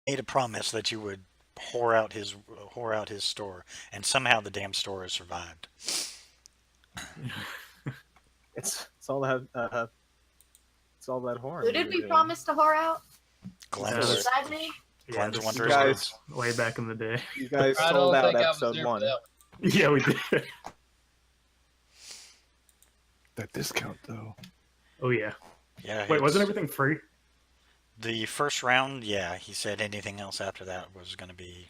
made a promise that you would whore out his store, and somehow the damn store has survived. It's all that horn Who we did were we doing. promise to whore out? Glenn's Was this, that me? yeah, Glenn's this You Wondrous guys, Goods. way back in the day. you guys I sold don't out think I was episode there for 1. that. Yeah, we did. That discount though. Oh yeah. Yeah. Wait, wasn't it's- everything free? The first round? Yeah, he said anything else after that was going to be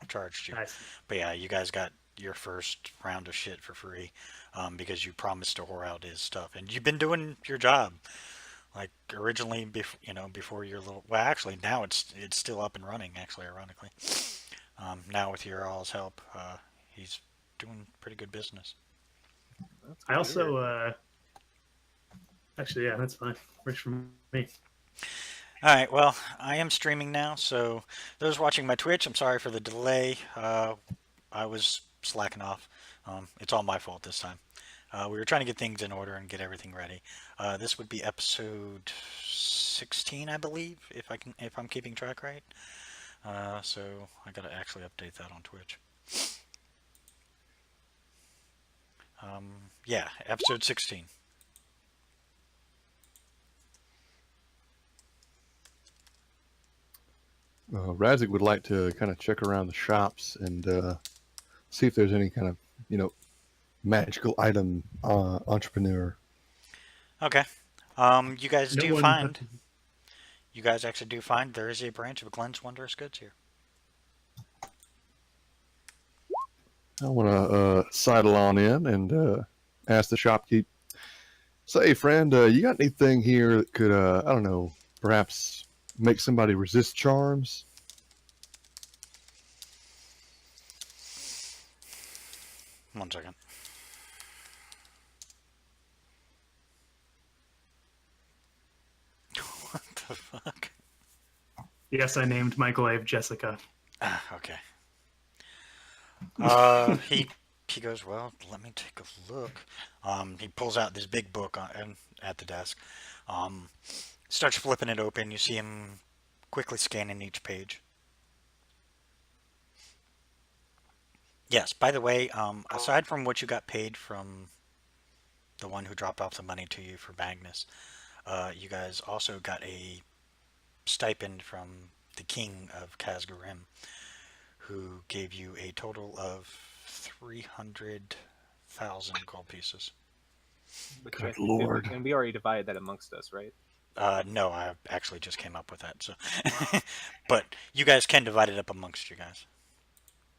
charged you. Nice. But yeah, you guys got your first round of shit for free, because you promised to whore out his stuff, and you've been doing your job. Like originally, before your little. Well, actually, now it's still up and running. Actually, ironically, now with your all's help, he's doing pretty good business. That's I also, weird. actually, yeah, that's fine. Works for me. All right, well, I am streaming now, so those watching my Twitch, I'm sorry for the delay. I was slacking off. It's all my fault this time. We were trying to get things in order and get everything ready. This would be episode 16, I believe, if I'm keeping track right. So I gotta actually update that on Twitch. Yeah, episode 16. Razik would like to kind of check around the shops and see if there's any kind of, magical item entrepreneur. Okay. You guys No do one- find. You guys actually do find there is a branch of Glenn's Wondrous Goods here. I want to sidle on in and ask the shopkeep. Say, friend, you got anything here that could, I don't know, perhaps make somebody resist charms? One second. What the fuck? Yes, I named my glaive Jessica. Okay. He goes, well, let me take a look. He pulls out this big book at the desk. Starts flipping it open. You see him quickly scanning each page. Yes, by the way, aside from what you got paid from the one who dropped off the money to you for Magnus, you guys also got a stipend from the king of Kazgarim, who gave you a total of 300,000 gold pieces. Which Good I think lord. and we already divided that amongst us, right? No, I actually just came up with that. So, but you guys can divide it up amongst you guys.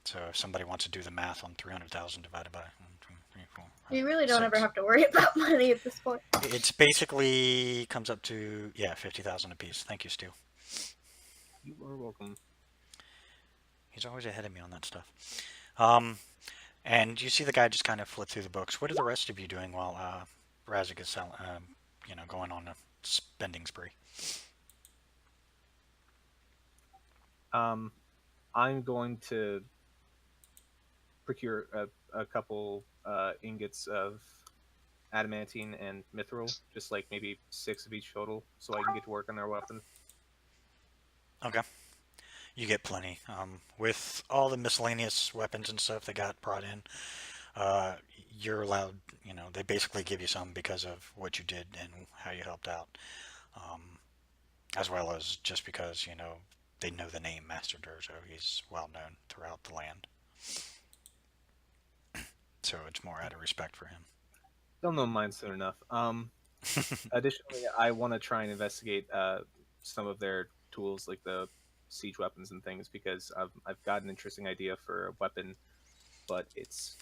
So if somebody wants to do the math on 300,000 divided by 1, 2, 3, 4, 5, You really don't 6. ever have to worry about money at this point. It's basically comes up to 50,000 apiece. Thank you, Stu. You are welcome. He's always ahead of me on that stuff. And you see the guy just kind of flip through the books. What are the rest of you doing while Razik is going on a spending spree? I'm going to procure a couple ingots of adamantine and mithril, just like maybe 6 of each total, so I can get to work on our weapon. Okay. You get plenty. With all the miscellaneous weapons and stuff that got brought in, you're allowed, they basically give you some because of what you did and how you helped out. As well as just because, they know the name Master Durzo. He's well known throughout the land. So it's more out of respect for him. Don't know mine soon enough. Additionally, I want to try and investigate some of their tools, like the siege weapons and things, because I've got an interesting idea for a weapon, but it's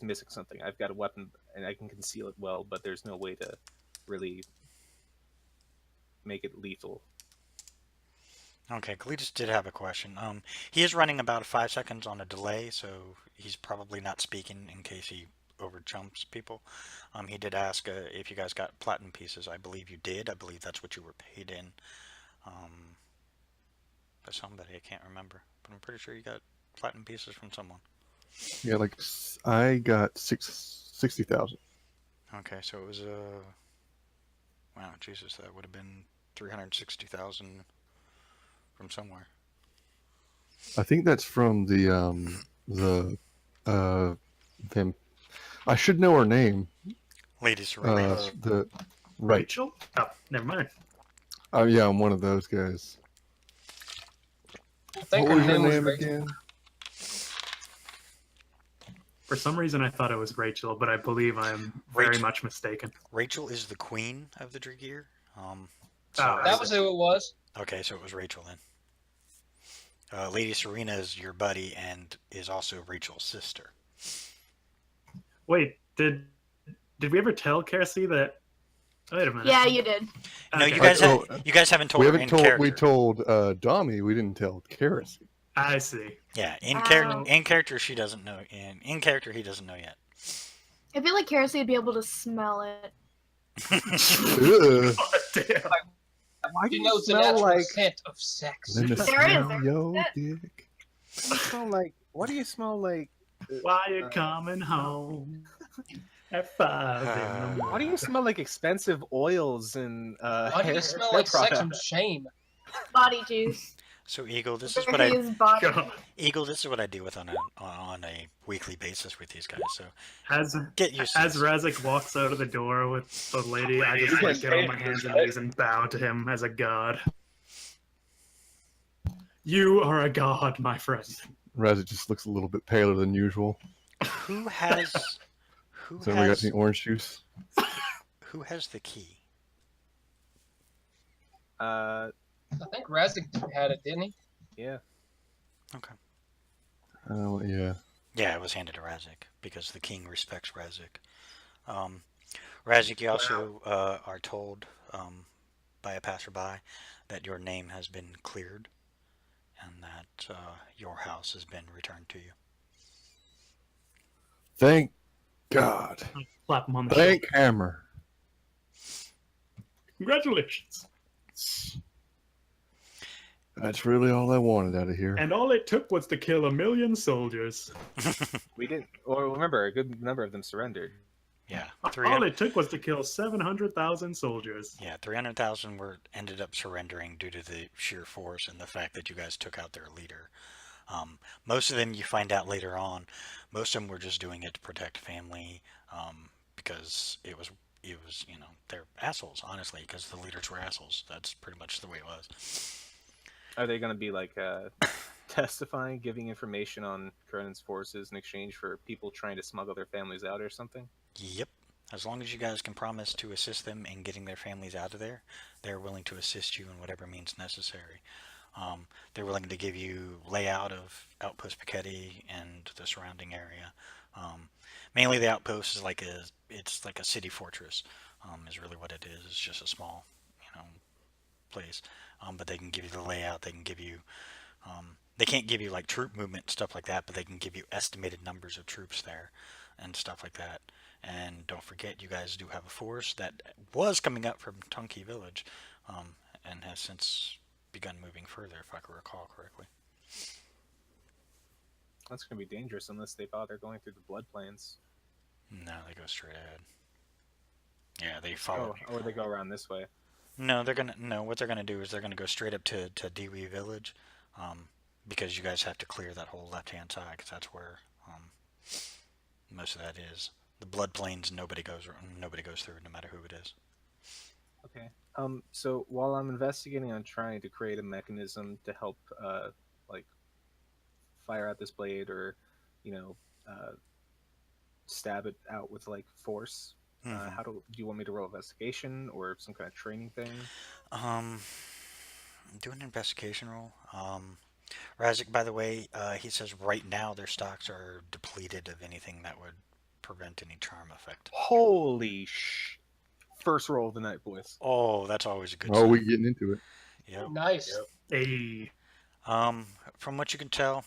missing something. I've got a weapon and I can conceal it well, but there's no way to really make it lethal. Okay, Cletus did have a question. He is running about 5 seconds on a delay, so he's probably not speaking in case he overjumps people. He did ask if you guys got platinum pieces. I believe you did. I believe that's what you were paid in. By somebody, I can't remember. But I'm pretty sure you got platinum pieces from someone. Yeah, I got 60,000. Okay, so it was wow, Jesus, that would have been 360,000 from somewhere. I think that's from uh them. I should know her name. Lady Serena. The right. Rachel? Oh, never mind. Oh yeah, I'm one of those guys. I think What her was your name was name Rachel. again? For some reason, I thought it was Rachel, but I believe I'm very Rachel. much mistaken. Rachel is the queen of the Dragear. Oh, That was who it was. Okay, so it was Rachel then. Lady Serena is your buddy and is also Rachel's sister. Wait, did we ever tell Kersey that? Wait a minute. Yeah, you did. No, Okay. you guys Oh, you guys haven't told We her haven't in told. character. We told Dami. We didn't tell Karis. I see. Yeah, in Oh. character. In character, she doesn't know. In character, he doesn't know yet. I feel like Kersey would be able to smell it. Ugh. Oh, damn. Why She knows the natural scent of sex. Let me There smell is. your That- dick. smell like? What do you smell like? Why you coming home at 5 in the morning? Why do you smell like expensive oils and Why do hair, you smell hair like sex and products? shame? Body juice. So Eagle, this is what I His body. God. Eagle, this is what I deal with on a weekly basis with these guys. So As get used to as this. Razik walks out of the door with the lady, I just like get on my hands and knees and bow to him as a god. You are a god, my friend. Razzie just looks a little bit paler than usual. Who has who So we got has any orange juice? who has the key? Uh, I think Razik had it, didn't he? yeah. Okay. Oh yeah. Yeah, it was handed to Razik because the king respects Razik. Razik, you also are told by a passerby that your name has been cleared and that your house has been returned to you. Thank God. Slap him on the shoulder. Thank Hammer. Congratulations. That's really all I wanted out of here. And all it took was to kill 1,000,000 soldiers. We didn't. Or remember, a good number of them surrendered. Yeah, All 300. it took was to kill 700,000 soldiers. Yeah, 300,000 were ended up surrendering due to the sheer force and the fact that you guys took out their leader. Most of them, you find out later on, most of them were just doing it to protect family because it was they're assholes, honestly, because the leaders were assholes. That's pretty much the way it was. Are they going to be like testifying, giving information on Kernan's forces in exchange for people trying to smuggle their families out or something? Yep. As long as you guys can promise to assist them in getting their families out of there, they're willing to assist you in whatever means necessary. They're willing to give you layout of Outpost Piketty and the surrounding area. Mainly the outpost is it's like a city fortress, is really what it is. It's just a small, place. But they can give you the layout. They can give you, they can't give you like troop movement and stuff like that, but they can give you estimated numbers of troops there and stuff like that. And don't forget, you guys do have a force that was coming up from Tunky Village, and has since begun moving further, if I can recall correctly. That's going to be dangerous unless they bother going through the blood plains. No, they go straight ahead. Yeah, they follow. Oh, or they go around this way. No, what they're gonna do is they're gonna go straight up to Dewey Village, because you guys have to clear that whole left-hand side, because that's where most of that is. The blood plains, nobody goes through, no matter who it is. Okay. So while I'm investigating on trying to create a mechanism to help, like, fire out this blade or, stab it out with like force. Mhm. Do you want me to roll investigation or some kind of training thing? Do an investigation roll. Razik, by the way, he says right now their stocks are depleted of anything that would prevent any charm effect. Holy sh! First roll of the night, boys. Oh, that's always a good Oh, sign. we getting into it. Yep. Nice. Hey, From what you can tell,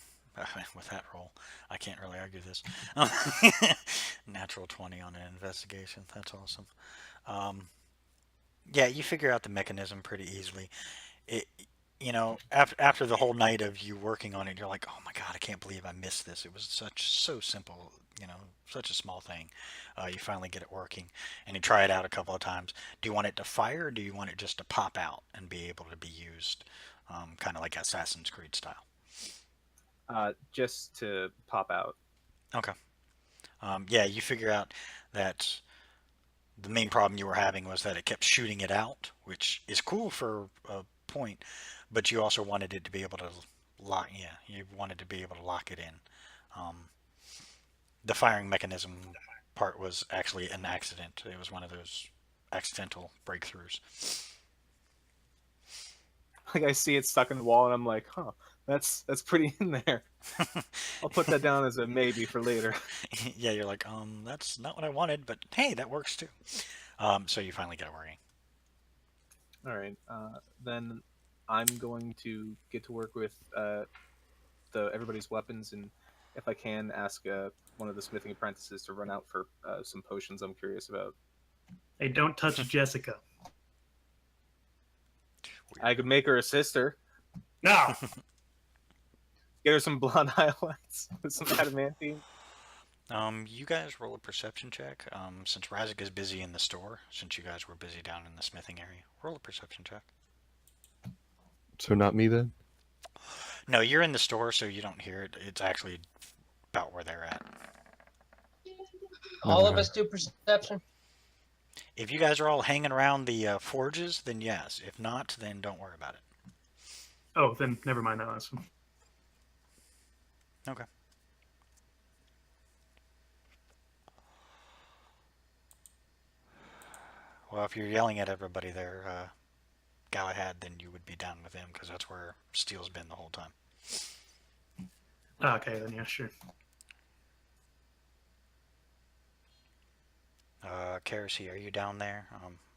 with that roll, I can't really argue this. Natural 20 on an investigation. That's awesome. Yeah, you figure out the mechanism pretty easily. After the whole night of you working on it, you're like, oh my god, I can't believe I missed this. It was so simple, such a small thing. You finally get it working, and you try it out a couple of times. Do you want it to fire, or do you want it just to pop out and be able to be used, kind of like Assassin's Creed style? just to pop out. Okay. Yeah, you figure out that the main problem you were having was that it kept shooting it out, which is cool for a point, but you also wanted it to be able to lock. Yeah, you wanted to be able to lock it in. Um, the firing mechanism part was actually an accident. It was one of those accidental breakthroughs. Like I see it stuck in the wall, and I'm like, huh, that's pretty in there. I'll put that down as a maybe for later. Yeah, you're like, that's not what I wanted, but hey, that works too. So you finally get it working. All right, then I'm going to get to work with everybody's weapons, and if I can, ask one of the smithing apprentices to run out for some potions I'm curious about. Hey, don't touch Jessica. I could make her a sister, No. get her some blonde highlights with some adamantine. You guys roll a perception check. Since Razik is busy in the store, since you guys were busy down in the smithing area, roll a perception check. So not me then. No, you're in the store, so you don't hear it. It's actually about where they're at. All of Okay. us do perception. If you guys are all hanging around the forges, then yes. If not, then don't worry about it. Oh, then never mind that last one. Okay. Well, if you're yelling at everybody there, Galahad, then you would be down with him because that's where Steel's been the whole time. Okay, then yeah, sure. Kerosene, are you down there?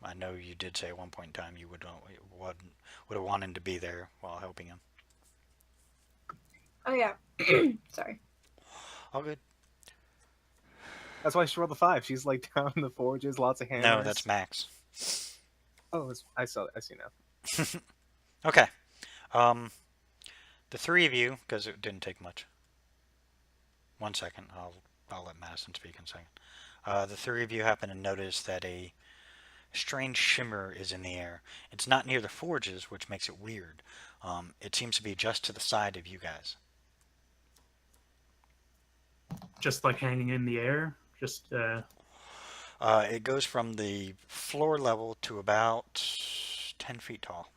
I know you did say at one point in time you would have wanted to be there while helping him. Oh yeah. Sorry. All good. That's why she rolled the 5. She's like down in the forges, lots of hammers. No, that's Max. Oh, I see now. Okay. The three of you, because it didn't take much. 1 second. I'll let Madison speak in a second. The three of you happen to notice that a strange shimmer is in the air. It's not near the forges, which makes it weird. It seems to be just to the side of you guys. Just like hanging in the air. Just It goes from the floor level to about 10 feet tall.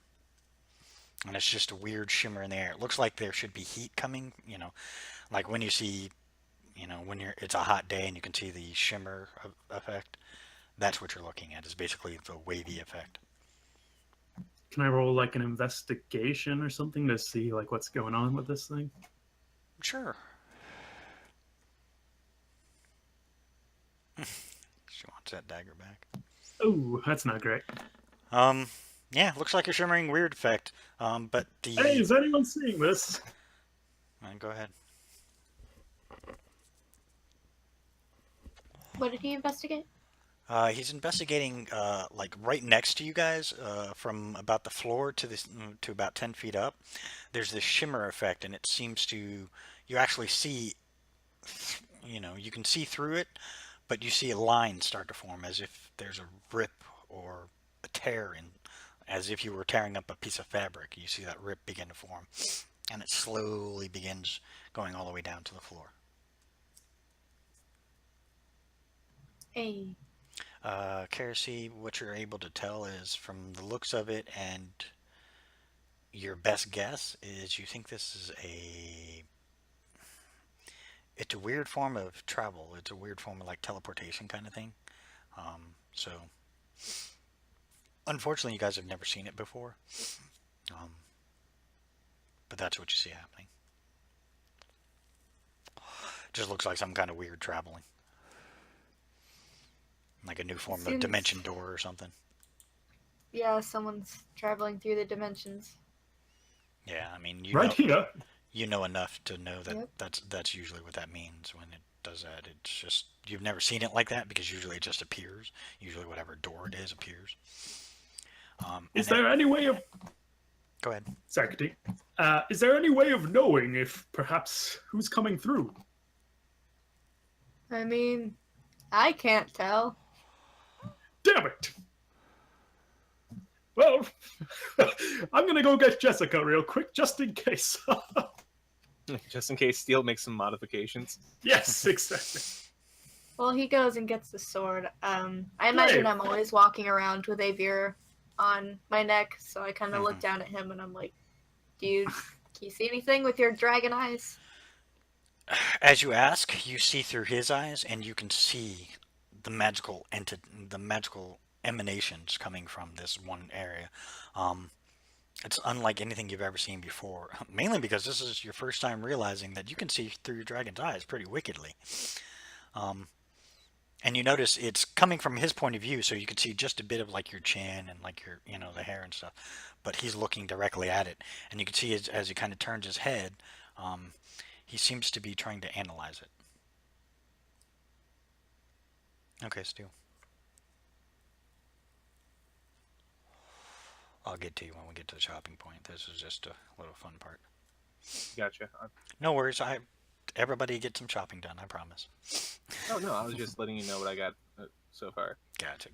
And it's just a weird shimmer in the air. It looks like there should be heat coming, like when you see, when it's a hot day and you can see the shimmer effect. That's what you're looking at, is basically the wavy effect. Can I roll like an investigation or something to see like what's going on with this thing? Sure. She wants that dagger back. Oh, that's not great. Yeah, looks like a shimmering weird effect. But the... Hey, is anyone seeing this? Go ahead. What did he investigate? He's investigating, like right next to you guys, from about the floor to about 10 feet up. There's this shimmer effect, and it seems to, you actually see, you can see through it, but you see a line start to form as if there's a rip or a tear in, as if you were tearing up a piece of fabric. You see that rip begin to form, and it slowly begins going all the way down to the floor. Hey. Kerosene, what you're able to tell is from the looks of it, and your best guess is you think this is it's a weird form of travel. It's a weird form of like teleportation kind of thing. So unfortunately you guys have never seen it before. But that's what you see happening. Just looks like some kind of weird traveling. Like a new form of Seems- dimension door or something. Yeah, someone's traveling through the dimensions. Yeah, I mean, Right here. you know enough to know that Yep. that's usually what that means when it does that. It's just, you've never seen it like that because usually it just appears. Usually whatever door it is appears. Is there any way of... Go ahead. Sorry, is there any way of knowing if perhaps who's coming through? I mean, I can't tell. Damn it! Well, I'm gonna go get Jessica real quick, just in case. Just in case Steel makes some modifications. Yes, exactly. Well, he goes and gets the sword. I imagine Great. I'm always walking around with Avier on my neck, so I kind of look Mhm. down at him and I'm like, dude, can you see anything with your dragon eyes? As you ask, you see through his eyes, and you can see the magical emanations coming from this one area. Um, it's unlike anything you've ever seen before. Mainly because this is your first time realizing that you can see through your dragon's eyes pretty wickedly. Um, and you notice it's coming from his point of view, so you can see just a bit of like your chin and like your, the hair and stuff. But he's looking directly at it, and you can see as he kind of turns his head, um, he seems to be trying to analyze it. Okay, Stu. I'll get to you when we get to the shopping point. This is just a little fun part. Gotcha. No worries. Everybody get some shopping done. I promise. Oh no, I was just letting you know what I got so far. Gotcha.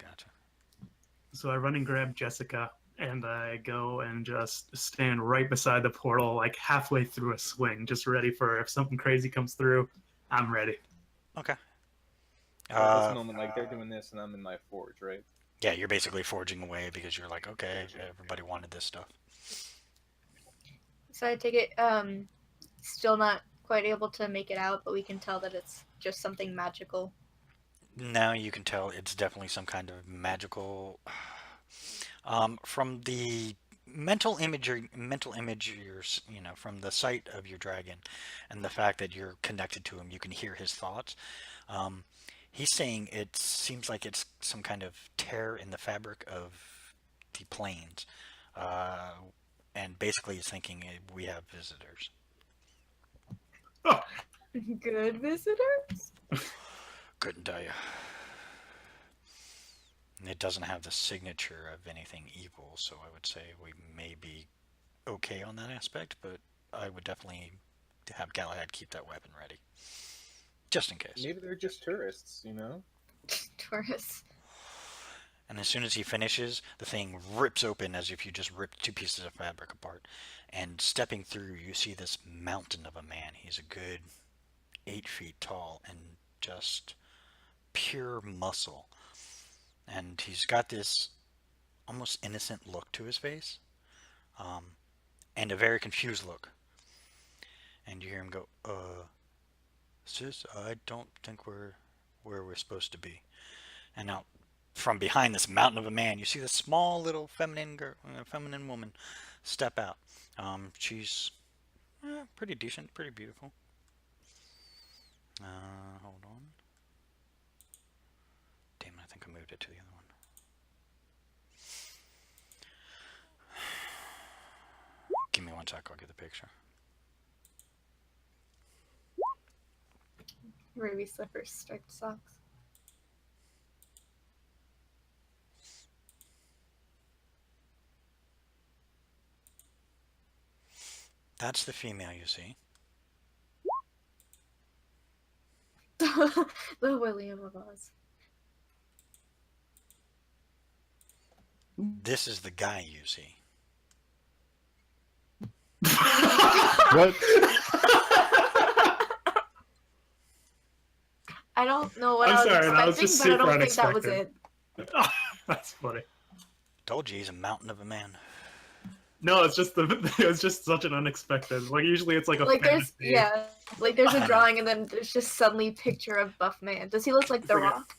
So I run and grab Jessica, and I go and just stand right beside the portal, like halfway through a swing, just ready for if something crazy comes through, I'm ready. Okay. At this moment, like they're doing this, and I'm in my forge, right? Yeah, you're basically forging away because you're like, okay, everybody wanted this stuff. So I take it, still not quite able to make it out, but we can tell that it's just something magical. Now you can tell it's definitely some kind of magical. From the mental image, from the sight of your dragon, and the fact that you're connected to him, you can hear his thoughts. He's saying it seems like it's some kind of tear in the fabric of the plains, and basically he's thinking we have visitors. Oh, Good visitors? Couldn't tell you. It doesn't have the signature of anything evil, so I would say we may be okay on that aspect, but I would definitely have Galahad keep that weapon ready. Just in case. Maybe they're just tourists, you know? Taurus. And as soon as he finishes, the thing rips open as if you just ripped two pieces of fabric apart. And stepping through, you see this mountain of a man. He's a good 8 feet tall and just pure muscle. And he's got this almost innocent look to his face, and a very confused look. And you hear him go, sis, I don't think we're where we're supposed to be. And now, from behind this mountain of a man, you see this small little feminine woman step out. She's pretty decent, pretty beautiful. Hold on. Damn, I think I moved it to the other one. Give me one sec, I'll get the picture. Ruby slippers, striped socks. That's the female you see. The William of Oz. This is the guy you see. What? I don't know what I'm I was sorry, that was expecting, just but I don't super think that was unexpected. it. Oh, that's funny. Told you he's a mountain of a man. No, it's just it was just such an unexpected. Like usually it's like a Like there's fantasy. there's a drawing and then there's just suddenly picture of buff man. Does he look like The It's like a- Rock?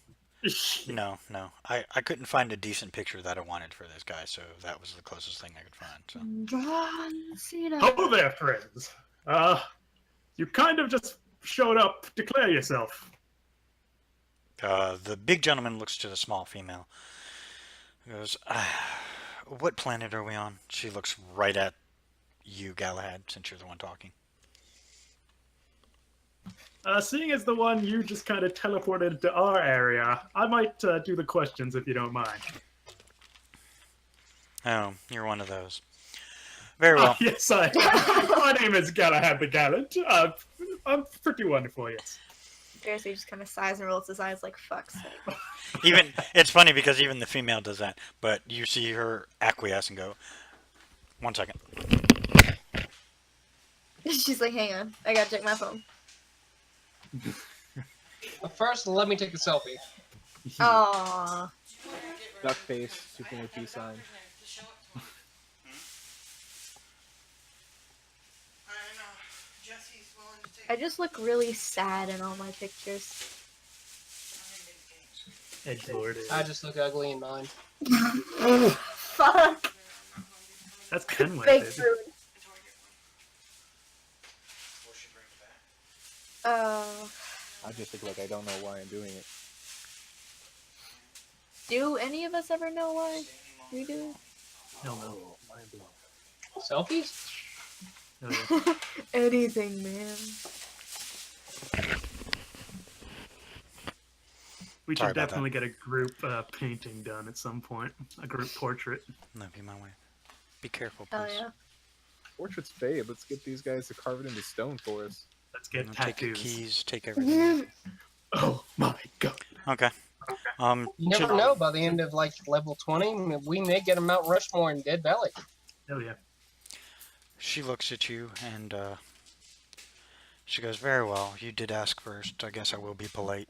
No. I couldn't find a decent picture that I wanted for this guy, so that was the closest thing I could find. So. John Cena. Hello there, friends. You kind of just showed up. Declare yourself. The big gentleman looks to the small female. He goes, what planet are we on? She looks right at you, Galahad, since you're the one talking. Seeing as the one you just kind of teleported to our area, I might do the questions if you don't mind. Oh, you're one of those. Very well. Yes, I. My name is Galahad the Gallant. I'm pretty wonderful, yes. Darcy just kind of sighs and rolls his eyes like, fuck's sake. Even it's funny because even the female does that, but you see her acquiesce and go, 1 second. She's like, hang on, I gotta check my phone. But first, let me take a selfie. Aww. Duck face, super no peace sign. I just look really sad in all my pictures. Edgelord I is. just look ugly in mine. Fuck. That's Kenway, Fake baby. food. I just look like I don't know why I'm doing it. Do any of us ever know why we do Hell no. Mind blown. Selfies? Hell yeah. anything, man? We Sorry should about definitely get a group painting done at some point. A group portrait. That'd be my way. Be careful, Oh please. yeah. Portrait's fade. Let's get these guys to carve it into stone for us. Let's get Take your tattoos. keys, take everything. Oh my god. Okay. You never should- know. By the end of like level 20, we may get a Mount Rushmore in Dead Valley. Hell yeah. She looks at you and she goes, "Very well. You did ask first. I guess I will be polite.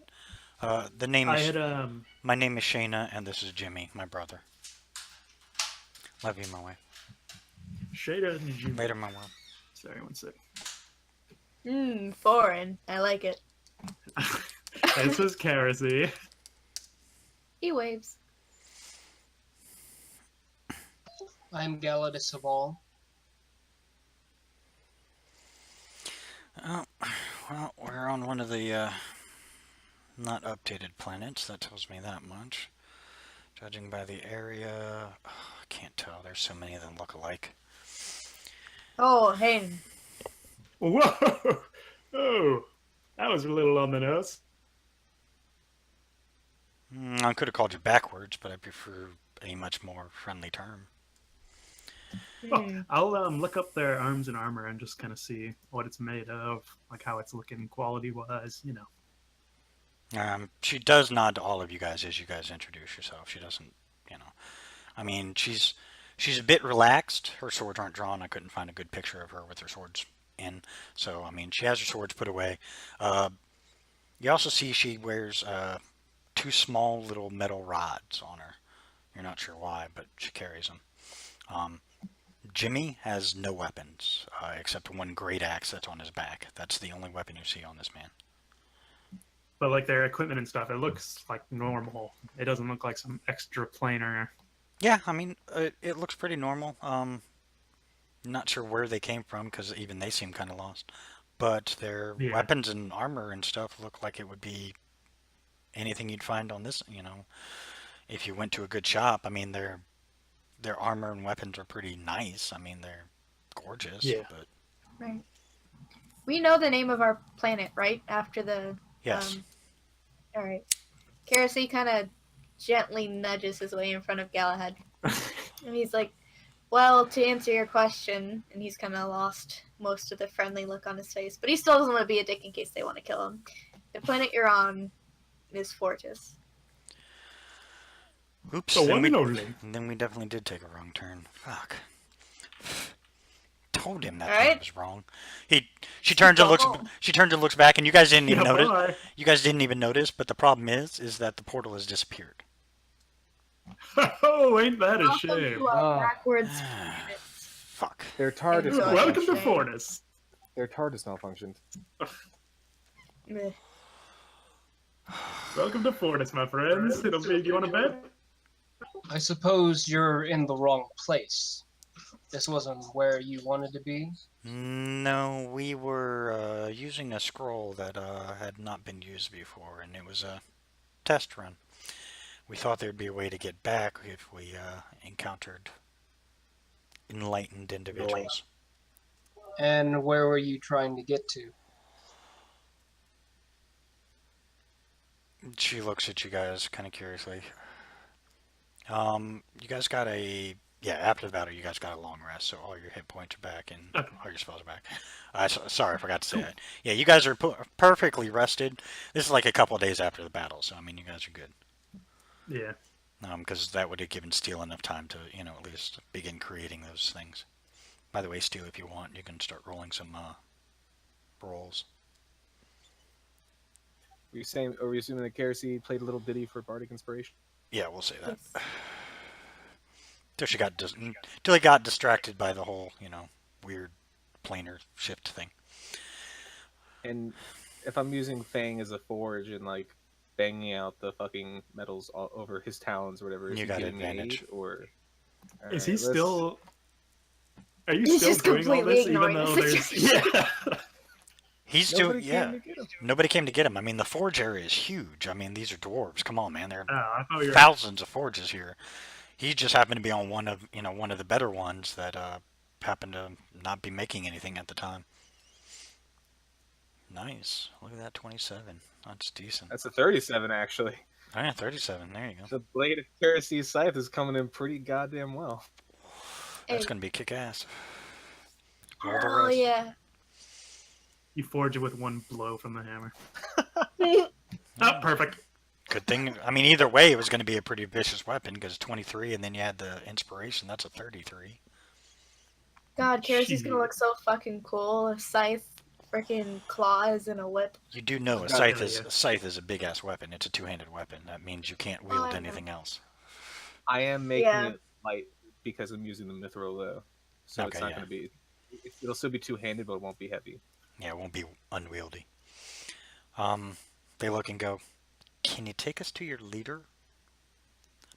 The name I is had my name is Shayna, and this is Jimmy, my brother. Love you, my wife. Shada and Jimmy. Later, my world." Sorry, one sec. Foreign. I like it. This is Kerosene. He waves. I'm Galadis of all. Oh, well, we're on one of the not updated planets. That tells me that much. Judging by the area, I can't tell. There's so many of them look alike. Oh, hey. Whoa! Oh, that was a little on the nose. I could have called you backwards, but I prefer a much more friendly term. Hmm. I'll look up their arms and armor and just kind of see what it's made of, like how it's looking quality-wise. You know. She does nod to all of you guys as you guys introduce yourself. She doesn't, I mean, she's a bit relaxed. Her swords aren't drawn. I couldn't find a good picture of her with her swords in. So, I mean, she has her swords put away. You also see she wears two small little metal rods on her. You're not sure why, but she carries them. Jimmy has no weapons except one great axe that's on his back. That's the only weapon you see on this man. But like their equipment and stuff, it looks like normal. It doesn't look like some extra planar. Yeah, I mean, it looks pretty normal. Not sure where they came from because even they seem kind of lost. But their Yeah. weapons and armor and stuff look like it would be anything you'd find on this. If you went to a good shop, I mean, their armor and weapons are pretty nice. I mean, they're gorgeous. Yeah. But Right. We know the name of our planet, right? After the. yes, All right. Kerosene kind of gently nudges his way in front of Galahad, and he's like, "Well, to answer your question," and he's kind of lost most of the friendly look on his face, but he still doesn't want to be a dick in case they want to kill him. The planet you're on is Fortis. oops. So then, one and only. then we definitely did take a wrong turn. Fuck. Told him that Alright. thing was wrong. She turns and looks. home. She turns and looks back, and you guys didn't even Yeah, notice. bye. You guys didn't even notice, but the problem is that the portal has disappeared. Oh, ain't that a Welcome shame? to our Ah. backwards planet. Fuck. Their TARDIS Enjoy. Welcome to Shame. Fortis. Their TARDIS malfunctioned. Meh. Welcome to Fortis, my friends. It'll be. You want to bet? I suppose you're in the wrong place. This wasn't where you wanted to be. No, we were using a scroll that had not been used before, and it was a test run. We thought there'd be a way to get back if we encountered enlightened individuals. And where were you trying to get to? She looks at you guys kind of curiously. You guys got after the battle, you guys got a long rest, so all your hit points are back and Okay. all your spells are back. Sorry, I forgot to say that. Yeah, you guys are perfectly rested. This is like a couple of days after the battle, so I mean, you guys are good. Yeah. Because that would have given Steel enough time to, at least begin creating those things. By the way, Stu, if you want, you can start rolling some rolls. Are we assuming that Kerosene played a little ditty for Bardic Inspiration? Yeah, we'll say that. Yes. Till he got distracted by the whole, weird planar shift thing. And if I'm using Fang as a forge and like banging out the fucking metals all over his talons or whatever, is You he got giving me advantage. aid, or Is he Alright, let's- still? Are you He's still just doing all completely this, even ignoring though the there's situation. yeah? He's Nobody doing, came to get him. Nobody came to get him. I mean, the forge area is huge. I mean, these are dwarves. Come on, man. There Oh, are I thought you were. thousands of forges here. He just happened to be on one of the better ones that happened to not be making anything at the time. Nice. Look at that, 27. That's decent. That's a 37 actually. Oh yeah, 37. There you go. The blade of Kerosene's scythe is coming in pretty goddamn well. That's Hey. gonna be kick-ass. Roll the Oh rest. yeah. You forge it with one blow from the hammer. Oh, perfect. Good thing. I mean, either way, it was going to be a pretty vicious weapon because 23, and then you had the inspiration. That's a 33. God, Kerosene's gonna Shit. look so fucking cool. A scythe, freaking claws, and a whip. You do know a Got scythe it, is yeah. a scythe is a big ass weapon. It's a two-handed weapon. That means you can't I wield know. anything else. I am making Yeah. it light because I'm using the mithril though, so it's Okay, not yeah. going to be. It'll still be two-handed, but it won't be heavy. Yeah, it won't be unwieldy. They look and go, "Can you take us to your leader?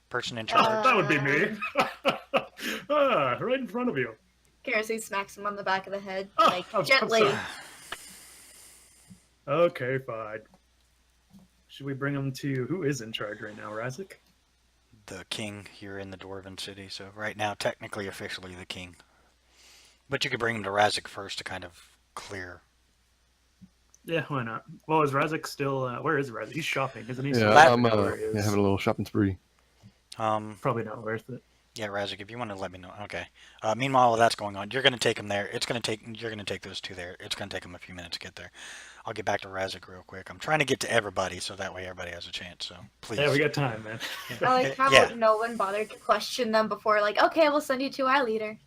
Person in charge." That would be me. Right in front of you. Kerosene smacks him on the back of the head, Oh, like I'm gently. sorry. Okay, fine. Should we bring him to who is in charge right now, Razik? The king here in the Dwarven city. So right now, technically, officially, the king. But you could bring him to Razik first to kind of clear. Yeah, why not? Well, is Razik still? Where is Razik? He's shopping, isn't he? So Yeah, I That- don't I'm know where he is. having a little shopping spree. Probably not worth it. Yeah, Razik, if you want to let me know. Okay. Meanwhile, while that's going on, you're going to take him there. You're going to take those two there. It's going to take them a few minutes to get there. I'll get back to Razik real quick. I'm trying to get to everybody so that way everybody has a chance. So please. Yeah, we got time, man. I like how Yeah. no one bothered to question them before, like, okay, we'll send you to our leader.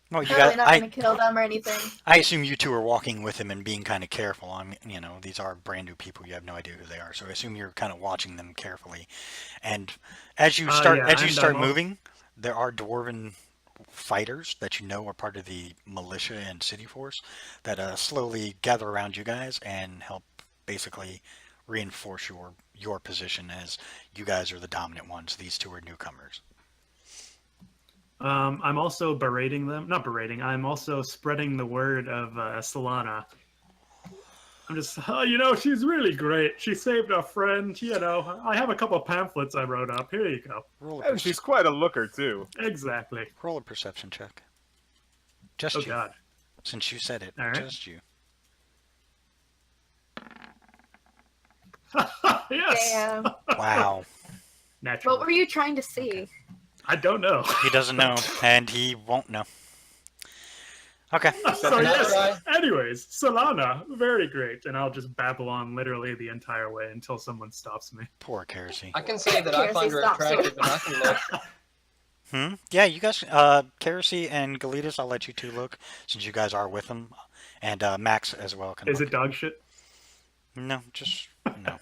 Well, you Probably got. not gonna kill them or anything. I assume you two are walking with him and being kind of careful. I mean, these are brand new people. You have no idea who they are, so I assume you're kind of watching them carefully. And as you start, yeah, as you and start I'm al- moving, there are dwarven fighters that you know are part of the militia and city force that slowly gather around you guys and help basically reinforce your position as you guys are the dominant ones. These two are newcomers. I'm also berating them. Not berating. I'm also spreading the word of Solana. I'm just, she's really great. She saved a friend. I have a couple pamphlets I wrote up. Here you go. Roll a, And she's quite a looker too. Exactly. roll a perception check. Just Oh you, God. since you said it. All right. Just you. Yes. Damn. Wow. Naturally. What were you trying to see? I don't know. He doesn't know, and he won't know. Okay. So Can I yes. try? Anyways, Solana, very great, and I'll just babble on literally the entire way until someone stops me. Poor Kerosene. I can say that I find her Seriously, stop. attractive, and I can look. Yeah, you guys, Kerosene and Galitas, I'll let you two look, since you guys are with them. And Max as well can Is look. it dog shit? No, just, no.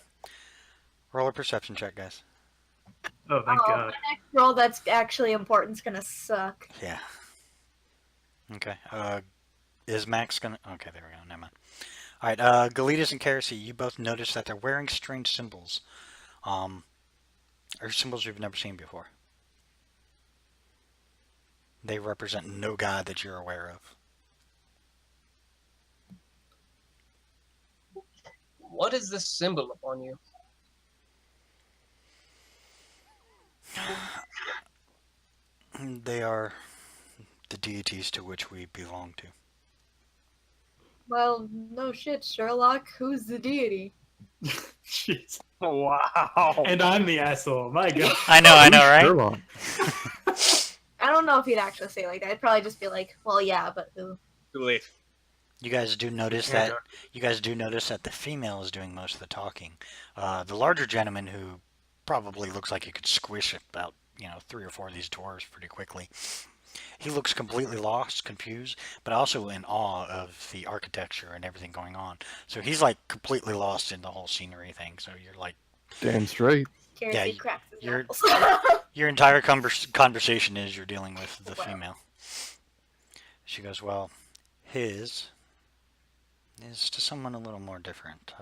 Roll a perception check, guys. Oh, thank Oh, God. the next roll that's actually important is gonna suck. Yeah. Okay. Is Max gonna... Okay, there we go. Never mind. Alright, Galitas and Kerosene, you both notice that they're wearing strange symbols. Or symbols you've never seen before. They represent no god that you're aware of. What is this symbol upon you? They are the deities to which we belong to. Well, no shit, Sherlock. Who's the deity? Jeez. Wow. And I'm the asshole. My God. I know, right? Sherlock. I don't know if he'd actually say it like that. I'd probably just be like, well, yeah, but who? Too late. You guys do notice Yeah, that the female is doing most of the talking. The larger gentleman, who probably looks like he could squish about 3 or 4 of these dwarves pretty quickly, He looks completely lost, confused, but also in awe of the architecture and everything going on. So he's like completely lost in the whole scenery thing. So you're like, Damn straight. Kerosene you- cracks his you're- knuckles. your entire conversation is you're dealing with the Wow. female. She goes, well, his is to someone a little more different.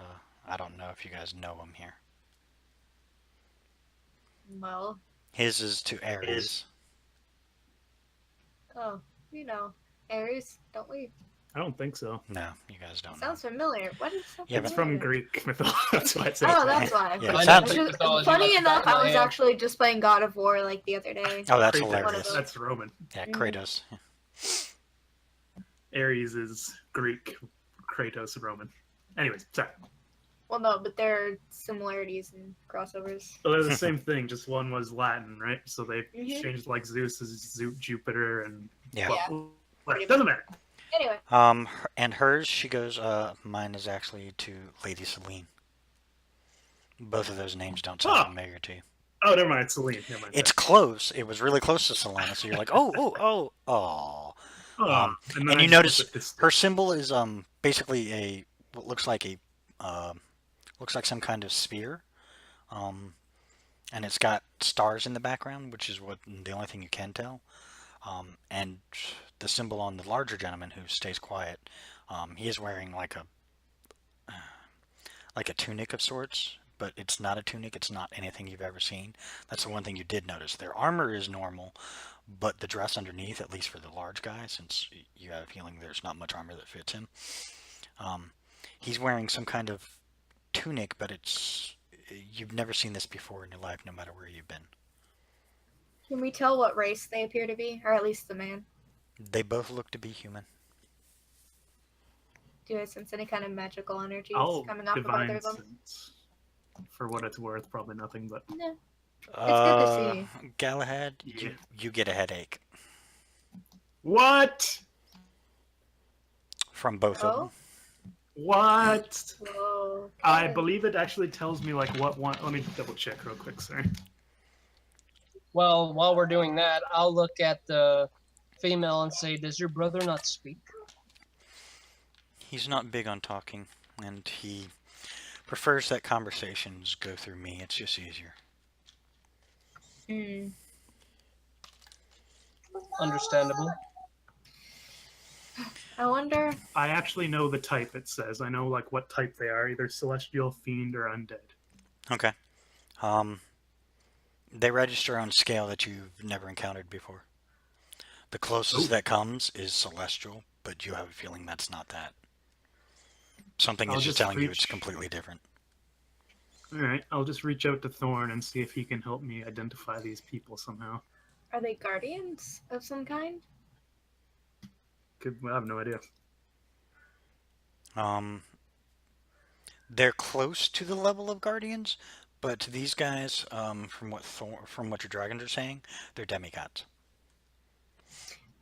I don't know if you guys know him here. Well, His is to Ares. oh, Ares, don't we? I don't think so. No, you guys don't know. Sounds familiar. What is that? Yeah, It's but- from Greek mythology. That's why it's Oh, that's why. Yeah, it I sounds- know mythology Funny like the enough, back of I my was hand. actually just playing God of War like the other day. Oh, that's Kratos. hilarious. That's Roman. Yeah, Mhm. Kratos. Ares is Greek. Kratos Roman. Anyways, sorry. Well, no, but there are similarities and crossovers. Well, they're the same thing. Just one was Latin, right? So they Mhm. changed like Zeus is Jupiter, and Yeah. Pretty doesn't matter. Anyway, And hers, she goes, mine is actually to Lady Celine. Both of those names don't sound Oh. familiar to you. Oh, never mind. Celine. Never mind. It's close. It was really close to Solana, so you're like, oh. Oh, and then I you just notice looked at this- Her symbol is basically what looks like some kind of spear, and it's got stars in the background, which is the only thing you can tell. And the symbol on the larger gentleman who stays quiet, he is wearing like a tunic of sorts, but it's not a tunic. It's not anything you've ever seen. That's the one thing you did notice. Their armor is normal, but the dress underneath, at least for the large guy, since you have a feeling there's not much armor that fits him, he's wearing some kind of tunic, but you've never seen this before in your life, no matter where you've been. can we tell what race they appear to be, or at least the man? They both look to be human. Do I sense any kind of magical energies I'll coming off of divine either of them? sense. For what it's worth, probably nothing, but No. good to Galahad, Yeah. you get a headache what? from both of Oh? them. What? Whoa. I okay. believe it actually tells me like what one. Let me double check real quick. Sorry. Well, while we're doing that, I'll look at the female and say, "Does your brother not speak?" He's not big on talking, and he prefers that conversations go through me. It's just easier. Hmm. Understandable. I wonder. I actually know the type. It says I know like what type they are, either celestial, fiend, or undead. Okay. They register on a scale that you've never encountered before. The closest Ooh. that comes is celestial, but you have a feeling that's not that. Something I'll is just just telling you it's reach- completely different. All right, I'll just reach out to Thorn and see if he can help me identify these people somehow. Are they guardians of some kind? I have no idea. They're close to the level of guardians, but to these guys, from what your dragons are saying, they're demigods.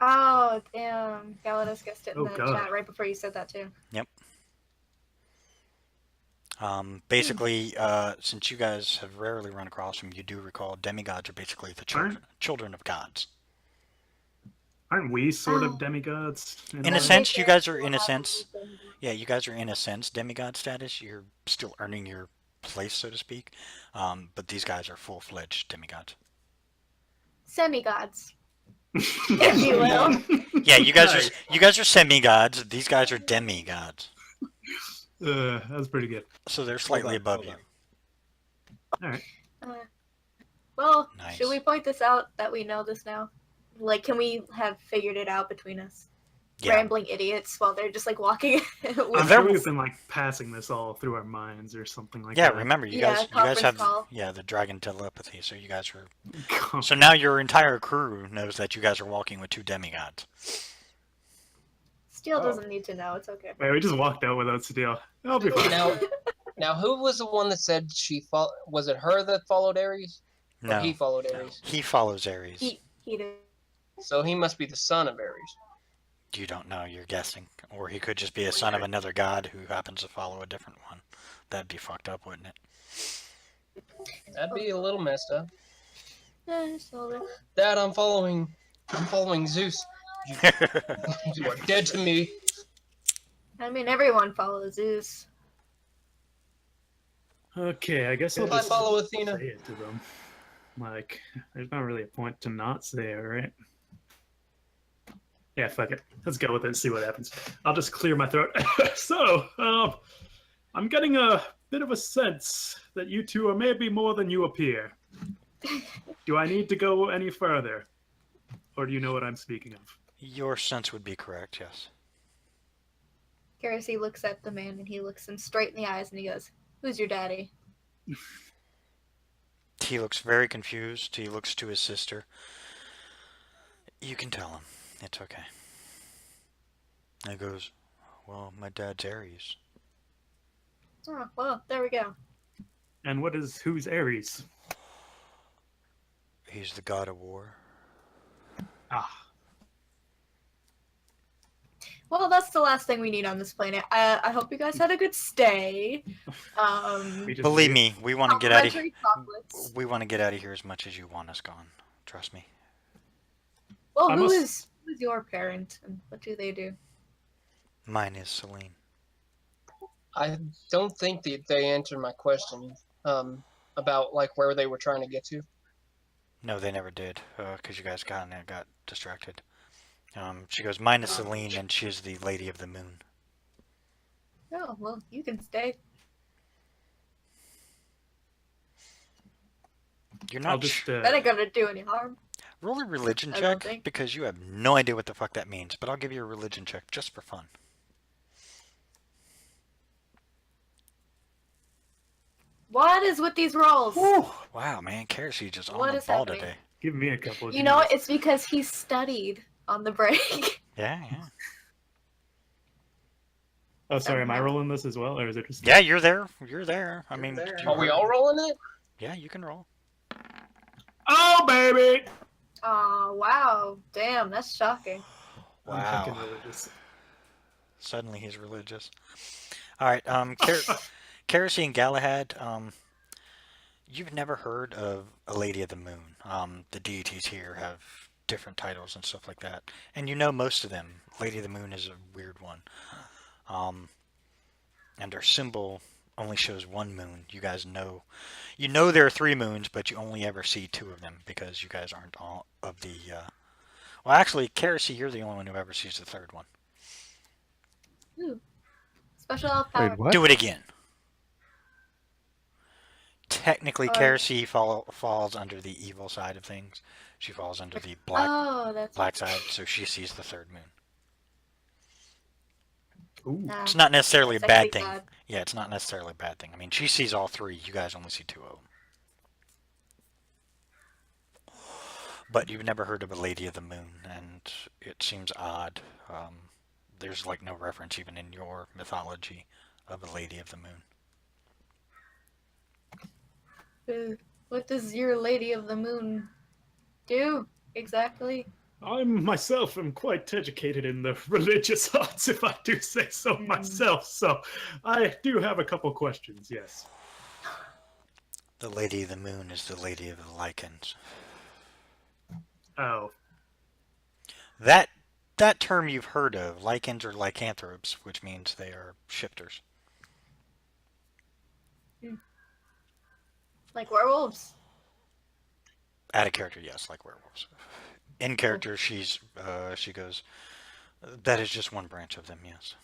Oh, damn. Galadas guessed it in Oh, the God. chat right before you said that, too. Basically, since you guys have rarely run across them, you do recall demigods are basically the children of gods. Aren't we sort Oh. of demigods? In a way? sense, you guys are in a sense. Yeah, you guys are in a sense demigod status. You're still earning your place, so to speak. But these guys are full-fledged demigods. Semi-gods, if you will. Yeah, you guys Nice. are semi-gods. These guys are demigods. That's pretty good. So they're slightly Hold on, above hold you. on. All right. Well, Nice. should we point this out that we know this now? Like, can we have figured it out between us? Yeah. Rambling idiots while they're just like walking. I'm with there sure was- we've been like passing this all through our minds or something like Yeah, that. remember you Yeah, guys conference have call. the dragon telepathy, so you guys are Remember. so now your entire crew knows that you guys are walking with two demigods. Steel Oh. doesn't need to know. It's okay. Wait, we just walked out without Steel. That'll be fine. Now, who was the one that said was it her that followed Ares? Or No, he followed Ares? he follows Ares. He did. So he must be the son of Ares. You don't know, you're guessing. Or he could just be a son of another god who happens to follow a different one. That'd be fucked up, wouldn't it? That'd be a little messed up. It's all right. Dad, I'm following I'm following Zeus. You are dead to me. I mean, everyone follows Zeus. Okay, I guess I'll I just follow Athena. say it to them. Like, there's not really a point to not say it, right? Yeah, fuck it. Let's go with it and see what happens. I'll just clear my throat. So, I'm getting a bit of a sense that you two are maybe more than you appear. Do I need to go any further? Or do you know what I'm speaking of? Your sense would be correct, yes. Kerosene looks at the man and he looks him straight in the eyes and he goes, "Who's your daddy?" He looks very confused. He looks to his sister. You can tell him. It's okay. And he goes, well, my dad's Ares. Oh, well, there we go. And who's Ares? He's the god of war. Ah, Well, that's the last thing we need on this planet. I hope you guys had a good stay. we just Believe me, we want to get out of here. Complimentary chocolates. We want to get out of here as much as you want us gone. Trust me. Well, I who's your parent and what do they do? Mine is Celine. I don't think that they answered my question about like where they were trying to get to. No, they never did, because you guys got distracted. She goes, mine is Celine, and she is the Lady of the Moon. Oh, well, you can stay. You're I'll not. just That ain't gonna do any harm. Roll a religion I don't check, think. because you have no idea what the fuck that means, but I'll give you a religion check just for fun. What is with these rolls? Wow, man, Kerosene just What on the is ball happening? today. give me a couple of You know, Gs. it's because he studied on the break. Yeah, yeah. Oh, sorry, am I somehow. rolling this as well? Or is it just... Yeah, you're there. You're there. I mean, there. you Are we heard- all rolling it? Yeah, you can roll. Oh, baby! Oh, wow. Damn, that's shocking. I'm fucking religious. Suddenly he's religious. All right, Kerosene Galahad, you've never heard of a Lady of the Moon. The deities here have different titles and stuff like that. And you know most of them. Lady of the Moon is a weird one. And her symbol only shows one moon. You guys know. You know there are 3 moons, but you only ever see 2 of them because you guys aren't all of the... Well, actually, Kerosene, you're the only one who ever sees the 3rd one. Ooh. Special elf power. Wait, what? Do it again. Technically, Oh. Kerosene falls under the evil side of things. She falls under the black Oh, that's side, so she sees the 3rd moon. Ooh. nah, It's not necessarily a that's bad actually thing. bad. Yeah, it's not necessarily a bad thing. I mean, she sees all 3. You guys only see 2 of them. But you've never heard of a Lady of the Moon, and it seems odd. There's like no reference even in your mythology of a Lady of the Moon. What does your Lady of the Moon do exactly? I myself am quite educated in the religious arts, if I do say so Hmm. myself. So I do have a couple questions, yes. The Lady of the Moon is the Lady of the Lycans. Oh, That term you've heard of. Lycans are lycanthropes, which means they are shifters. Like werewolves? Out of character, yes, like werewolves. In character, she goes, that is just one branch of them, yes.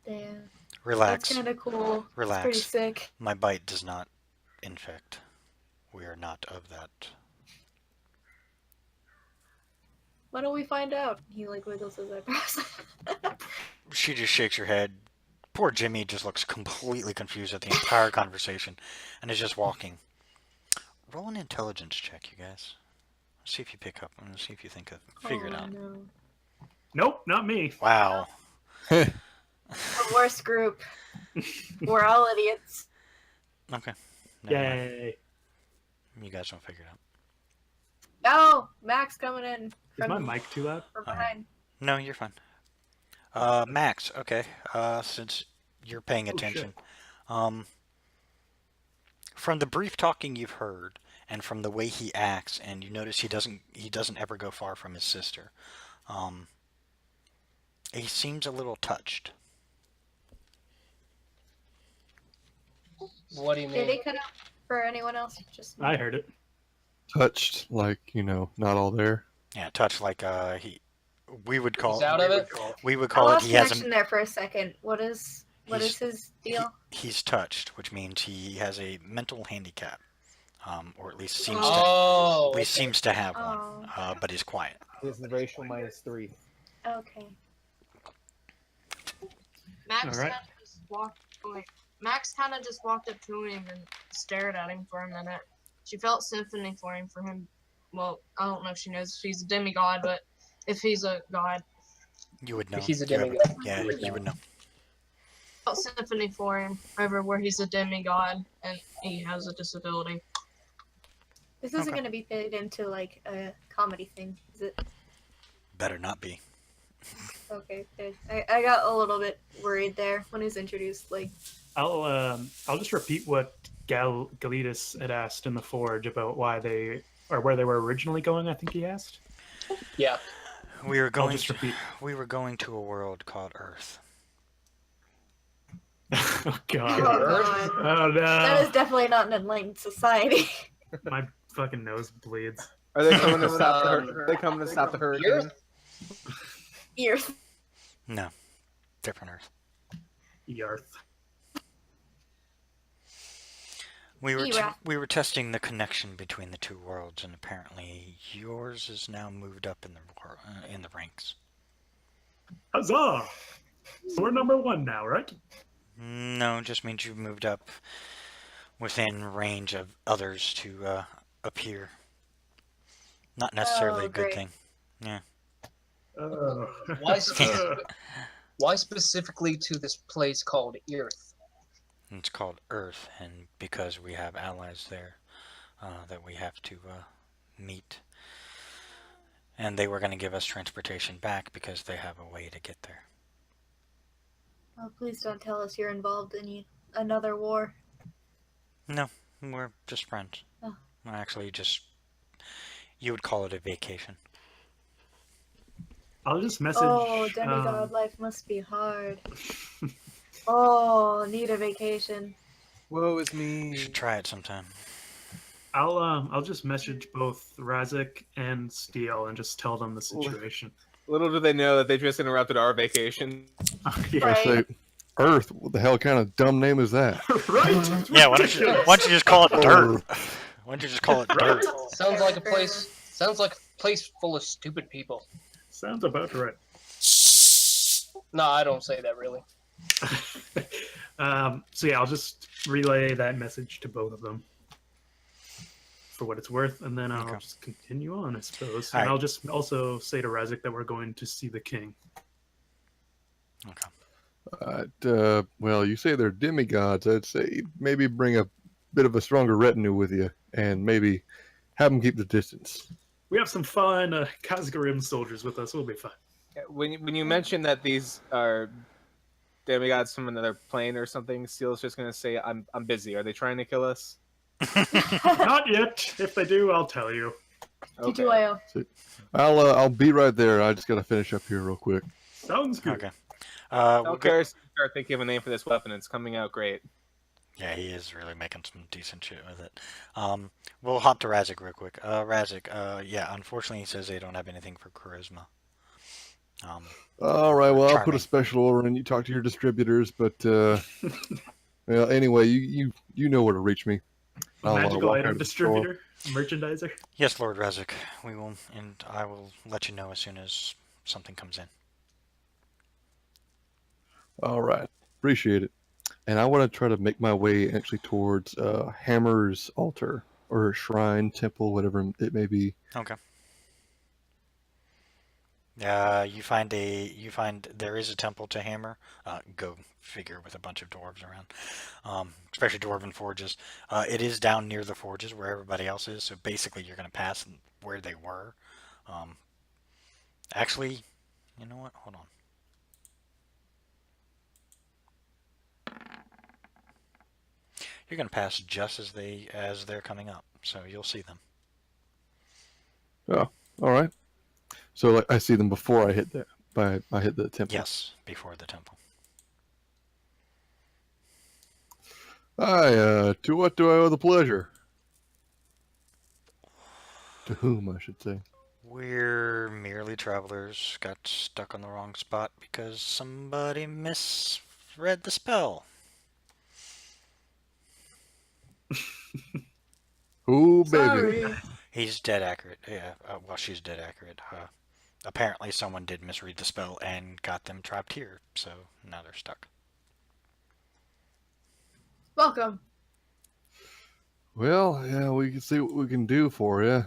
Damn. Relax. That's kind of cool. It's pretty Relax. sick. My bite does not infect. We are not of that. Why don't we find out? He like wiggles his eyebrows. She just shakes her head. Poor Jimmy just looks completely confused at the entire conversation and is just walking. Roll an intelligence check, you guys. See if you pick up. I'm gonna see if you figure it out. No. nope, not me. Wow. The worst group. We're all idiots. Okay. Never mind. Yay. You guys don't figure it out. No! Max coming in Is from, my mic too loud? from behind. No, you're fine. Max, okay. Since you're paying Oh, shit. attention. From the brief talking you've heard and from the way he acts, and you notice he doesn't ever go far from his sister. Um, he seems a little touched. What do you Did mean? he cut out for anyone else? Just me. I heard it. Touched, like, not all there. Yeah, touched like we would call He's out of it? we would I call it lost he has connection there for a second. What is He's- his deal? he's touched, which means he has a mental handicap, or at least seems to Oh, at least okay. seems to have one. Oh. But he's quiet. He has the racial -3. Okay. Max All right. kind of just walked. Wait, Max kind of just walked up to him and stared at him for a minute. She felt sympathy for him. Well, I don't know if she knows if he's a demigod, but if he's a god, You would know. He's a You have- demigod. Yeah, you would know. felt sympathy for him over where he's a demigod and he has a disability. This isn't Okay. going to be fit into like a comedy thing, is it? Better not be. Okay, good. I got a little bit worried there when he was introduced. Like, I'll just repeat what Galitas had asked in the forge about why they or where they were originally going. I think he asked. Yeah. We were I'll going just to, repeat. we were going to a world called Earth. Oh God. oh god, Oh that is no. definitely not an enlightened society. My fucking nose bleeds. Are they coming to stop the Um, Are they coming to stop the hurricane? Ears. No, different Earth. Yarth. Erath. We were testing the connection between the two worlds, and apparently yours is now moved up in the ranks. Huzzah! So we're number 1 now, right? No, it just means you've moved up within range of others to appear. Not necessarily Oh, a good great. thing. Yeah. Oh. Why specifically to this place called Earth? It's called Earth, and because we have allies there that we have to meet. And they were going to give us transportation back because they have a way to get there. Oh, please don't tell us you're involved in another war. No, we're just friends. Oh. We're actually just, you would call it a vacation. I'll just message. Oh, demigod life must be hard. Oh, need a vacation. Woe is You me. should try it sometime. I'll just message both Razik and Steel and just tell them the situation. Little do they know that they just interrupted our vacation. Yeah. I Right. say, Earth. What the hell kind of dumb name is that? Right? Yeah, why don't you just call it dirt? Why don't you just call it Right. dirt? Sounds like a place. Sounds like a place full of stupid people. Sounds about right. No, I don't say that really. So yeah, I'll just relay that message to both of them for what it's worth, and then I'll Okay. just continue on, I suppose. All And right. I'll just also say to Razik that we're going to see the king. Okay. Well, you say they're demigods. I'd say maybe bring a bit of a stronger retinue with you, and maybe have them keep the distance. We have some fine Kazgarim soldiers with us. We'll be fine. When you mention that these are demigods from another plane or something, Steel's just gonna say, "I'm busy." Are they trying to kill us? Not yet. If they do, I'll tell you. TTYO. I'll be right there. I just gotta finish up here real quick. Sounds good. Okay. Okay, start thinking of a name for this weapon. It's coming out great. Yeah, he is really making some decent shit with it. We'll hop to Razik real quick. Razik, yeah, unfortunately he says they don't have anything for charisma. All right. Well, I'll put Charming. a special order and you talk to your distributors. But well, anyway, you know where to reach me. I'll, Magical walk item out of the store. distributor, merchandiser. Yes, Lord Razik, we will, and I will let you know as soon as something comes in. All right. Appreciate it. And I want to try to make my way actually towards Hammer's altar or shrine, temple, whatever it may be. Okay. You find there is a temple to Hammer. Go figure, with a bunch of dwarves around, especially dwarven forges. It is down near the forges where everybody else is, so basically you're going to pass where they were. Actually, you know what? Hold on. You're gonna pass just as they're coming up, so you'll see them. Oh, all right. So like I see them before I hit I hit the temple. Yes, before the temple. Hi, to what do I owe the pleasure? To whom, I should say. We're merely travelers. Got stuck on the wrong spot because somebody misread the spell. Ooh, baby. Sorry. He's dead accurate. Yeah, well, she's dead accurate. Apparently someone did misread the spell and got them trapped here, so now they're stuck. Welcome. Well, yeah, we can see what we can do for you.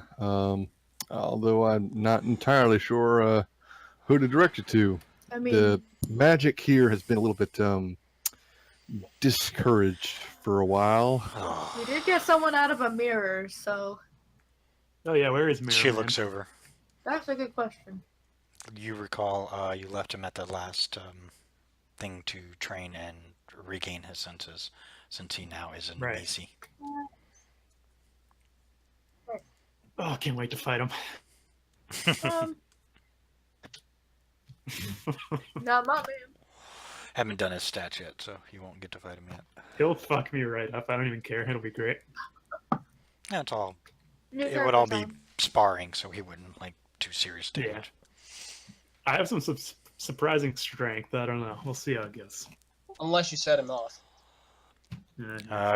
Although I'm not entirely sure who to direct you to. I mean, The magic here has been a little bit discouraged for a while. we did get someone out of a mirror, so Oh yeah, where is Mirror She Man? looks over. that's a good question. You recall you left him at the last thing to train and regain his senses, since he now is in Right. Macy. Oh, I can't wait to fight him. Um, not my man. Haven't done his stats yet, so you won't get to fight him yet. He'll fuck me right up. I don't even care. It'll be great. That's all. New It would all character be time. sparring, so he wouldn't like do serious Yeah. damage. I have some surprising strength. I don't know. We'll see how it goes. Unless you set him off.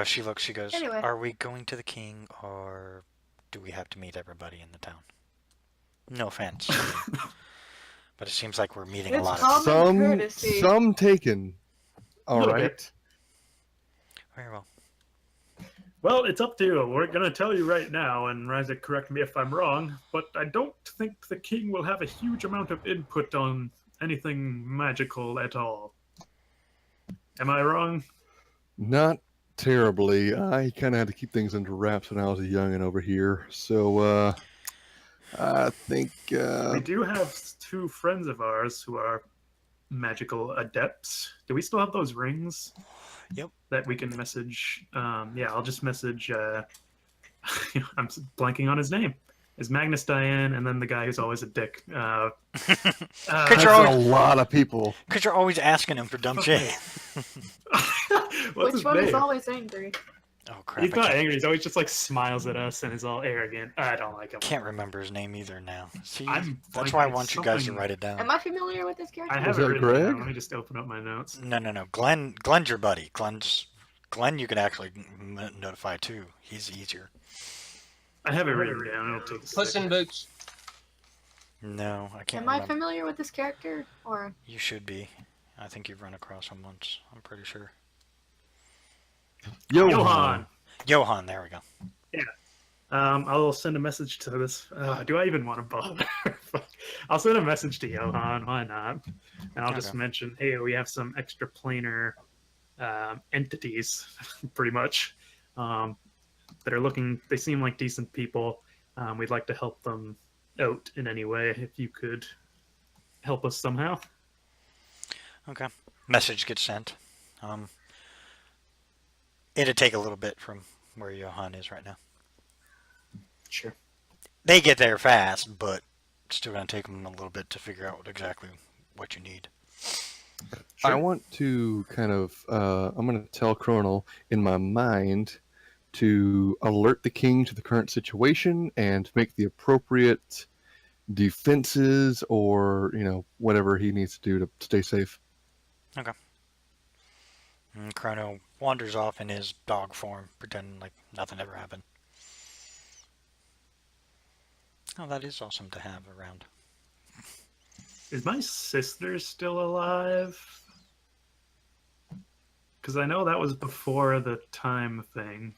She looks. She goes. Anyway. Are we going to the king, or do we have to meet everybody in the town? No offense, but it seems like we're meeting a It's lot common of. Some courtesy. some taken. All Little right. bit. Very well. Well, it's up to you. We're gonna tell you right now, and Ryzik, correct me if I'm wrong, but I don't think the king will have a huge amount of input on anything magical at all. Am I wrong? Not terribly. I kind of had to keep things under wraps when I was a youngin' over here. So I think We do have two friends of ours who are magical adepts. Do we still have those rings? Yep. That we can message. Yeah, I'll just message. I'm blanking on his name. Is Magnus Diane, and then the guy who's always a dick. Could that's you're a always- lot of people. Because you're always asking him for dumb shit. What's Which his one name? is always angry? Oh crap! He's I not can't, angry. He's always just like smiles at us and is all arrogant. I don't like him. can't remember his name either now. See, I'm that's blanking. why I It's want you guys to something- write it down. Am I familiar with this character? I have Was it that written down. Greg? Let me just open up my notes. No. Glenn's your buddy. Glenn you can actually notify too. He's easier. I have it written down. It'll take a Puss in second. Boots. No, I can't Am I remember. familiar with this character? Or You should be. I think you've run across him once. I'm pretty sure. Johan. Johan, there we go. I'll send a message to this. Do I even want to bother? I'll send a message to Johan. Why not? And I'll just Okay. mention, hey, we have some extra planar entities, pretty much, that are looking. They seem like decent people. We'd like to help them out in any way. If you could help us somehow. Okay. Message gets sent. It'd take a little bit from where Johan is right now. Sure. They get there fast, but it's still going to take them a little bit to figure out exactly what you need. I want to kind of, I'm going to tell Chronal in my mind to alert the king to the current situation and make the appropriate defenses or, whatever he needs to do to stay safe. And Chrono wanders off in his dog form, pretending like nothing ever happened. Oh, that is awesome to have around. Is my sister still alive? Because I know that was before the time thing.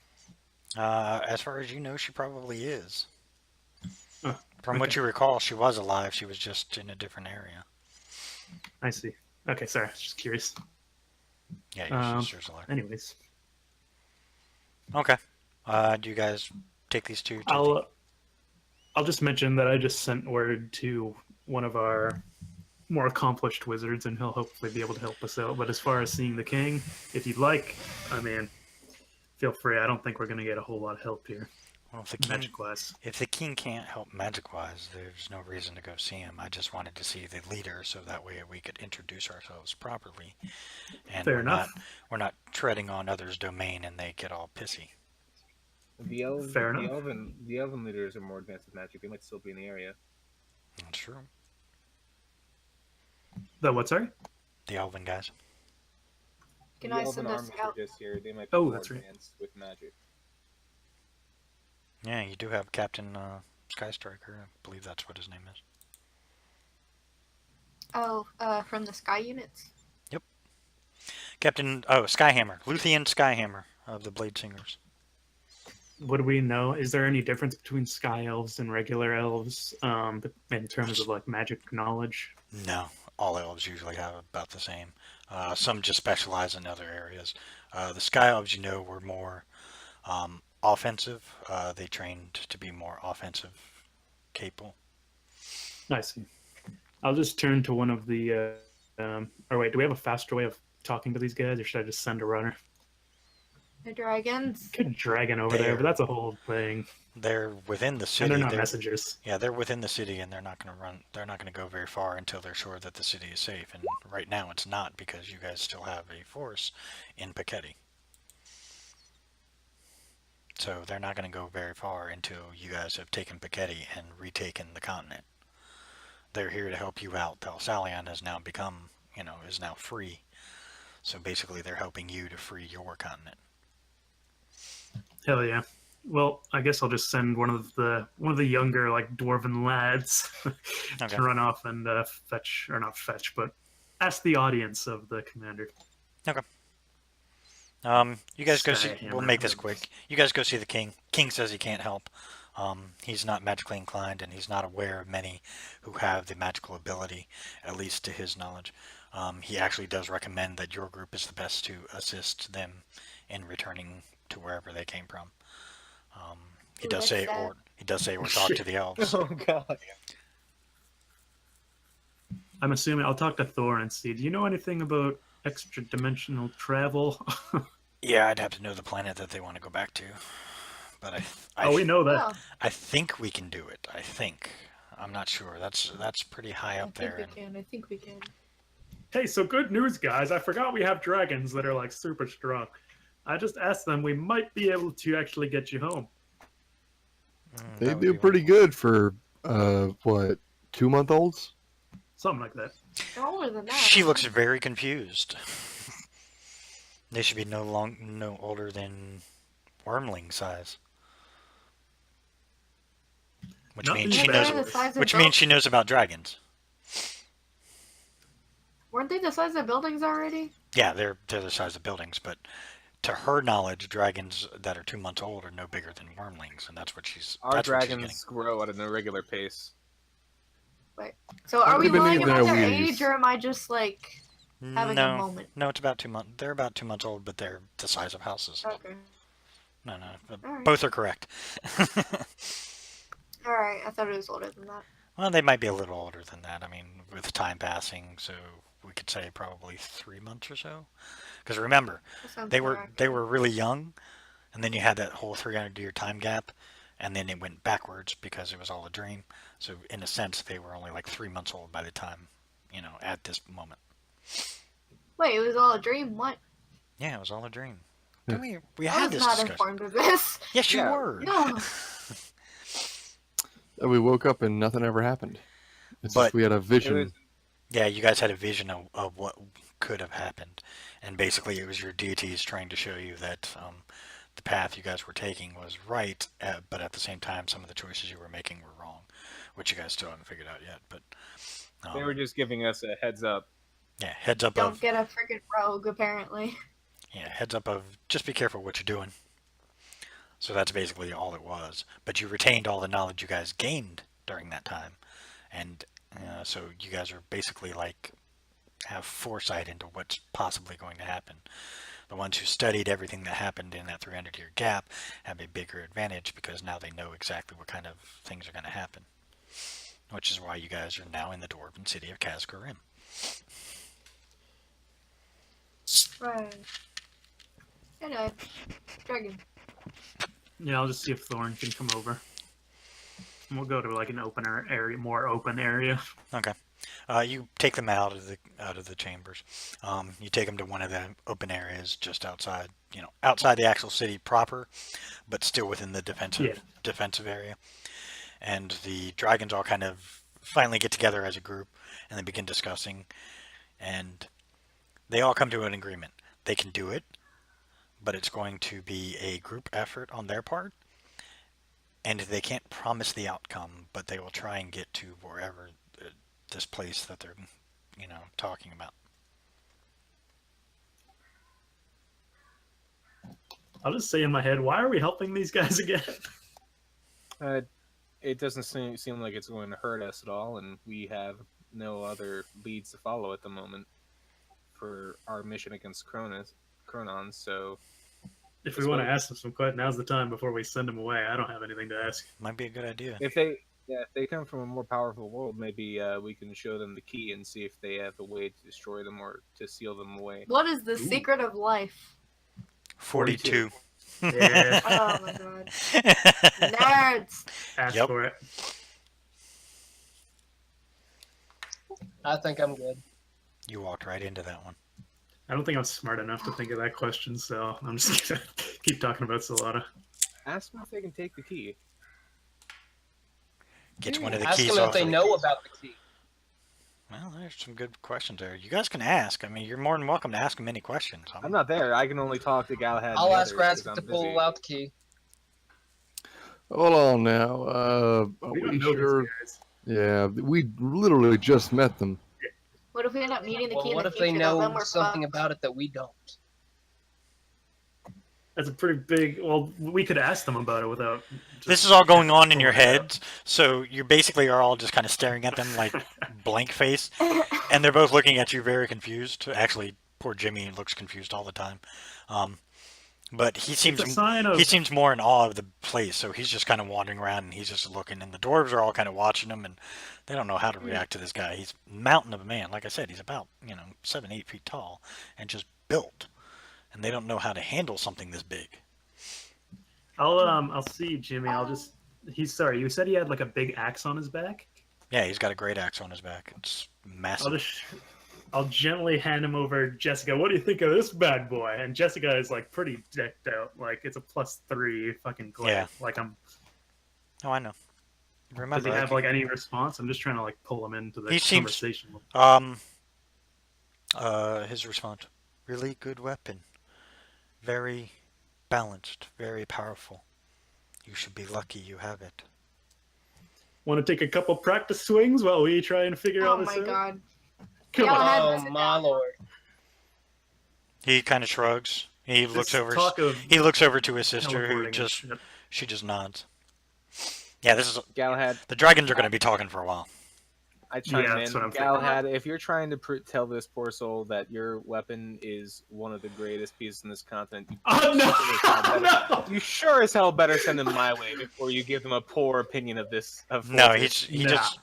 As far as you know, she probably is. Oh, From what okay. you recall, she was alive. She was just in a different area. I see. Okay, sorry. Just curious. Yeah, your Um, sister's alive. Anyways, Okay. Do you guys take these two? I'll just mention that I just sent word to one of our more accomplished wizards, and he'll hopefully be able to help us out. But as far as seeing the king, if you'd like, I mean, feel free. I don't think we're gonna get a whole lot of help here, Well, if the king, magic-wise. if the king can't help magic-wise, there's no reason to go see him. I just wanted to see the leader, so that way we could introduce ourselves properly, and Fair enough. we're not treading on others' domain and they get all pissy. Fair enough. The elven leaders are more advanced with magic. They might still be in the area. That's true. The what? Sorry. The elven guys. Can the I elven send a armies are scout? just here. They might be Oh, more that's right. advanced with magic. Yeah, you do have Captain Skystriker. I believe that's what his name is. Oh, from the Sky units. Captain, Skyhammer. Luthien Skyhammer of the Blade Singers. What do we know? Is there any difference between sky elves and regular elves in terms of like magic knowledge? No, all elves usually have about the same. Some just specialize in other areas. The Sky Elves, were more offensive. They trained to be more offensive capable. I see. I'll just turn to one of the. Or wait, do we have a faster way of talking to these guys, or should I just send a runner? The dragons. Could dragon over there, but that's a whole thing. They're within the And city. they're not messengers. Yeah, they're within the city, and they're not going to run. They're not going to go very far until they're sure that the city is safe. And right now, it's not, because you guys still have a force in Paketti. So they're not going to go very far until you guys have taken Paketti and retaken the continent. They're here to help you out. Thelsalion has now become, is now free. So basically, they're helping you to free your continent. Hell yeah. Well, I guess I'll just send one of the younger like dwarven lads Okay. to run off and fetch, or not fetch, but ask the audience of the commander. You guys go see. Skyhammer. We'll make this quick. You guys go see the king. King says he can't help. He's not magically inclined, and he's not aware of many who have the magical ability, at least to his knowledge. He actually does recommend that your group is the best to assist them in returning to wherever they came from. He Ooh, does that's say, sad. or talk to the elves. Oh god. I'm assuming I'll talk to Thor and see. Do you know anything about extra dimensional travel? Yeah, I'd have to know the planet that they want to go back to, but We know that. Oh, I think we can do it. I think. I'm not sure. That's pretty high I up think there. we And can. I think we can. Hey, so good news, guys. I forgot we have dragons that are like super strong. I just asked them. We might be able to actually get you home. They that would do be pretty good for, 2-month-olds? Something like that. They're older than that. She looks very confused. They should be no older than wormling size. Which Nothing means she bad. knows. They're the size of Which means she knows about dragons. Weren't they the size of buildings already? Yeah, they're the size of buildings, but to her knowledge, dragons that are 2 months old are no bigger than wormlings, and that's what she's. Our that's what she's dragons grow at an irregular pace. So are we believe lying in about their their wheeze. age, or am I just like getting. having no, a moment? no, it's about 2 months. They're about 2 months old, but they're the size of houses. Okay. No, Alright. both are correct. All right. I thought it was older than that. Well, they might be a little older than that. I mean, with time passing, so we could say probably 3 months or so. Because remember, That sounds they more were accurate. really young, and then you had that whole 300-year time gap, and then it went backwards because it was all a dream. So in a sense, they were only like 3 months old by the time, at this moment. Wait, it was all a dream. What? Yeah, it was all a dream. Yeah. We I had was this not discussion. informed of this. Yes, you Yeah. were. No. And we woke up and nothing ever happened. It's But- just we had a vision. It was- Yeah, you guys had a vision of what could have happened, and basically it was your deities trying to show you that the path you guys were taking was right, but at the same time some of the choices you were making were wrong, which you guys still haven't figured out yet. But They were just giving us a heads up. yeah, heads up Don't of get a freaking rogue, apparently. just be careful what you're doing. So that's basically all it was. But you retained all the knowledge you guys gained during that time, and so you guys are basically like have foresight into what's possibly going to happen. The ones who studied everything that happened in that 300-year gap have a bigger advantage because now they know exactly what kind of things are going to happen. Which is why you guys are now in the dwarven city of Khazad-dûm. Right. Hello. Dragon. Yeah, I'll just see if Thorn can come over. And we'll go to like an opener area, more open area. Okay. You take them out of the chambers. You take them to one of the open areas just outside, outside the actual city proper, but still within the defensive area. And the dragons all kind of finally get together as a group, and they begin discussing, and they all come to an agreement. They can do it, but it's going to be a group effort on their part, and they can't promise the outcome, but they will try and get to wherever this place that they're, talking about. I'll just say in my head, why are we helping these guys again? It doesn't seem like it's going to hurt us at all, and we have no other leads to follow at the moment for our mission against Kronon, so... If we want to ask them some questions, now's the time before we send them away. I don't have anything to ask. Might be a good idea. If they come from a more powerful world, maybe we can show them the key and see if they have a way to destroy them or to seal them away. What is the secret of life? 42. Yeah, Oh my god. Nerds! ask Yep. for it. I think I'm good. You walked right into that one. I don't think I'm smart enough to think of that question, so I'm just gonna keep talking about Solana. Ask them if they can take the key. Get one of the Ask keys them if off. they of- know about the key. Well, there's some good questions there. You guys can ask. I mean, you're more than welcome to ask them any questions. I'm not there. I can only talk to Galahad. and I'll the ask others 'cause Ratsky I'm to busy. pull out the key. Hold on now. Are We don't we know sure? these guys. Yeah, we literally just met them. What if we end up meeting the Well, key in what the if they future? Though? Then know we're something fucked. about it that we don't? That's a pretty big. Well, we could ask them about it without. This is all going on in your heads, so you basically are all just kind of staring at them like blank face, and they're both looking at you very confused. Actually, poor Jimmy looks confused all the time. But he It's a seems sign of. he seems more in awe of the place, so he's just kind of wandering around and he's just looking. And the dwarves are all kind of watching him, and they don't know how to react to this guy. He's a mountain of a man. Like I said, he's about 7-8 feet tall and just built, and they don't know how to handle something this big. I'll see Jimmy. I'll just. He's sorry. You said he had like a big axe on his back. Yeah, he's got a great axe on his back. It's massive. I'll gently hand him over Jessica. What do you think of this bad boy? And Jessica is like pretty decked out. Like it's a +3 fucking glaive. Yeah. Like I'm. Oh, I know. Does Remember, he I have keep- like any response? I'm just trying to like pull him into the He seems- conversation. his response: really good weapon, very balanced, very powerful. You should be lucky you have it. Want to take a couple practice swings while we try and figure Oh all this my out? god. Come Yeah, on. I had Oh to sit my down. lord! He kind of shrugs. He looks This over. talk of He looks over to his sister, who teleporting and just shit. she just nods. Yeah, this is Galahad, the dragons are going to be talking for a while. I chime Yeah, in. that's what I'm thinking. Galahad, if you're trying to tell this poor soul that your weapon is one of the greatest pieces in this continent, Oh no! you sure as hell better send them my way before you give them a poor opinion of this. No, Fortune. he Nah. just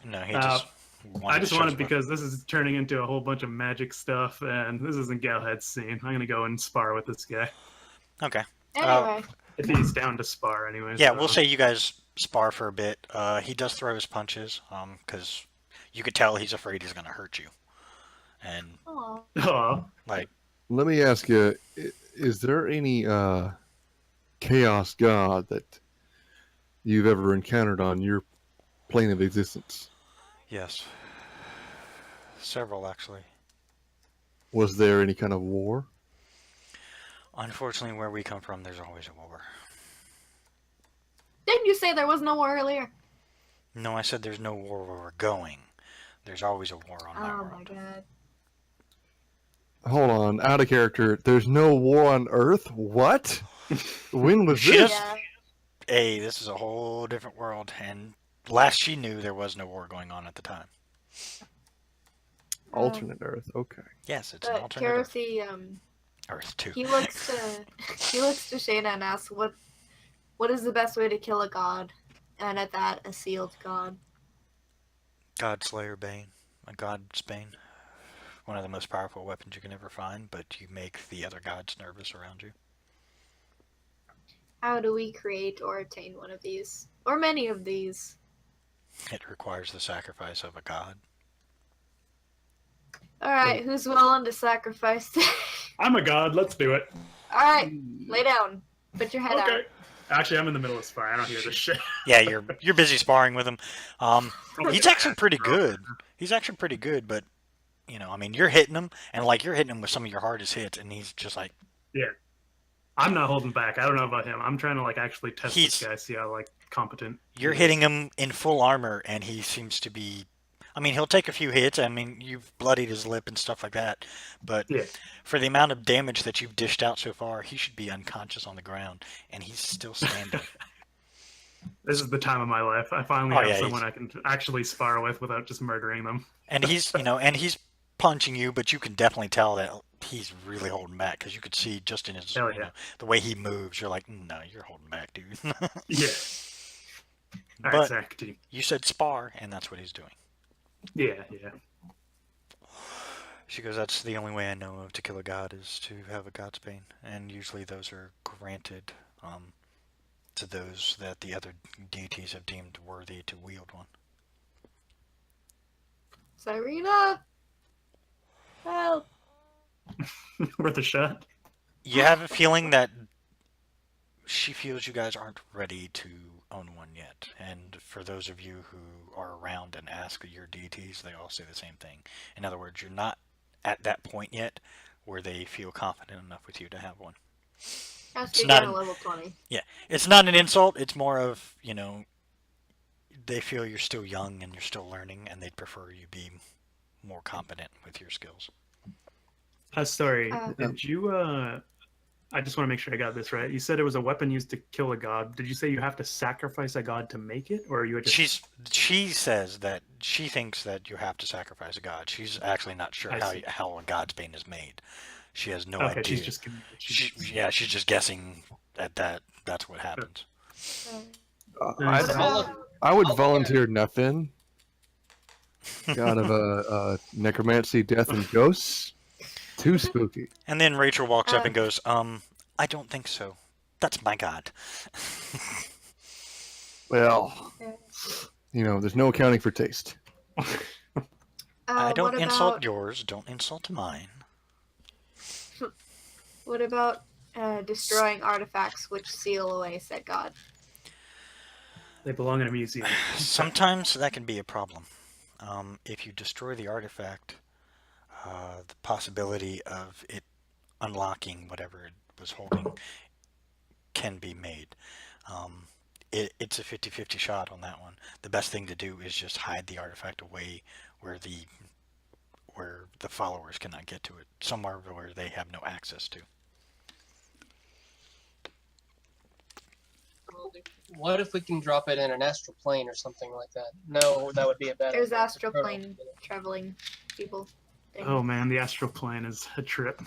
I just to wanted show- because this is turning into a whole bunch of magic stuff, and this isn't Galahad's scene. I'm gonna go and spar with this guy Okay. Anyway, if he's down to spar, anyways. Yeah, we'll say you guys spar for a bit. He does throw his punches, because you could tell he's afraid he's going to hurt you. And aw. Oh, like, Let me ask you: is there any chaos god that you've ever encountered on your plane of existence? yes, several actually. Was there any kind of war? Unfortunately, where we come from, there's always a war. Didn't you say there was no war earlier? No, I said there's no war where we're going. There's always a war on my Oh world. my god. Hold on, out of character. There's no war on Earth. What? When was She this? just- Yeah. Hey, this is a whole different world, and last she knew, there was no war going on at the time. Alternate Earth. Okay. Yes, it's an But alternate Earth. Karasi, Earth too. he looks to Shayna and asks what is the best way to kill a god? And at that, a sealed god. Godslayer Bane. A God's Bane. One of the most powerful weapons you can ever find, but you make the other gods nervous around you. How do we create or attain one of these? Or many of these? It requires the sacrifice of a god. Alright, who's willing to sacrifice? I'm a god. Let's do it. Alright, lay down. Put your head Okay. out. Actually, I'm in the middle of sparring. I don't hear this shit. Yeah, you're busy sparring with him. He's actually pretty good. He's actually pretty good, but I mean, you're hitting him, and like you're hitting him with some of your hardest hits, and he's just like I'm not holding back. I don't know about him. I'm trying to like actually test He's- this guy, see how like competent. you're he is. hitting him in full armor, and he seems to be. I mean, he'll take a few hits. I mean, you've bloodied his lip and stuff like that, but Yeah. for the amount of damage that you've dished out so far, he should be unconscious on the ground, and he's still standing. This is the time of my life. I finally Oh, have yeah, someone I can actually spar with without just murdering them. And he's, and he's punching you, but you can definitely tell that he's really holding back because you could see just in his, Hell yeah. the way he moves. You're like, no, you're holding back, dude. Yeah. All right, But Zach, continue. you said spar, and that's what he's doing. Yeah. She goes, that's the only way I know of to kill a god is to have a god's bane, and usually those are granted to those that the other deities have deemed worthy to wield one. Cyrena! Help! Worth a shot. You have a feeling that she feels you guys aren't ready to own one yet. And for those of you who are around and ask your deities, they all say the same thing. In other words, you're not at that point yet where they feel confident enough with you to have one. Has It's to not get a an- level 20. It's not an insult. It's more of, they feel you're still young and you're still learning, and they'd prefer you be more competent with your skills. Sorry, Uh, did you, I just want to make sure I got this right. You said it was a weapon used to kill a god. Did you say you have to sacrifice a god to make it? Or you just... She says that she thinks that you have to sacrifice a god. She's actually not sure I see. how a god's bane is made. She has no Okay, idea. she's just... She's just guessing at that. That's what happens. Nice. I would I'll- volunteer nothing. God of necromancy, death, and ghosts. Too spooky. And then Rachel walks up and goes, I don't think so. That's my god. Well, there's no accounting for taste. I don't what insult about, yours. Don't insult mine. What about destroying artifacts which seal away said god? They belong in a museum. Sometimes that can be a problem. If you destroy the artifact, the possibility of it unlocking whatever it was holding can be made. It's a 50-50 shot on that one. The best thing to do is just hide the artifact away where the followers cannot get to it, somewhere where they have no access to. What if we can drop it in an astral plane or something like that? No, that would be a bad There's idea. astral plane traveling people. thing. Oh man, the astral plane is a trip.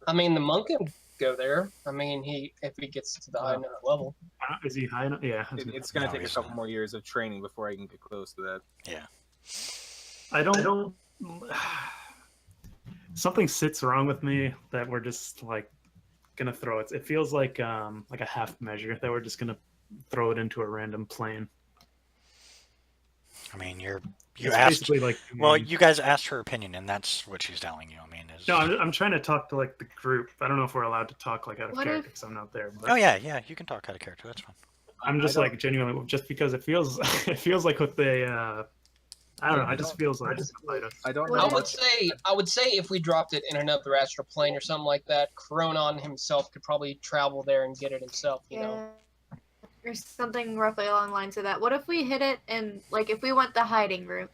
I mean, the monk can go there. I mean, if he gets to the high enough level. Is he high enough? Yeah. It's going No, to take a he's couple not. more years of training before I can get close to that. Yeah. I don't. Something sits wrong with me that we're just like gonna throw it. It feels like a half measure that we're just gonna throw it into a random plane. I mean, you It's asked. basically like. Well, you guys asked her opinion, and that's what she's telling you. I mean, is No, I'm trying to talk to like the group. I don't know if we're allowed to talk like out of What character if- because I'm not there. But oh yeah, you can talk out of character. That's fine. I'm just like genuinely just because it feels like what they. I don't know. I It just don't- feels like. I don't What know if- much. I would say if we dropped it in another astral plane or something like that, Cronon himself could probably travel there and get it himself. You know. Or something roughly along the lines of that. What if we hit it in, like, if we went the hiding route,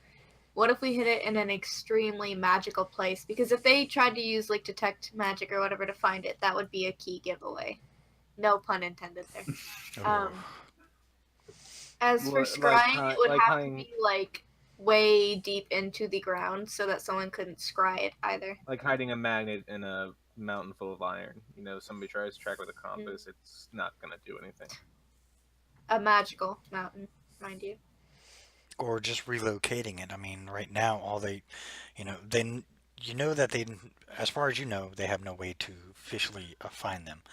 what if we hit it in an extremely magical place? Because if they tried to use, like, detect magic or whatever to find it, that would be a key giveaway. No pun intended there. As for Like scrying, hi- it would like have hiding- to be, like, way deep into the ground so that someone couldn't scry it either. Like hiding a magnet in a mountain full of iron. Somebody tries to track with a compass, it's not going to do anything. A magical mountain, mind you. Or just relocating it. I mean, right now, all they, then that they, as far as you know, they have no way to officially find them.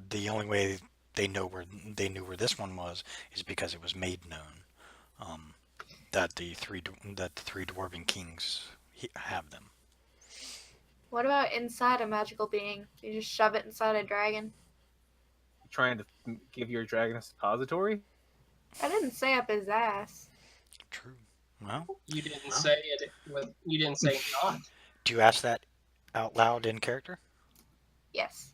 the only way they knew where this one was is because it was made known that the three dwarven kings have them. What about inside a magical being? You just shove it inside a dragon? Trying to give your dragon a suppository? I didn't say up his ass. True. Well, You didn't say it. You didn't say not. do you ask that out loud in character? Yes.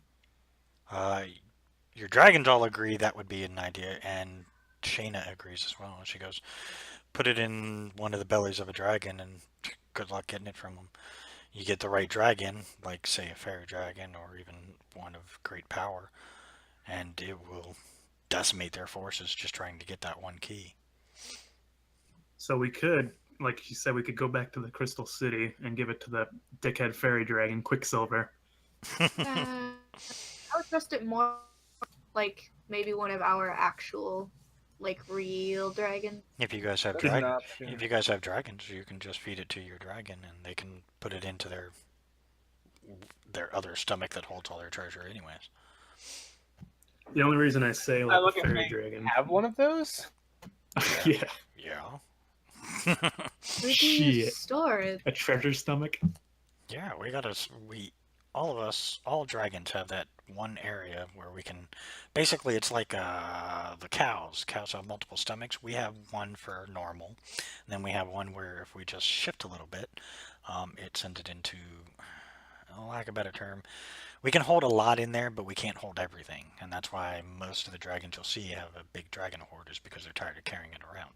Your dragons all agree that would be an idea, and Shayna agrees as well. She goes, put it in one of the bellies of a dragon, and good luck getting it from them. You get the right dragon, like, say, a fairy dragon, or even one of great power, and it will decimate their forces just trying to get that one key. So we could, like you said, we could go back to the Crystal City and give it to the dickhead fairy dragon, Quicksilver. I would trust it more like maybe one of our actual, like, real dragons. If you guys have That's an dragons, option. if you guys have dragons, you can just feed it to your dragon, and they can put it into their other stomach that holds all their treasure, anyways. The only reason I say I like look a at fairy me. dragon, Have one of those? yeah, Yeah. Where do you Shit. store it? a treasure stomach. Yeah, all of us, all dragons have that one area where we can, basically it's like the cows. Cows have multiple stomachs. We have one for normal, and then we have one where if we just shift a little bit, it sends it into, lack of a better term, we can hold a lot in there, but we can't hold everything, and that's why most of the dragons you'll see have a big dragon hoard, is because they're tired of carrying it around.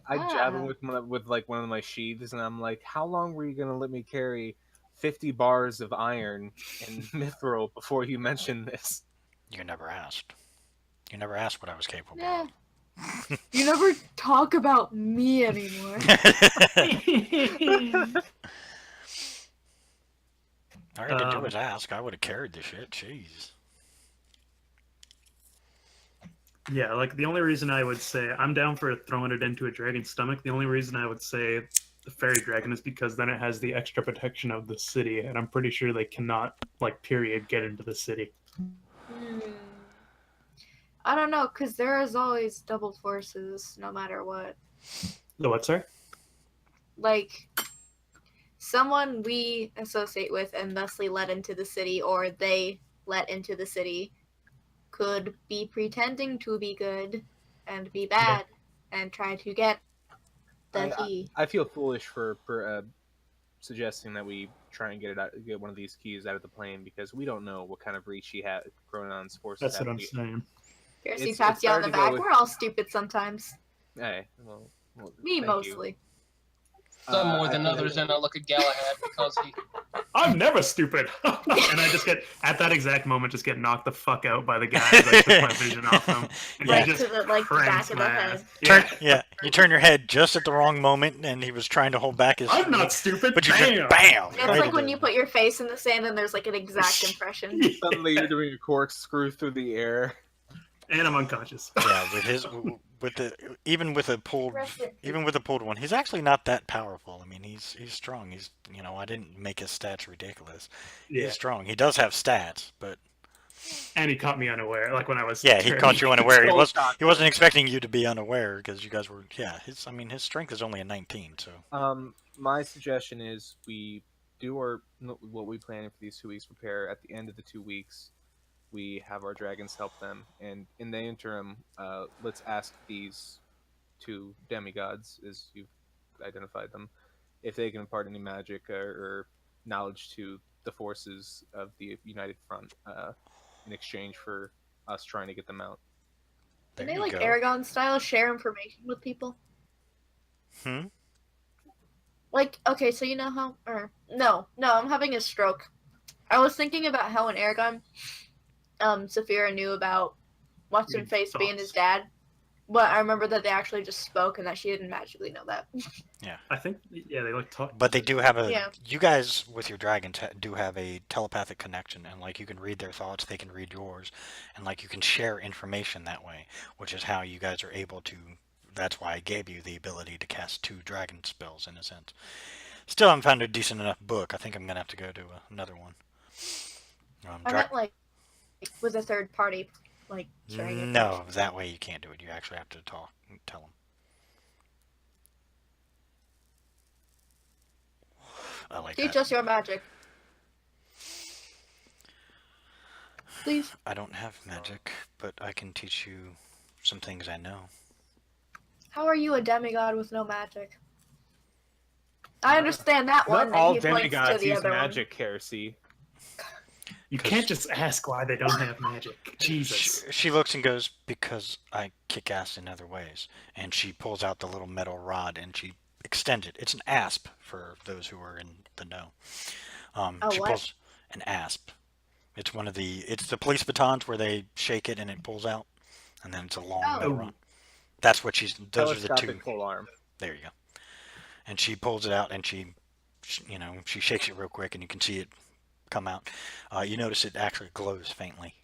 I jab him Ah. with like one of my sheaths, and I'm like, "How long were you gonna let me carry 50 bars of iron and mithril before you mentioned this?" You never asked. You never asked what I was capable Yeah. of. You never talk about me anymore. All I had to do Um, was ask. I would have carried the shit. Jeez. Yeah, like the only reason I would say I'm down for throwing it into a dragon's stomach. The only reason I would say the fairy dragon is because then it has the extra protection of the city, and I'm pretty sure they cannot, like, period, get into the city. I don't know, because there is always double forces no matter what. The what, sorry? Like, someone we associate with and thusly let into the city, or they let into the city, could be pretending to be good and be bad and try to get the key. I feel foolish for suggesting that we try and get one of these keys out of the plane, because we don't know what kind of reach he had. Cronon's forces. That's have what I'm to be- saying. Piercy it's pats you on better the to go back. with- We're all stupid sometimes. Hey, well, Me thank you. mostly. Some more I than think- others, and I look at Galahad because he. I'm never stupid. And I just get, at that exact moment, just get knocked the fuck out by the guy as I took my vision off them. And Yeah. he just To the, like, the cranks back of my the ass. Turn, Yeah. yeah, you turn your head just at the wrong moment, and he was trying to hold back his. I'm not stupid. But you Bam! just bam. It's right like into when it. you put your face in the sand and there's like an exact impression. Suddenly you're doing a corkscrew through the air. And I'm unconscious. Yeah, even with a pulled one, he's actually not that powerful. I mean, he's strong. I didn't make his stats ridiculous. Yeah. He's strong. He does have stats, but And he caught me unaware, like when I was. yeah, he caught you unaware. So shocked. He wasn't expecting you to be unaware because you guys were. Yeah, his strength is only a 19. So My suggestion is we do what we plan for these 2 weeks. Prepare at the end of the 2 weeks. We have our dragons help them, and in the interim, let's ask these two demigods, as you've identified them, if they can impart any magic or knowledge to the forces of the United Front in exchange for us trying to get them out. Can there they, you like, go. Aragon style, share information with people? Hmm? Like, okay, so you know how. No, I'm having a stroke. I was thinking about how in Aragon, Saphira knew about what's her face being his dad. But I remember that they actually just spoke and that she didn't magically know that. I think, yeah, they like talk. But they do have a. Yeah. You guys with your dragons do have a telepathic connection, and like you can read their thoughts, they can read yours, and like you can share information that way, which is how you guys are able to. That's why I gave you the ability to cast 2 dragon spells in a sense. Still haven't found a decent enough book. I think I'm gonna have to go to another one. I meant, like, with a third party, like sharing it. No, that way you can't do it. You actually have to tell them. I like Teach that. us your magic, please. I don't have magic, but I can teach you some things I know. How are you a demigod with no magic? I understand that one. Not That all he points to demigods the use other magic, Heresy. You can't just ask why they don't have magic. Jesus. She looks and goes, because I kick ass in other ways. And she pulls out the little metal rod and she extends it. It's an asp for those who are in the know. She what? pulls an asp. It's the police batons where they shake it and it pulls out. And then it's a long metal rod. That's what those are the two. Telescopic pole arm. There you go. And she pulls it out and she shakes it real quick and you can see it come out. You notice it actually glows faintly.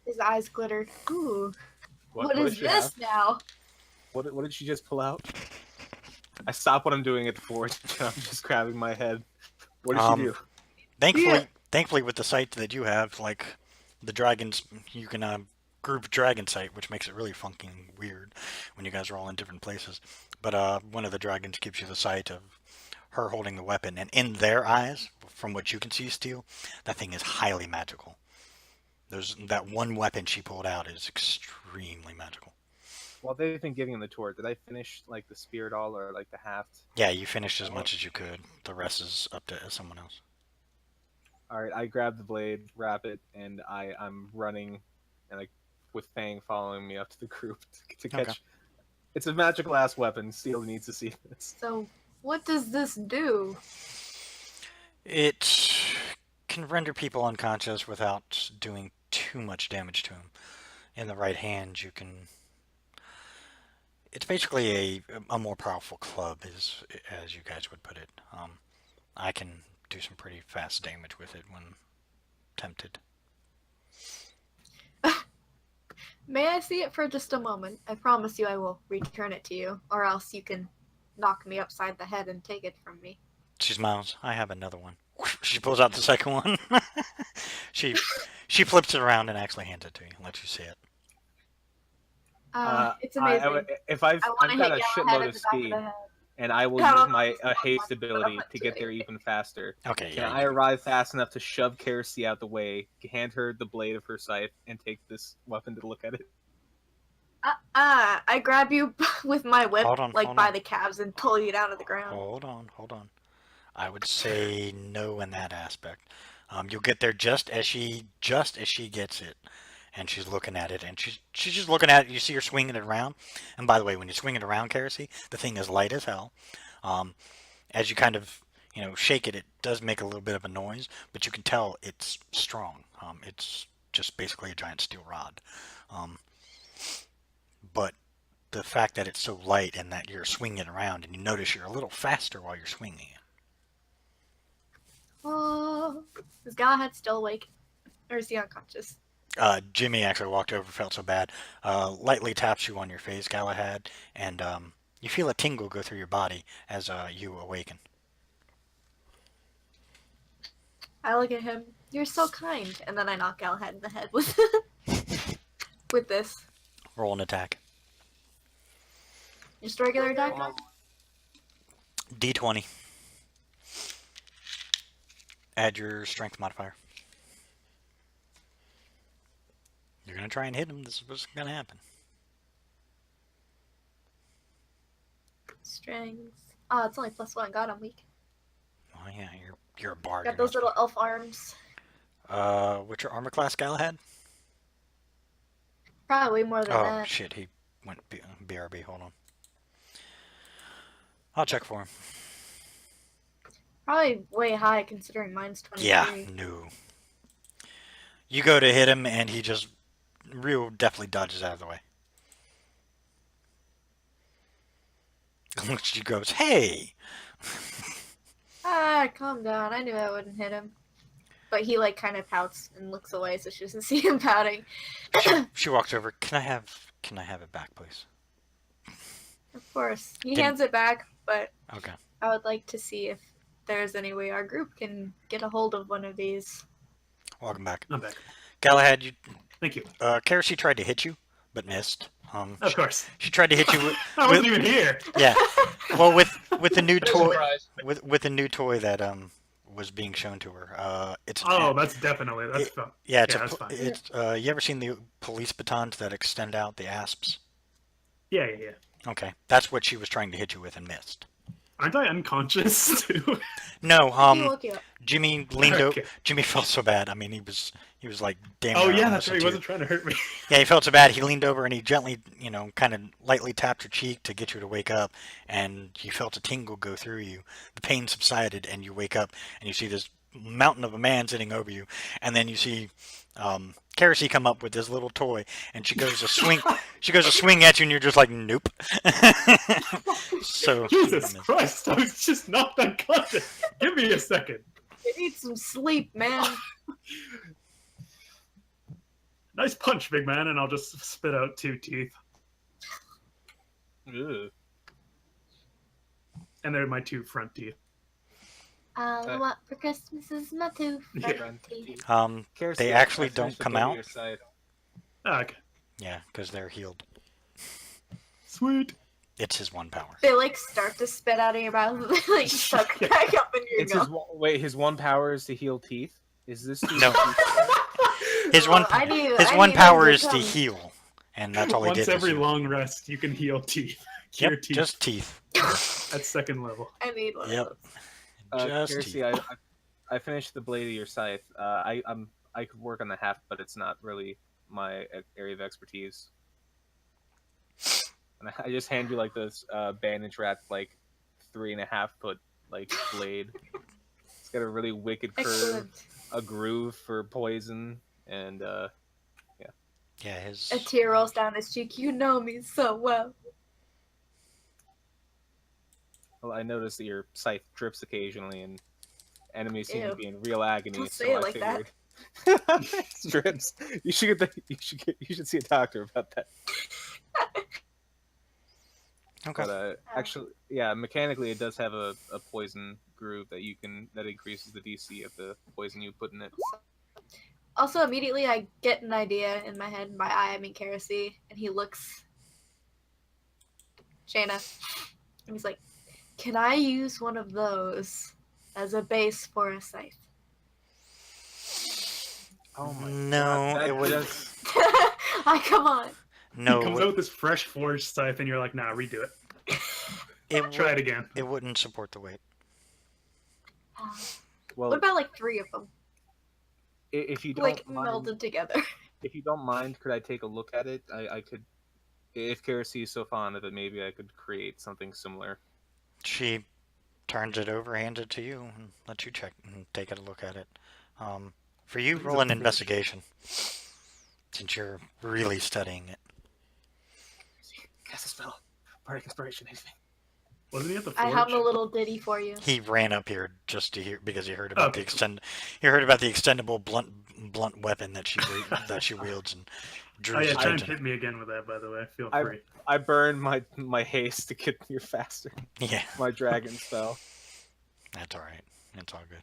His eyes glitter. Ooh. What did is she this have? now? What did she just pull out? I stop what I'm doing at the forge. I'm just grabbing my head. What did she do? Thankfully, with the sight that you have, like the dragons, you can group dragon sight, which makes it really fucking weird when you guys are all in different places. But one of the dragons gives you the sight of her holding the weapon, and in their eyes, from what you can see, Steel, that thing is highly magical. That one weapon she pulled out is extremely magical. While they've been giving him the tour, did I finish like the spear doll or like the haft? Yeah, you finished as much as you could. The rest is up to someone else. All right, I grab the blade, wrap it, and I'm running, and like with Fang following me up to the group to catch. Okay. It's a magical ass weapon. Steel needs to see this. So, what does this do? It can render people unconscious without doing too much damage to them. In the right hand, you can. It's basically a more powerful club, as you guys would put it. I can do some pretty fast damage with it when tempted. May I see it for just a moment? I promise you I will return it to you, or else you can knock me upside the head and take it from me. She smiles. I have another one. She pulls out the second one. she flips it around and actually hands it to you. Lets you see it. It's amazing. I've wanna got hit a Galahad shitload in of the back speed, the head. and I will Come use on. my haste But ability I'm to get there doing it. even faster. Okay, Can yeah. I arrive fast enough to shove Kersey out the way, hand her the blade of her scythe, and take this weapon to look at it? I grab you with my whip, Hold on, like hold by on. the calves, and pull you down to the ground. Hold on. I would say no in that aspect. You'll get there just as she gets it, and she's looking at it, and she's just looking at it. You see her swinging it around, and by the way, when you swing it around, Kersey, the thing is light as hell. As you kind of shake it, it does make a little bit of a noise, but you can tell it's strong. It's just basically a giant steel rod. But the fact that it's so light and that you're swinging it around, and you notice you're a little faster while you're swinging it. Oh, is Galahad still awake? Or is he unconscious? Jimmy actually walked over, felt so bad, lightly taps you on your face, Galahad, and you feel a tingle go through your body as you awaken. I look at him. You're so kind. And then I knock Galahad in the head with with this. Roll an attack. Just a regular attack? D20. Add your strength modifier. You're going to try and hit him. This is what's going to happen. Strength. Oh, it's only +1. God, I'm weak. Oh, yeah, you're a bard. Got You're those little elf arms. What's your armor class, Galahad? Probably more than Oh, that. shit, he went BRB. Hold on. I'll check for him. Probably way high considering mine's 23. Yeah, no. You go to hit him, and he just real definitely dodges out of the way. She goes, "Hey!" Calm down. I knew I wouldn't hit him. But he, like, kind of pouts and looks away so she doesn't see him pouting. She walks over. Can I have it back, please? Of course. He Didn't- hands it back, but Okay. I would like to see if there's any way our group can get a hold of one of these. Welcome back. I'm back. Galahad, you Thank you. Kerosene tried to hit you, but missed. Of course. She tried to hit you with, I wasn't even here. yeah. Well, with the new No toy, surprise. with the new toy that was being shown to her. It's an Oh, app. that's definitely that's fun. Yeah, it's Yeah, a that's fine. it's you ever seen the police batons that extend out the asps? Yeah. Okay, that's what she was trying to hit you with and missed. Aren't I unconscious too? No, He woke you up. Jimmy leaned over. Okay. Jimmy felt so bad. I mean, he was like, damn. Oh near yeah, almost that's right. He into wasn't trying to hurt me. Yeah, he felt so bad. He leaned over and he gently, kind of lightly tapped your cheek to get you to wake up. And you felt a tingle go through you. The pain subsided, and you wake up and you see this mountain of a man sitting over you. And then you see Kerosene come up with this little toy, and she goes to swing. She goes to swing at you, and you're just like, nope. So Jesus Christ! I was just knocked unconscious. Give me a second. You need some sleep, man. Nice punch, big man, and I'll just spit out 2 teeth. Ugh. And they're my 2 front teeth. All I want for Christmas is my 2 Yeah. front teeth. Kerosene, They actually I finished don't the come blade of out. your scythe. Okay. Yeah, because they're healed. Sweet. It's his one power. They like start to spit out of your mouth, and they like suck back up in your It's his nose. wait. His one power is to heal teeth. Is this No. His Well, one I knew- his I one knew power that is to would come. heal, and that's all he Once did. every this year. long rest, you can heal teeth. Cure Yep, teeth. just teeth. That's second level. I need one Yep. of those. Just Kerosene, teeth. I finished the blade of your scythe. I could work on the half, but it's not really my area of expertise. And I just hand you like this bandage wrapped like 3.5 foot like blade. It's got a really wicked curve, Excellent. a groove for poison, and Yeah, his A tear rolls down his cheek. You know me so well. well, I noticed that your scythe drips occasionally, and enemies seem to Ew. be in real agony. Don't so say it I like that. figured drips. You should see a doctor about that. okay. But actually, yeah, mechanically it does have a poison groove that increases the DC of the poison you put in it. Also, immediately I get an idea in my head. By I mean Kerosene, and he looks Shayna, and he's like, "Can I use one of those as a base for a scythe?" Oh my No, god! it would. Come on. No, He comes out with this fresh forged scythe, and you're like, nah, redo it. it Try would, it again. it wouldn't support the weight. Well, What about like 3 of them, if you don't like mind, melded together? if you don't mind, could I take a look at it? I could. If Kerosene is so fond of it, maybe I could create something similar. She turns it over, hands it to you, and lets you check and take a look at it. For you, roll an investigation, since you're really studying it. Cast a spell. Bardic inspiration. Anything. Wasn't he at the I forge? have a little ditty for you. He ran up here just to hear because he heard about Okay. He heard about the extendable blunt weapon that she wields and drew Oh yeah, his try and attention. hit me again with that, by the way. Feel I- free. I burned my haste to get here faster. Yeah, My dragon spell. that's all right. It's all good.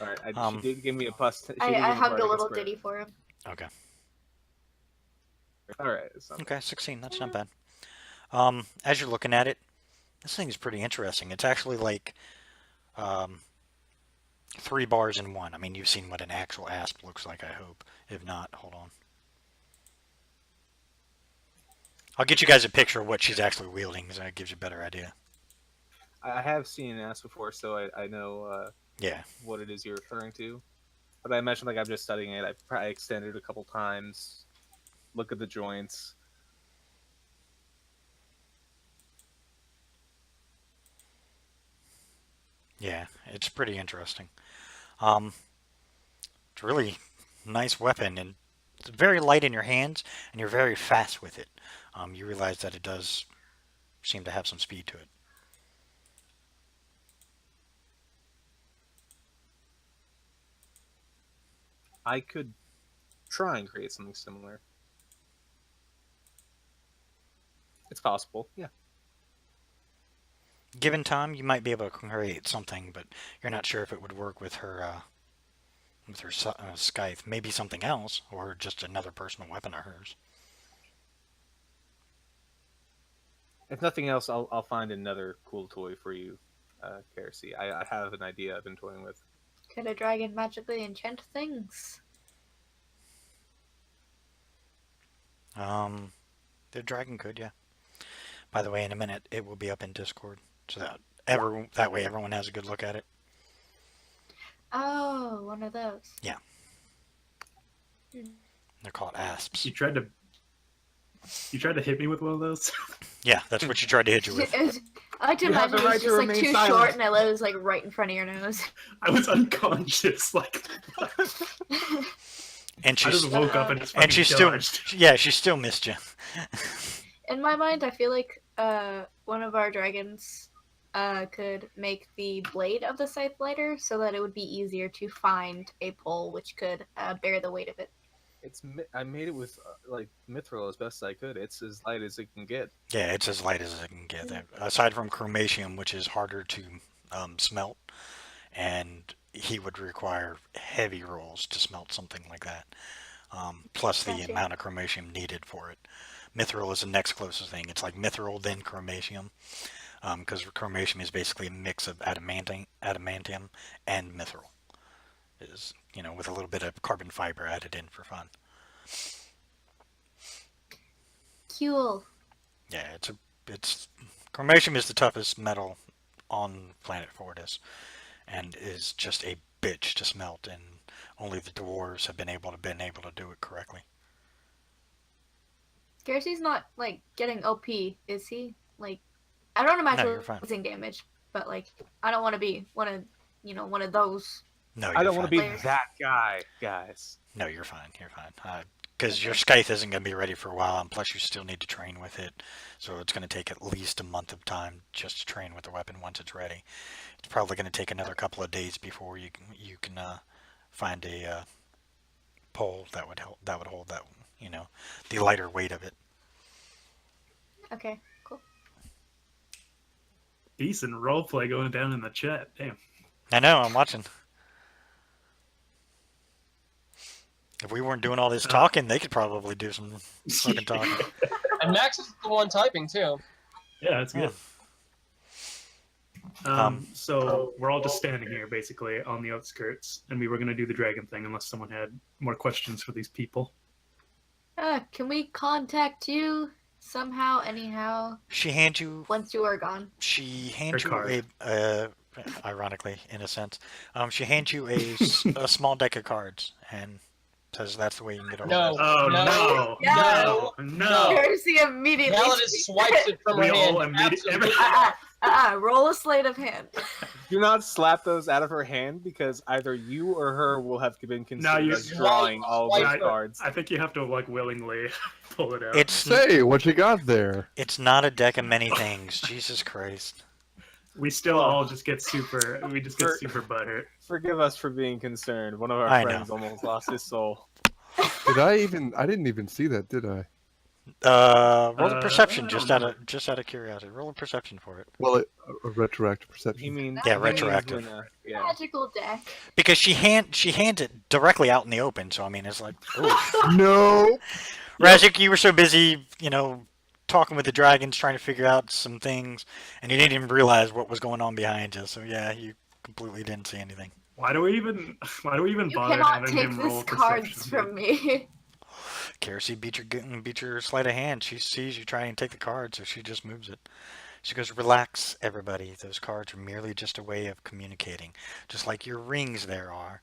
All right, Um, she did give me a plus. She did I give me hugged a bardic little inspiration. ditty for him. Okay. All right. So Okay, 16. That's not bad. As you're looking at it, this thing is pretty interesting. It's actually like 3 bars in one. I mean, you've seen what an actual asp looks like, I hope. If not, hold on. I'll get you guys a picture of what she's actually wielding, because that gives you a better idea. I have seen an ass before, so I know Yeah. what it is you're referring to. But I mentioned like I'm just studying it. I extended it a couple times. Look at the joints. Yeah, it's pretty interesting. It's a really nice weapon, and it's very light in your hands, and you're very fast with it. You realize that it does seem to have some speed to it. I could try and create something similar. It's possible, yeah. Given time, you might be able to create something, but you're not sure if it would work with with her scythe. Maybe something else, or just another personal weapon of hers. If nothing else, I'll find another cool toy for you, Kersey. I have an idea I've been toying with. Could a dragon magically enchant things? The dragon could, yeah. By the way, in a minute, it will be up in Discord, so that way everyone has a good look at it. Oh, one of those. Yeah. They're called asps. You tried to hit me with one of those. Yeah, that's what she tried to hit you with. I like to You have imagine the right it's to just like remain too silent. short and it was like right in front of your nose. I was unconscious. Like And I just woke up and just and she still, dodged. yeah, she still missed you. In my mind, I feel like one of our dragons could make the blade of the scythe lighter so that it would be easier to find a pole which could bear the weight of it. I made it with like mithril as best I could. It's as light as it can get. Yeah, it's as light as it can get. Aside from chromatium, which is harder to smelt, and he would require heavy rolls to smelt something like that. Plus the Gotcha. amount of chromatium needed for it. Mithril is the next closest thing. It's like mithril then chromatium, because chromatium is basically a mix of adamantium and mithril. Is, you know, with a little bit of carbon fiber added in for fun. Cool. Yeah, it's chromatium is the toughest metal on planet Fortis, and is just a bitch to smelt, and only the dwarves have been able to do it correctly. Garci's not like getting OP, is he? Like, I don't imagine you're fine. losing damage, but like, I don't want to be one of those. No, I don't want to to be that guy, guys. No, you're fine. You're fine. Because your scythe isn't going to be ready for a while, and plus you still need to train with it. So it's going to take at least a month of time just to train with the weapon once it's ready. It's probably going to take another couple of days before you can find a pole that would hold that, you know, the lighter weight of it. Okay, cool. Decent roleplay going down in the chat. Damn. I know. I'm watching. If we weren't doing all this talking, they could probably do some fucking talking. And Max is the one typing too. Yeah, that's good. Um, So we're all just standing here, basically, on the outskirts, and we were going to do the dragon thing unless someone had more questions for these people. Can we contact you somehow, anyhow, She hands you. once you are gone? She hands Her you card. ironically, in a sense, she hands you a small deck of cards and says that's the way you can get over No. it. Oh, No. no. No. Garci immediately. Ella just swipes it from We her all hand. immediately. Absolutely. Roll a sleight of hand. Do not slap those out of her hand because either you or her will have been considered you're as drawing all right. those cards. I think you have to, like, willingly pull it out. It's Say, what you got there? not a deck of many things. Jesus Christ. We still all just get super butthurt. Forgive us for being concerned. One of our I friends know. almost lost his soul. I didn't even see that, did I? Roll a perception I just don't out of curiosity. Roll a perception for it. Well, a retroactive He perception. means Yeah, he means retroactive. yeah. Magical deck. Because she hands it directly out in the open, so I mean it's like, ooh. No. Razik, you were so busy, you know, talking with the dragons, trying to figure out some things, and you didn't even realize what was going on behind you. So yeah, you completely didn't see anything. Why do we even You bother cannot having take him roll these a cards perception? from me. Kersey beat your sleight of hand. She sees you try and take the card, so she just moves it. She goes, "Relax, everybody. Those cards are merely just a way of communicating, just like your rings there are.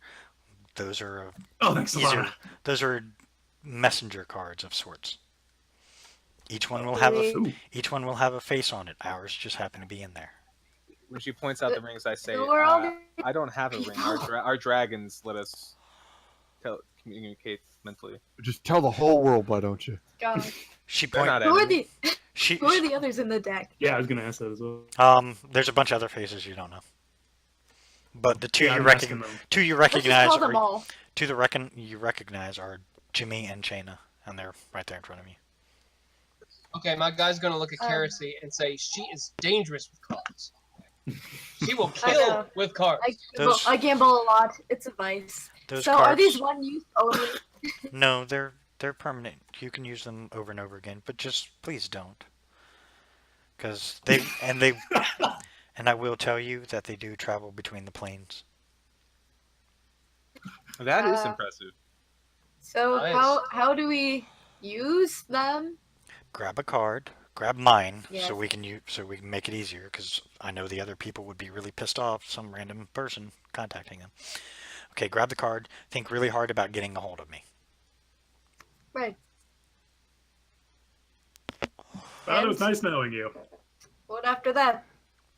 Those are Oh, thanks, these are Solana. those are messenger cards of sorts. Each one will have a face on it. Ours just happen to be in there." When she points out the rings, I say, Who are all the I don't have a ring. Our dragons let us communicate mentally. Just tell the whole world, why don't you? God. She They're not Who are enemies. she who are the others in the deck? Yeah, I was gonna ask that as well. there's a bunch of other faces you don't know. But the two Yeah, you I'm asking recognize, them. two you Let's just recognize, call them all. you recognize are Jimmy and Shayna, and they're right there in front of you. Okay, my guy's gonna look at Um, Kersey and say she is dangerous with cards. She will I know. kill with cards. Those- I gamble a lot. It's a vice. Those So cards. are these one use only? No, they're permanent. You can use them over and over again, but just please don't. Because they and I will tell you that they do travel between the planes. That is Uh, impressive. So Nice. how do we use them? Grab a card. Grab mine Yes. so we can make it easier. Because I know the other people would be really pissed off. Some random person contacting them. Okay, grab the card. Think really hard about getting a hold of me. Right. Well, it was nice knowing you. What after that?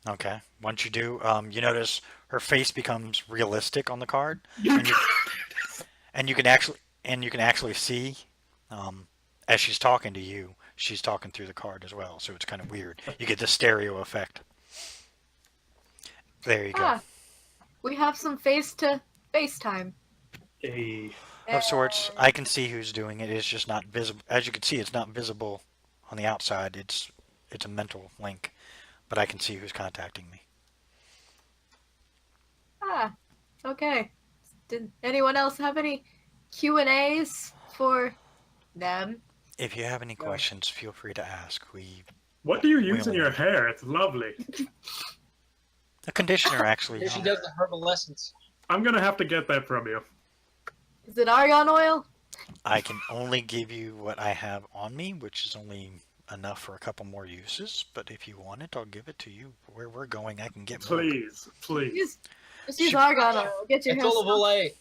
Okay. Once you do, you notice her face becomes realistic on the card, and you can actually see, as she's talking to you, she's talking through the card as well. So it's kind of weird. You get the stereo effect. There you go. Ah, we have some face to face time. Hey. Of sorts. I can see who's doing it. It's just not visible. As you can see, it's not visible on the outside. It's a mental link, but I can see who's contacting me. Ah, okay. Did anyone else have any Q&As for them? If you have any questions, feel free to ask. What do you use in only- your hair? It's lovely. The conditioner actually. Here she does the herbal essence. I'm gonna have to get that from you. Is it argon oil? I can only give you what I have on me, which is only enough for a couple more uses. But if you want it, I'll give it to you. Where we're going, I can get more. Please, please. Just use argon oil. Get your It's hair all of stuffed.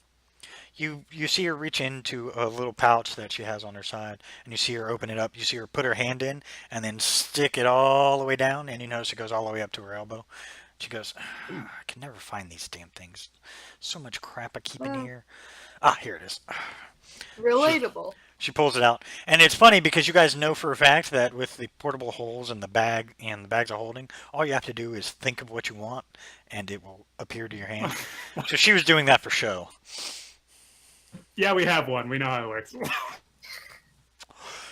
You see her reach into a little pouch that she has on her side, and you see her open it up. You see her put her hand in and then stick it all the way down, and you notice it goes all the way up to her elbow. She goes, I can never find these damn things. So much crap I keep in Well. here. Ah, here it is. Relatable. She pulls it out, and it's funny because you guys know for a fact that with the portable holes in the bag and the bags of holding, all you have to do is think of what you want, and it will appear to your hand. So she was doing that for show. Yeah, we have one. We know how it works.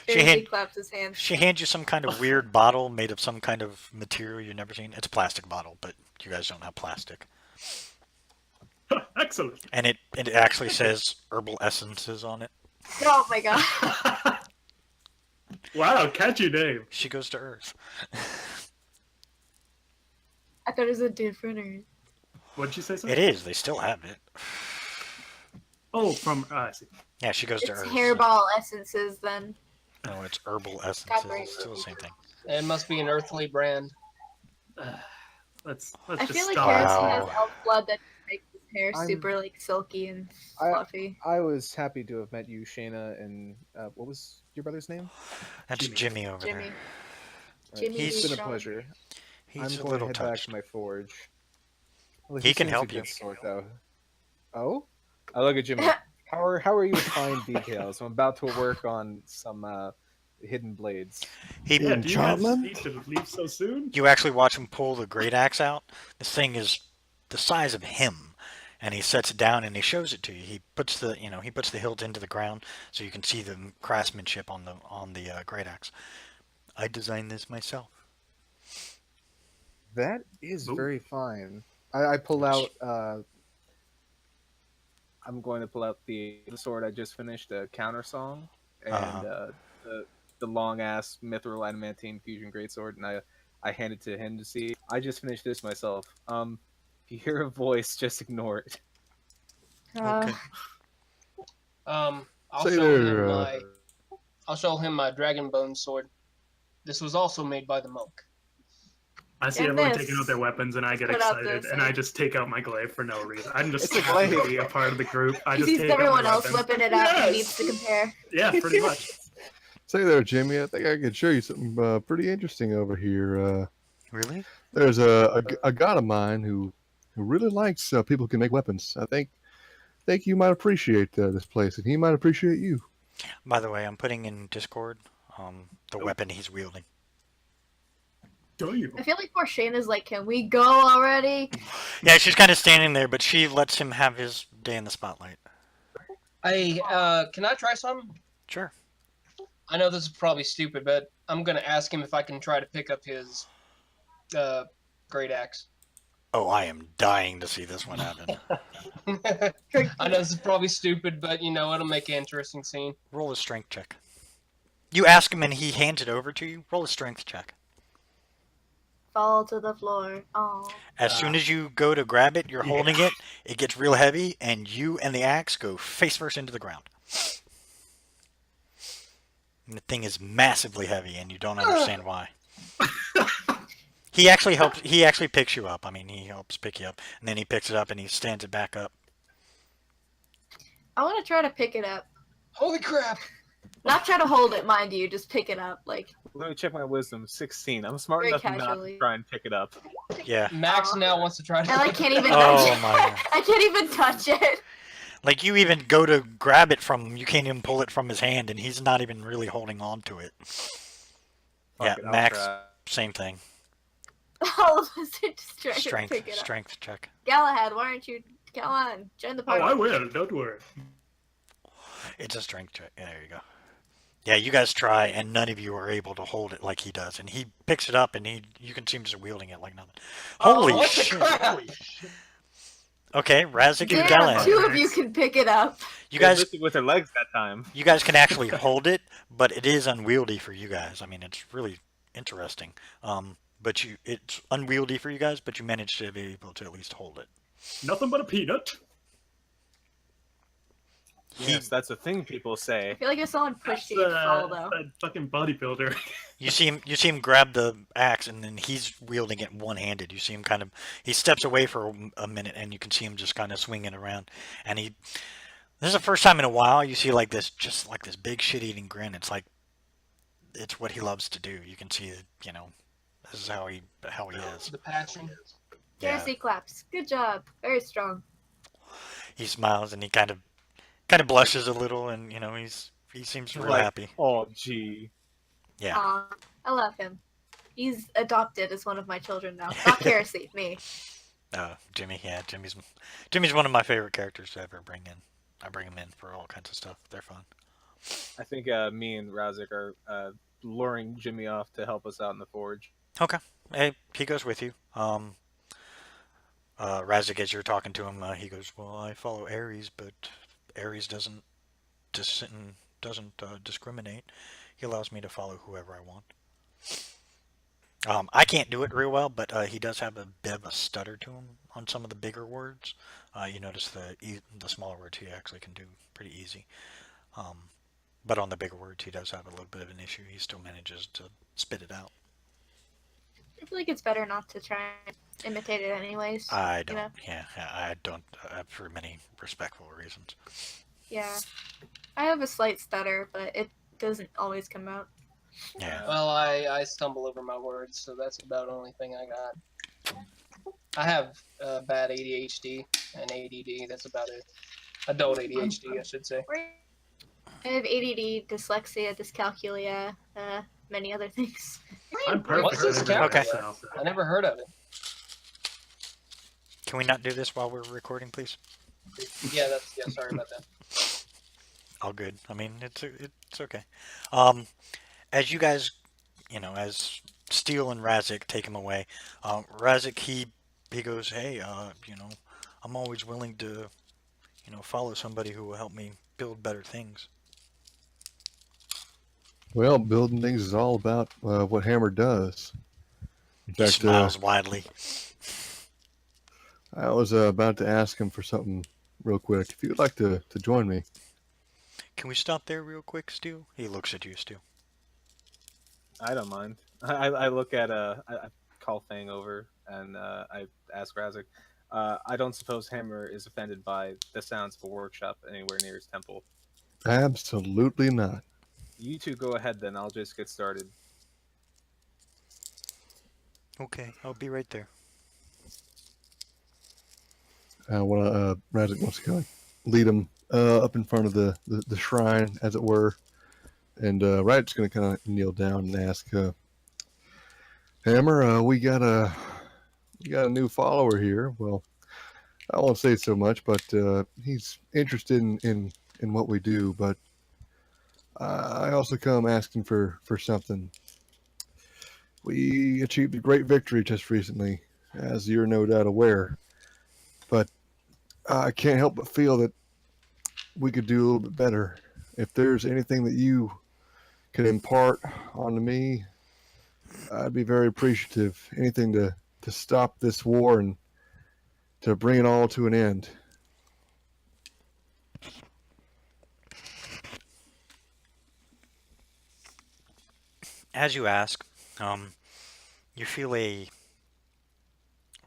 She He hand, claps his hands. she hands you some kind of weird bottle made of some kind of material you've never seen. It's a plastic bottle, but you guys don't have plastic. Excellent. And it actually says herbal essences on it. Oh my god. Wow, catchy name. She goes to Earth. I thought it was a different. What'd you say? Sir? It is. They still have it. Oh, from I see. Yeah, she goes to It's Earth. hairball essences then. No, it's herbal essences. Copyright. It's still the same thing. It must be an earthly brand. Let's I just feel like stop. Harrison Wow. has elf blood that makes his hair I'm- super like silky and fluffy. I was happy to have met you, Shayna, and what was your brother's name? That's Jimmy over Jimmy. there. Jimmy He's- It's been a Neutron. pleasure. He's I'm a going little to head back touched. to my forge. Well, He can seems a help good you. Sort, though. Oh, I look at Jimmy. How are you with fine details? I'm about to work on some hidden blades. He, Yeah, do you guys Enchantment? need to leave so soon? you actually watch him pull the great axe out. This thing is the size of him, and he sets it down and he shows it to you. He puts the hilt into the ground so you can see the craftsmanship on the great axe. I designed this myself. That is Ooh. very fine. I pull out. I'm going to pull out the sword I just finished, a counter song, and the long ass mithril adamantine fusion greatsword, and I hand it to him to see. I just finished this myself. If you hear a voice, just ignore it. Okay. I'll Say show there, him I'll show him my dragon bone sword. This was also made by the monk. I see And everyone this. taking out their weapons, and I get Put out excited, this. and I just take out my glaive for no reason. I'm just It's a happy to glaive. be a part of the group. I He just sees take out everyone my else weapon. whipping it out and Yes! needs to compare. Yeah, pretty much. Say there, Jimmy. I think I could show you something pretty interesting over here. Really? There's a god of mine who really likes people who can make weapons. I think you might appreciate this place, and he might appreciate you. By the way, I'm putting in Discord the Oh. weapon he's wielding. Do you? I feel like poor Shayna's like, can we go already? Yeah, she's kind of standing there, but she lets him have his day in the spotlight. Can I try some? Sure. I know this is probably stupid, but I'm gonna ask him if I can try to pick up his great axe. Oh, I am dying to see this one happen. I know this is probably stupid, but you know, it'll make an interesting scene. Roll a strength check. You ask him and he hands it over to you. Roll a strength check. Fall to the floor. Oh. As soon as you go to grab it, you're holding it. It gets real heavy, and you and the axe go face first into the ground. And the thing is massively heavy, and you don't understand why. He actually helps. He actually picks you up. I mean, he helps pick you up, and then he picks it up and he stands it back up. I want to try to pick it up. Holy crap! Not try to hold it, mind you. Just pick it up, like Let me check my wisdom. 16. I'm smart Very enough not casually. to try and pick it up. Yeah. Max now wants to try to. and I can't even Oh touch it. my! I can't even touch it. Like you even go to grab it from him, you can't even pull it from his hand, and he's not even really holding on to it. Yeah, Fuck it, I'll Max, try. same thing. All of us are just trying to Strength, pick it up. strength check. Galahad, why aren't you? Come on, join the Oh, party. I will. Don't worry. It's a strength check. Yeah, there you go. Yeah, you guys try, and none of you are able to hold it like he does. And he picks it up, and you can see him just wielding it like nothing. Holy what the shit! crap? Okay, Razik and Damn, Galahad. two of you can pick it up. You They guys, lifted with their legs that time. you guys can actually hold it, but it is unwieldy for you guys. I mean, it's really interesting. But it's unwieldy for you guys, but you managed to be able to at least hold it. Nothing but a peanut. Yes, that's a thing people I say. feel like if someone pushed you, you'd fall though. that fucking bodybuilder. You see him grab the axe, and then he's wielding it one-handed. You see him he steps away for a minute, and you can see him just kind of swinging around. And this is the first time in a while you see this big shit-eating grin. It's like, it's what he loves to do. You can see that, this is how he is. The passion. Yeah. Jersey claps. Good job. Very strong. He smiles, and he kind of blushes a little, and he seems real Like, happy. Oh, gee. Yeah. Aw, I love him. He's adopted as one of my children now. Not Kerosene, me. Jimmy, yeah, Jimmy's one of my favorite characters to ever bring in. I bring him in for all kinds of stuff. They're fun. I think me and Razik are luring Jimmy off to help us out in the forge. Okay. Hey, he goes with you. Razik, as you're talking to him, he goes, "Well, I follow Ares, but Ares doesn't discriminate. He allows me to follow whoever I want." I can't do it real well, but he does have a bit of a stutter to him on some of the bigger words. You notice the smaller words he actually can do pretty easy. But on the bigger words, he does have a little bit of an issue. He still manages to spit it out. I feel like it's better not to try and imitate it anyways. I don't. know? Yeah, I don't. For many respectful reasons. Yeah. I have a slight stutter, but it doesn't always come out. Yeah. Well, I stumble over my words, so that's about the only thing I got. I have bad ADHD and ADD. That's about it. Adult ADHD, I should say. I have ADD, dyslexia, dyscalculia, many other things. I'm perfect. What's this at count? Okay. myself. I never heard of it. Can we not do this while we're recording, please? Yeah, sorry about that. All good. I mean, it's okay. As you guys, as Steel and Razik take him away, Razik he goes, "Hey, I'm always willing to, follow somebody who will help me build better things." Well, building things is all about what Hammer does. In He fact, smiles widely. I was about to ask him for something real quick. If you'd like to join me. Can we stop there real quick, Steel? He looks at you, Steel. I don't mind. I look at I call Fang over and I ask Razik. I don't suppose Hammer is offended by the sounds of a workshop anywhere near his temple. Absolutely not. You two go ahead then. I'll just get started. Okay, I'll be right there. Razik wants to kind of lead him up in front of the shrine, as it were. And Rad's going to kind of kneel down and ask, Hammer, we got a new follower here. Well, I won't say so much, but he's interested in what we do. But I also come asking for something. We achieved a great victory just recently, as you're no doubt aware. But I can't help but feel that we could do a little bit better. If there's anything that you could impart onto me, I'd be very appreciative. Anything to stop this war and to bring it all to an end. As you ask, you feel a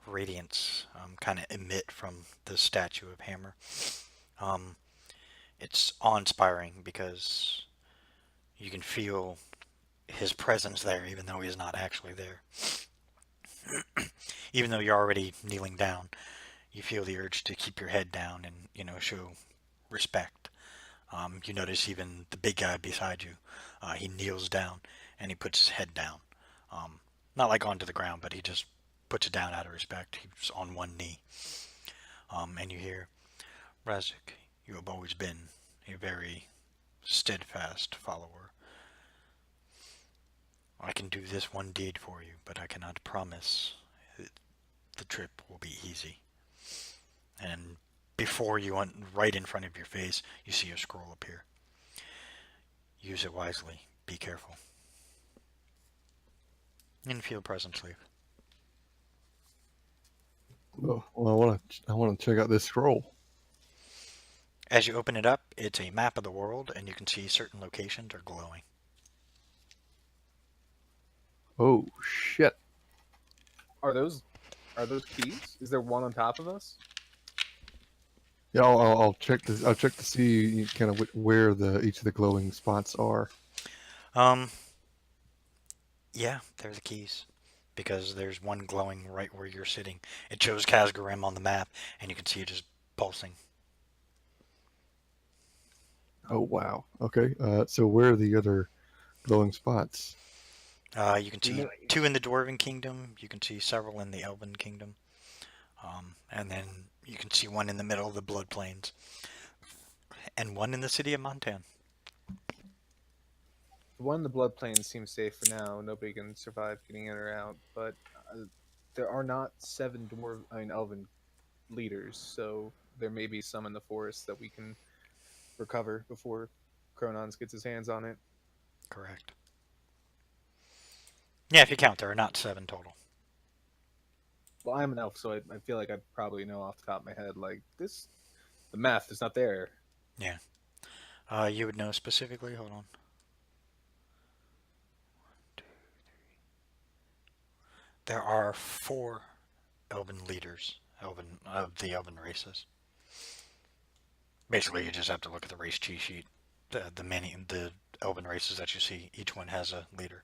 radiance kind of emit from the statue of Hammer. It's awe-inspiring because you can feel his presence there, even though he's not actually there. Even though you're already kneeling down, you feel the urge to keep your head down and, show respect. You notice even the big guy beside you, he kneels down and he puts his head down. Not like onto the ground, but he just puts it down out of respect. He's on one knee. And you hear, Razik, you have always been a very steadfast follower. I can do this one deed for you, but I cannot promise that the trip will be easy. And before you went right in front of your face, you see a scroll appear. Use it wisely. Be careful. And feel presence leave. Oh, well, I want to check out this scroll. As you open it up, it's a map of the world, and you can see certain locations are glowing. Oh shit! Are those keys? Is there one on top of us? Yeah, I'll check this. I'll check to see kind of where each of the glowing spots are. Yeah, they're the keys. Because there's one glowing right where you're sitting. It shows Kazgarim on the map, and you can see it just pulsing. Oh wow. Okay. So where are the other glowing spots? You can see 2 in the Dwarven Kingdom. You can see several in the Elven Kingdom. And then you can see one in the middle of the Blood Plains. And one in the city of Montan. The one in the Blood Plains seems safe for now. Nobody can survive getting in or out. But there are not 7 elven leaders, so there may be some in the forest that we can recover before Kronons gets his hands on it. Correct. Yeah, if you count, there are not 7 total. Well, I'm an elf, so I feel like I probably know off the top of my head, like, the math is not there. Yeah. You would know specifically? Hold on. 1, 2, 3. There are 4 elven leaders of the elven races. Basically, you just have to look at the race cheat sheet. The elven races that you see, each one has a leader.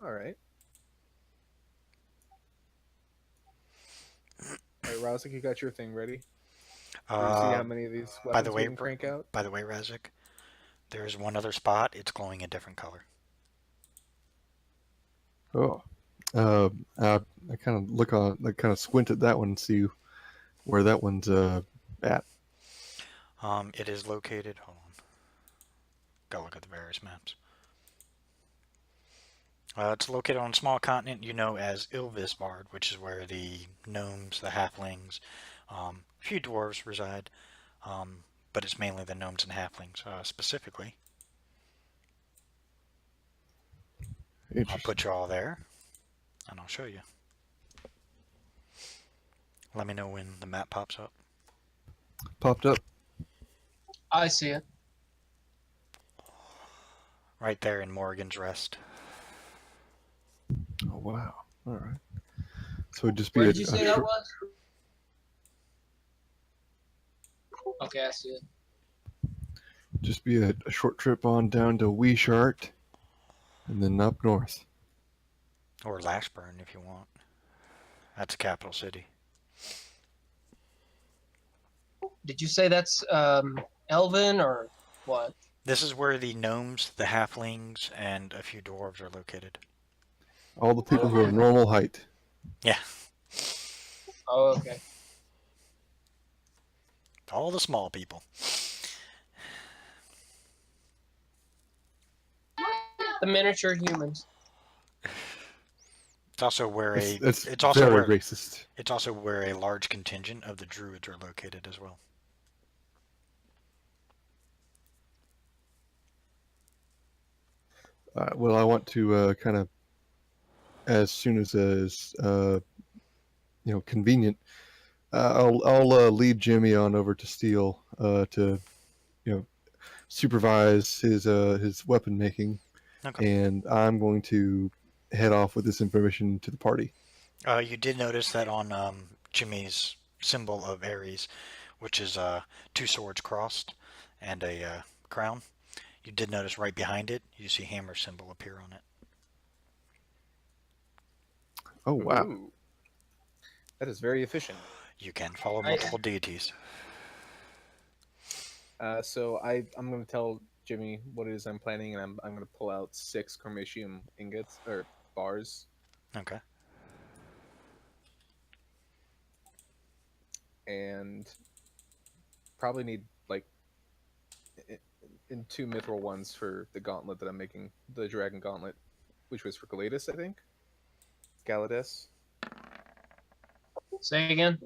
All right. All right, Razik, you got your thing ready? You see how many of these weapons we can crank out? By the way, Razik, there is one other spot. It's glowing a different color. Oh. I kind of I kind of squint at that one and see where that one's at. It is located. Hold on. Gotta look at the various maps. It's located on a small continent you know as Ilvisbard, which is where the gnomes, the halflings, a few dwarves reside, but it's mainly the gnomes and halflings specifically. I'll put you all there, and I'll show you. Let me know when the map pops up. Popped up. I see it. Right there in Morrigan's Rest. Oh wow! All right. So it'd just be Where a, did you a say that short- was? Okay, I see it. just be a short trip on down to Wishart, and then up north. Or Lashburn if you want. That's the capital city. Did you say that's Elven or what? This is where the gnomes, the halflings, and a few dwarves are located. All the people who are normal height. Yeah, Oh, okay. all the small people. The miniature humans. It's also where That's it's also very where racist. it's also where a large contingent of the druids are located as well. Well, I want to kind of, as soon as convenient, I'll lead Jimmy on over to Steel to supervise his weapon making, Okay. and I'm going to head off with this information to the party. You did notice that on Jimmy's symbol of Ares, which is two swords crossed and a crown. You did notice right behind it, you see hammer symbol appear on it. Oh wow! Ooh. That is very efficient. You can follow I- multiple deities. So I'm going to tell Jimmy what it is I'm planning, and I'm going to pull out 6 Cormitium ingots or bars, Okay. and probably need like in 2 mithril ones for the gauntlet that I'm making, the dragon gauntlet, which was for Galadas, I think. Galades. Say again.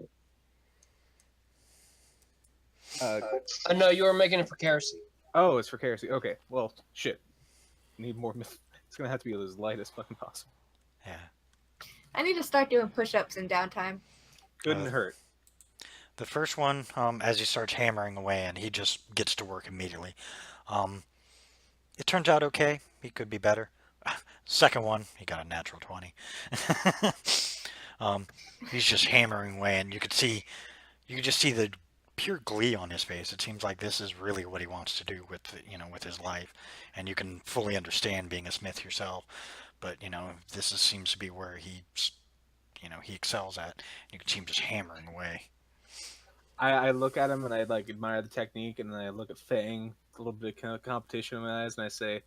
Uh, No, you were making it for Kerosene. oh, it's for Kerosene. Okay, well, shit. Need more It's going to have to be as light as fucking possible. Yeah. I need to start doing push-ups in downtime. Couldn't Uh, hurt. The first one, as he starts hammering away, and he just gets to work immediately. It turns out okay. He could be better. Second one, he got a natural 20. He's just hammering away, and you could just see the pure glee on his face. It seems like this is really what he wants to do with with his life, and you can fully understand being a smith yourself. But seems to be where he excels at. You can see him just hammering away. I look at him and I like admire the technique, and then I look at Fang, a little bit of competition in my eyes, and I say,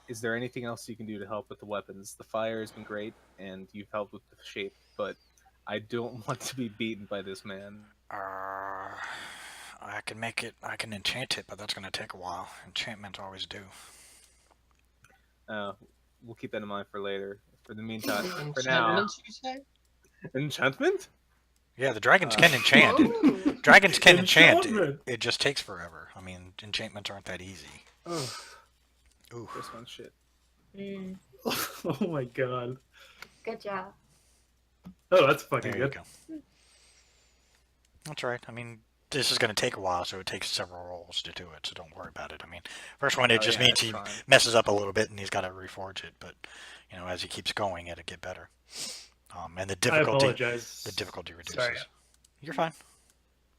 "Is there anything else you can do to help with the weapons? The fire has been great, and you've helped with the shape, but I don't want to be beaten by this man." I can make it. I can enchant it, but that's going to take a while. Enchantments always do. We'll keep that in mind for later. For the meantime, for now, Enchantments, you say? enchantment. Yeah, the dragons can enchant. Ooh. Dragons can enchant. Enchantment. It just takes forever. I mean, enchantments aren't that easy. Oh, Ooh. this one's shit. Mm, Oh my god. good job. Oh, that's fucking There you good. go. That's right. I mean, this is going to take a while, so it takes several rolls to do it, so don't worry about it. I mean, first one, it Oh, just yeah, means it's he fine. messes up a little bit and he's got to reforge it, but, as he keeps going, it'll get better. And the I difficulty apologize. reduces. Sorry. You're fine.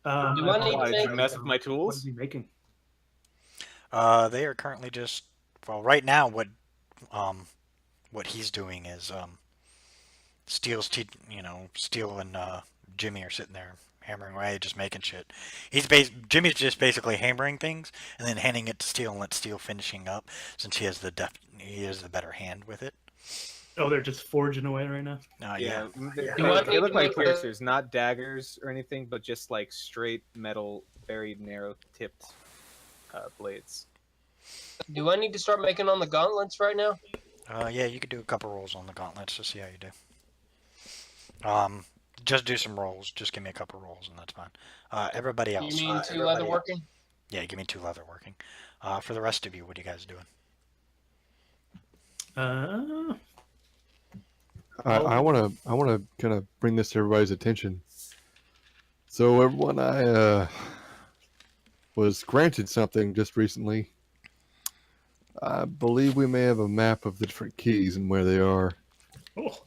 Do I need to Why, did you make- mess with my What tools? is he making? They are currently just, well, right now, what he's doing is, Steel and Jimmy are sitting there hammering away, just making shit. Jimmy's just basically hammering things and then handing it to Steel and let Steel finishing up, since he has the better hand with it. Oh, they're just forging away right now. Yeah. They, You want they me look to like make the- piercers, not daggers or anything, but just like straight metal, very narrow tipped blades. Do I need to start making on the gauntlets right now? Yeah, you could do a couple rolls on the gauntlets to see how you do. Just do some rolls. Just give me a couple rolls and that's fine. Everybody else. You mean two leather working? Yeah, give me 2 leather working. For the rest of you, what are you guys doing? I want to kind of bring this to everybody's attention. So everyone, I was granted something just recently. I believe we may have a map of the different keys and where they are. Oh,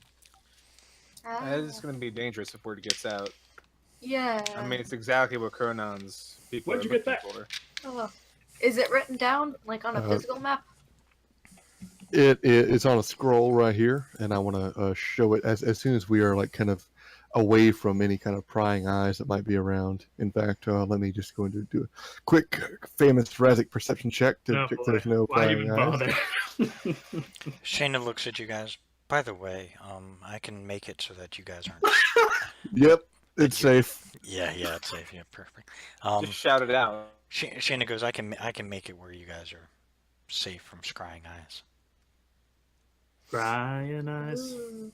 That is going to be dangerous if word gets out. Yeah. I mean, it's exactly what Cronon's people Where'd are you get looking that? for. Oh. Is it written down like on a physical map? It's on a scroll right here, and I want to show it as soon as we are like kind of away from any kind of prying eyes that might be around. In fact, let me just go into do a quick famous Razic perception check to no, check boy. there's no Why prying even eyes. bother? Shayna looks at you guys. By the way, I can make it so that you guys aren't. Yep, it's safe. Yeah, it's safe. Yeah, perfect. Just shout it out. Shayna goes, I can make it where you guys are safe from scrying eyes. Crying eyes. Ooh.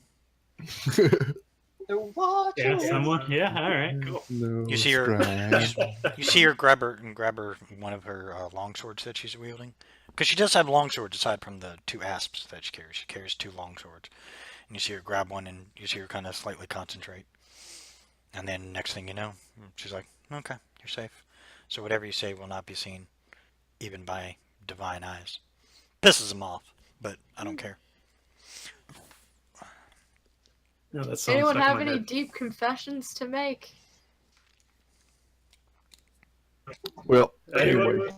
They're watching. Yeah, us. someone. Yeah, all right, cool. No You see her- scrying. You see her grab her one of her long swords that she's wielding, because she does have long swords aside from the two asps that she carries. She carries two long swords, and you see her grab one, and you see her kind of slightly concentrate, and then next thing you know, she's like, "Okay, you're safe." So whatever you say will not be seen, even by divine eyes. Pisses him off, but I don't care. No, that sounds Anyone stuck in have my any head. deep confessions to make? Well, Anyway. anyway,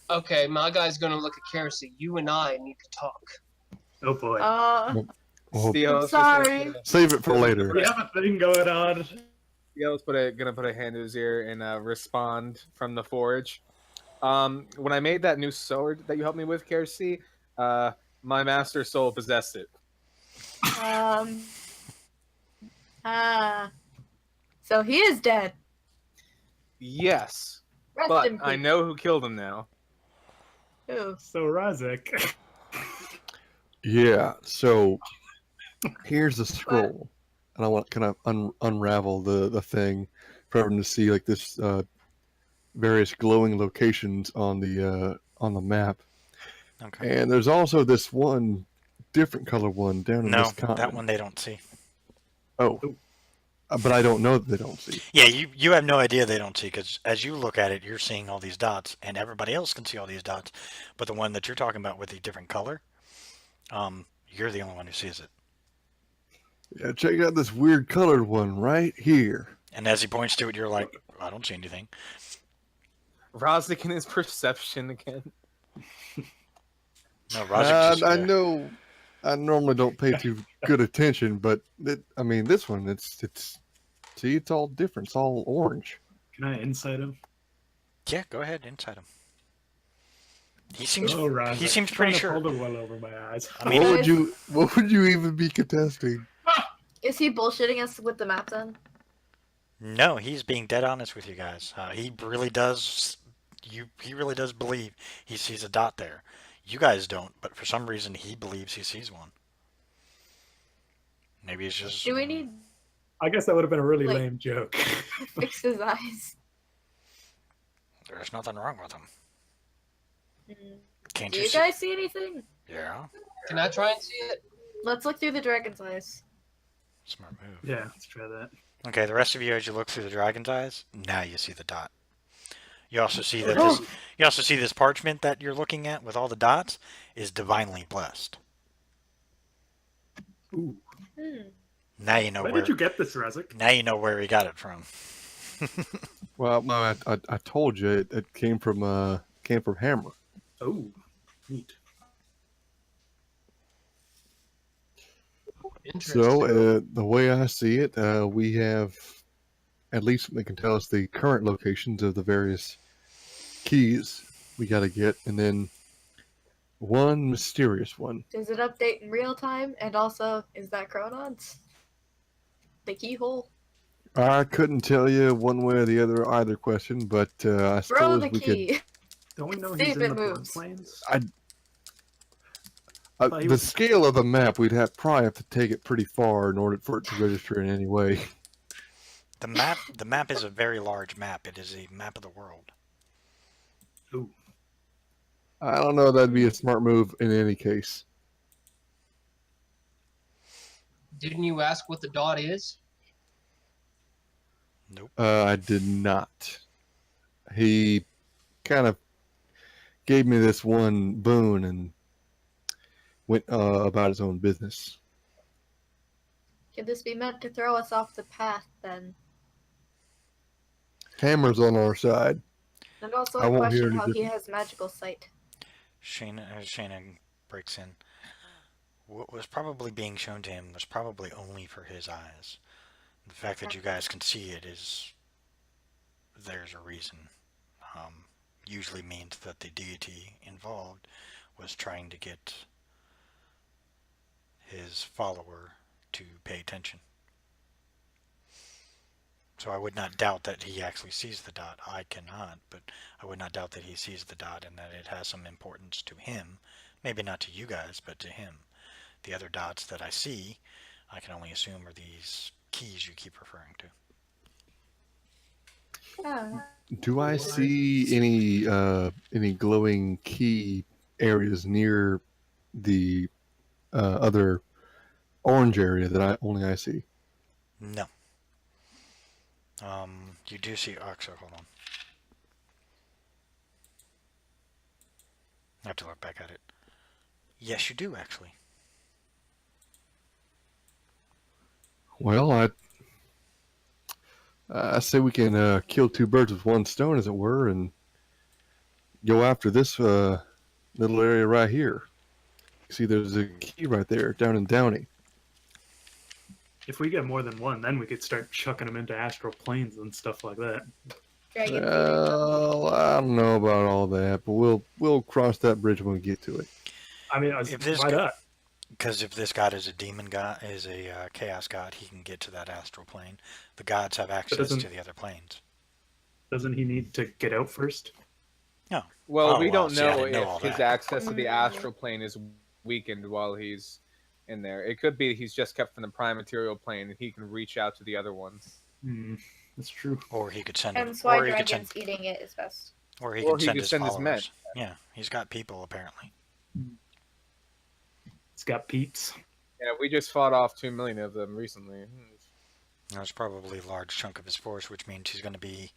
Okay, my guy's gonna look at Kerosene. You and I need to talk. Oh boy. well, Theo, I'm sorry. save it for later. We have a thing going on. Theo's gonna put a hand to his ear and respond from the forge. When I made that new sword that you helped me with, Kersi, my master soul possessed it. So he is dead. Yes, Rest but in peace. I know who killed him now. Who? So Razek. Yeah, so here's the scroll. And I want to kind of unravel the thing for everyone to see, like this various glowing locations on the map. Okay. And there's also this one different color one down in No, this continent. that one they don't see. Oh, but I don't know that they don't see. Yeah, you have no idea they don't see, because as you look at it, you're seeing all these dots, and everybody else can see all these dots. But the one that you're talking about with the different color, you're the only one who sees it. Yeah, check out this weird colored one right here. And as he points to it, you're like, I don't see anything. Rosnick and his perception again. No, Rajik just, I know. I normally don't pay too good attention, but I mean, this one, it's see, it's all different. It's all orange. Can I insight him? Yeah, go ahead, inside him. He seems Oh, Razek. he seems pretty Trying to sure. Hold it well over my eyes. I mean, What would you even be contesting? Is he bullshitting us with the map then? No, he's being dead honest with you guys. He really does. He really does believe he sees a dot there. You guys don't, but for some reason he believes he sees one. Maybe it's just. Do we need I guess that would have been a really Like- lame joke. to fix his eyes? There's nothing wrong with him. Mm. Can't Do you you see? guys see anything? Yeah, Can I try and see it? Let's look through the dragon's eyes. smart move. Yeah, let's try that. Okay, the rest of you, as you look through the dragon's eyes, now you see the dot. You also see that Oh. this. You also see this parchment that you're looking at with all the dots is divinely blessed. Ooh. Hmm. Now you know Where where. did you get this, Razek? Now you know where he got it from. Well, no, I told you it came from Hammer. Oh, neat. Interesting. So the way I see it, we have at least they can tell us the current locations of the various keys we got to get, and then one mysterious one. Does it update in real time? And also, is that Chronons? The keyhole? I couldn't tell you one way or the other either question, but I Throw suppose the we could. key. Don't we know See he's if in it the moves. plains? He The was- scale of the map, we'd probably have to take it pretty far in order for it to register in any way. The map is a very large map. It is a map of the world. Ooh. I don't know. That'd be a smart move in any case. Didn't you ask what the dot is? Nope. I did not. He kind of gave me this one boon and went about his own business. Could this be meant to throw us off the path then? Hammer's on our side. And also I a won't hear question any how he different. has magical sight. Shayna breaks in. What was probably being shown to him was probably only for his eyes. The fact that you guys can see it is. There's a reason. Usually means that the deity involved was trying to get his follower to pay attention. So I would not doubt that he actually sees the dot. I cannot, but I would not doubt that he sees the dot and that it has some importance to him. Maybe not to you guys, but to him. the other dots that I see, I can only assume are these keys you keep referring to. Oh. Do I see any glowing key areas near the other orange area that I see? No. You do see. Oh, actually, hold on. I have to look back at it. Yes, you do actually. Well, I say we can kill two birds with one stone, as it were, and go after this little area right here. See, there's a key right there down in Downey. If we get more than one, then we could start chucking them into astral planes and stuff like that. Dragon feeding them. Well, I don't know about all that, but we'll cross that bridge when we get to it. I mean, If this why not? Because if this god is a demon god, is a chaos god, he can get to that astral plane. The gods have access doesn't- to the other planes. Doesn't he need to get out first? No. Well, Oh, we well, don't see, I know didn't know all if his that. access to the astral plane is weakened while he's in there. It could be he's just kept from the prime material plane and he can reach out to the other ones. That's true. Or he could send Hence why or he could dragons send eating it is best. or he Or could he send could his send his followers. men. Yeah, he's got people apparently. It's got peeps. Yeah, we just fought off 2 million of them recently. There's probably a large chunk of his force, which means he's going to be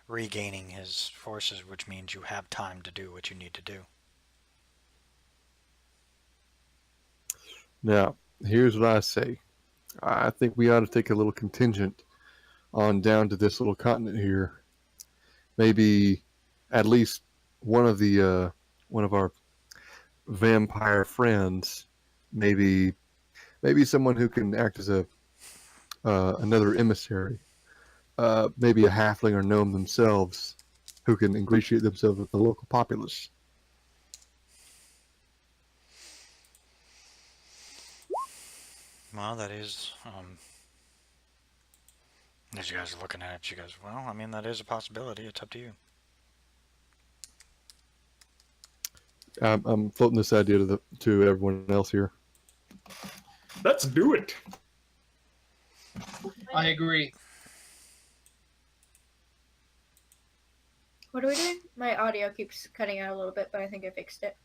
regaining his forces, which means you have time to do what you need to do. Now, here's what I say. I think we ought to take a little contingent on down to this little continent here. Maybe at least one of our vampire friends, maybe someone who can act as another emissary, maybe a halfling or gnome themselves, who can ingratiate themselves with the local populace. Well, that is, as you guys are looking at it, you guys, well, I mean, that is a possibility. It's up to you. I'm floating this idea to everyone else here. Let's do it. I agree. What are we doing? My audio keeps cutting out a little bit, but I think I fixed it.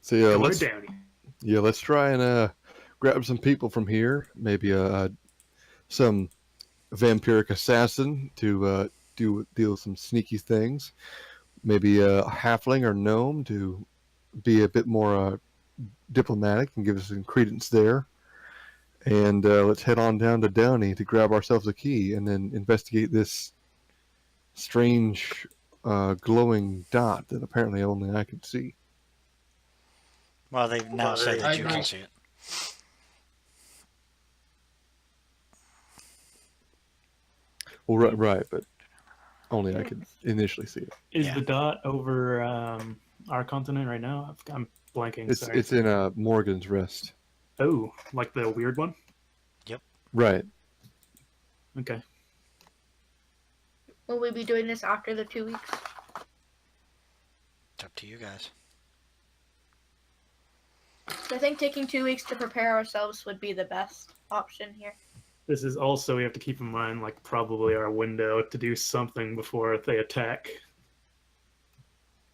So yeah, Go let's down. let's try and grab some people from here. Maybe some vampiric assassin to deal with some sneaky things. Maybe a halfling or gnome to be a bit more diplomatic and give us some credence there. And let's head on down to Downey to grab ourselves a key and then investigate this strange glowing dot that apparently only I can see. Well, they've now said I that you agree. can see it. Well, right, but only I could initially see it. Is Yeah. the dot over our continent right now? I'm blanking. Sorry. It's in Morgan's Rest. Oh, like the weird one? Right. Okay. Will we be doing this after the 2 weeks? It's up to you guys. So I think taking 2 weeks to prepare ourselves would be the best option here. This is also, we have to keep in mind, like, probably our window to do something before they attack.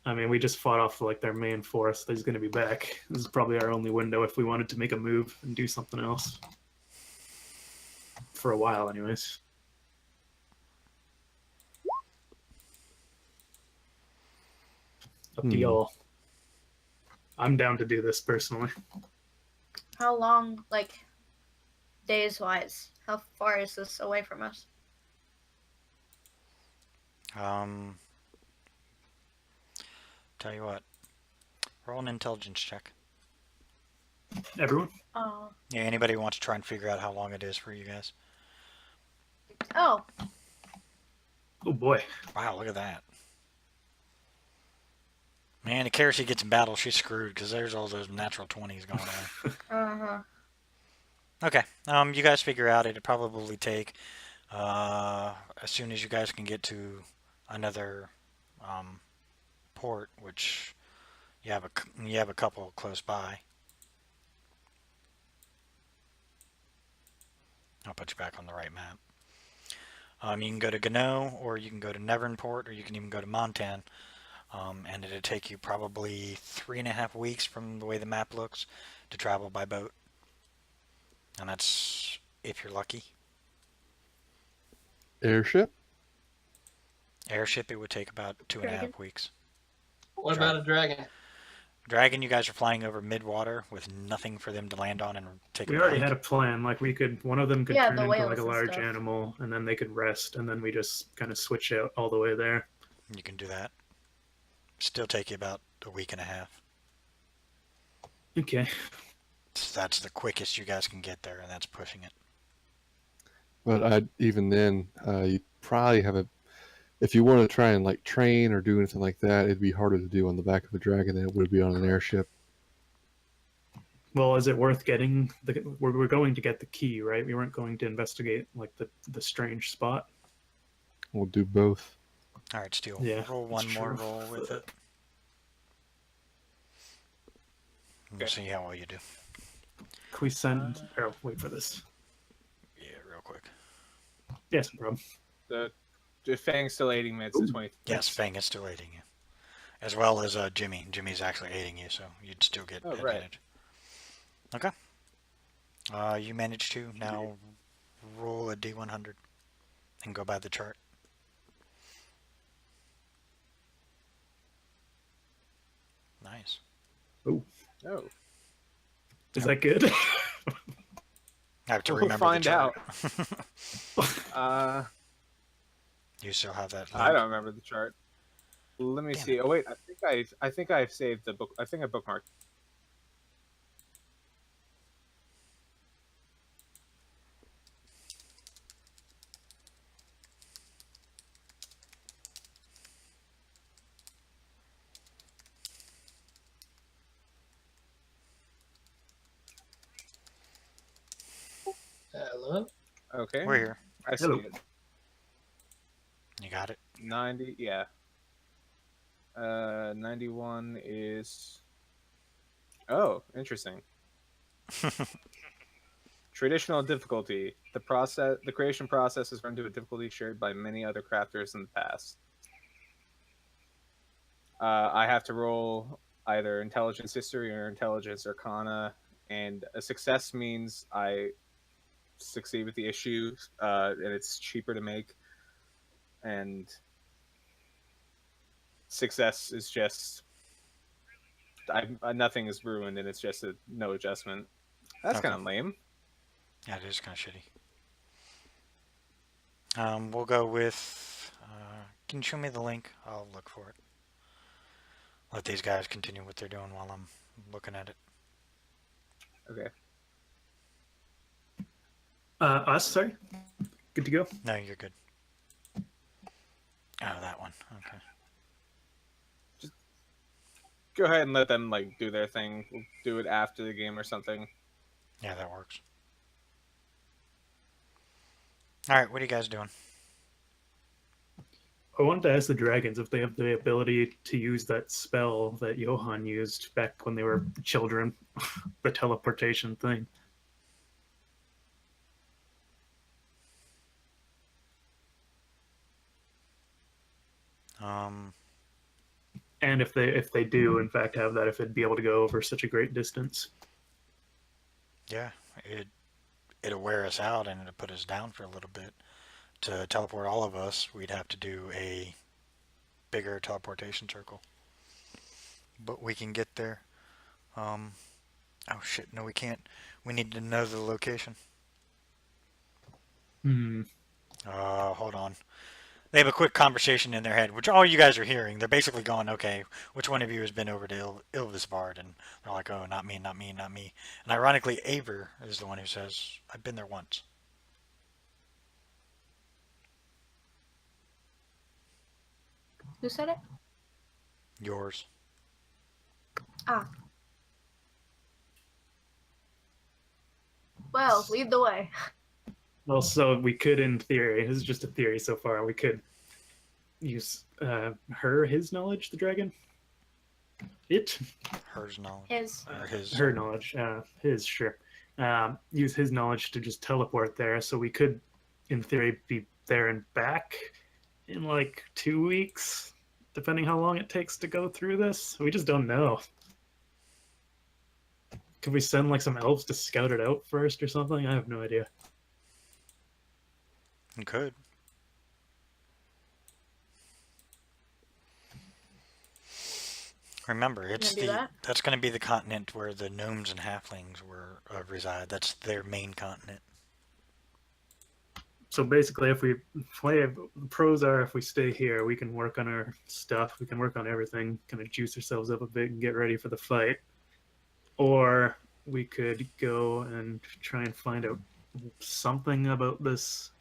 I mean, we just fought off, like, their main force. He's going to be back. This is probably our only window if we wanted to make a move and do something else. For a while, anyways. Up to y'all. I'm down to do this personally. How long, like, days-wise? How far is this away from us? Tell you what. Roll an intelligence check. Everyone? Oh. Yeah, anybody wants to try and figure out how long it is for you guys? Oh, Oh boy. Wow, look at that. Man, if Kerosene gets in battle, she's screwed because there's all those natural 20s going on. uh-huh. Okay, you guys figure out it'd probably take, as soon as you guys can get to another port, which you have a couple close by. I'll put you back on the right map. You can go to Gano, or you can go to Nevernport, or you can even go to Montan. And it'll take you probably 3.5 weeks from the way the map looks to travel by boat. And that's if you're lucky. Airship? Airship, it would take about 2.5 Dragon? weeks. What about a dragon? Dragon, you guys are flying over mid-water with nothing for them to land on and take We a already break. had a plan. Like one of them could Yeah, turn the into like whales a and large stuff. animal, and then they could rest, and then we just kind of switch out all the way there. You can do that. Still take you about a week and a half. Okay. So that's the quickest you guys can get there, and that's pushing it. But even then, you probably have a. If you want to try and like train or do anything like that, it'd be harder to do on the back of a dragon than it would be on an airship. Well, is it worth getting the? We're going to get the key, right? We weren't going to investigate like the strange spot. We'll do both. All right, Steel. Yeah, Roll one that's more true. roll with it. We'll see how well you do. Can we send? Oh, wait for this. Yeah, real quick. Yes, no problem. The Fang's still aiding me. It's the 20. Yes, Fang is still aiding you. As well as Jimmy. Jimmy's actually aiding you, so you'd still get Oh, right. advantage. Okay. You managed to now roll a D100 and go by the chart. Nice. Oh, Oh, is that good? I have to We'll remember find the chart. out. You still have that. I link? don't remember the chart. Let me Damn see. Oh wait, I think I've saved the book. I think I bookmarked. Hello. Okay, We're here. I see Hello. it. You got it. 90. Yeah. 91 is. Oh, interesting. Traditional difficulty. The creation process is run to a difficulty shared by many other crafters in the past. I have to roll either intelligence history or intelligence arcana, and a success means I succeed with the issue, and it's cheaper to make. And success is just nothing is ruined, and it's just a no adjustment. That's Okay. kind of lame. Yeah, it is kind of shitty. We'll go with. Can you show me the link? I'll look for it. Let these guys continue what they're doing while I'm looking at it. Okay. Us, sorry. Good to go. No, you're good. Oh, that one. Okay. Go ahead and let them like do their thing. We'll do it after the game or something. Yeah, that works. All right, what are you guys doing? I wanted to ask the dragons if they have the ability to use that spell that Johan used back when they were children, the teleportation thing. And if they do in fact have that, if it'd be able to go over such a great distance. Yeah, it'll wear us out and it'll put us down for a little bit. To teleport all of us, we'd have to do a bigger teleportation circle. But we can get there. Oh shit, no we can't. We need to know the location. Hold on. They have a quick conversation in their head, which all you guys are hearing. They're basically going, okay, which one of you has been over to Ilvisvard? And they're like, oh, not me, not me, not me. And ironically, Aver is the one who says, I've been there once. Who said it? Yours. Ah. Well, lead the way. Well, so we could, in theory, this is just a theory so far, we could use his knowledge, the dragon? It? Hers knowledge. His. Or his. Her knowledge, his, sure. use his knowledge to just teleport there. So we could, in theory, be there and back in like 2 weeks, depending how long it takes to go through this. We just don't know. Could we send like some elves to scout it out first or something? I have no idea. You could. Remember, it's do that? that's going to be the continent where the gnomes and halflings were reside. That's their main continent. So basically, if we play, the pros are if we stay here, we can work on our stuff. We can work on everything, kind of juice ourselves up a bit and get ready for the fight. Or we could go and try and find out something about this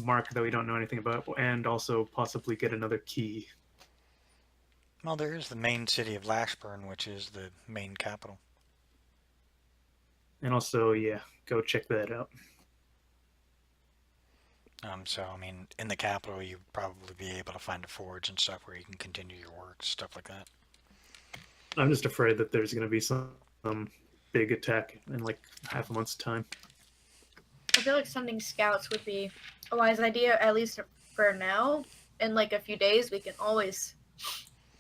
mark that we don't know anything about, and also possibly get another key. Well, there is the main city of Lashburn, which is the main capital. And also, yeah, go check that out. So, I mean, in the capital, you'd probably be able to find a forge and stuff where you can continue your work, stuff like that. I'm just afraid that there's going to be some big attack in like half a month's time. I feel like sending scouts would be a wise idea, at least for now. In like a few days, we can always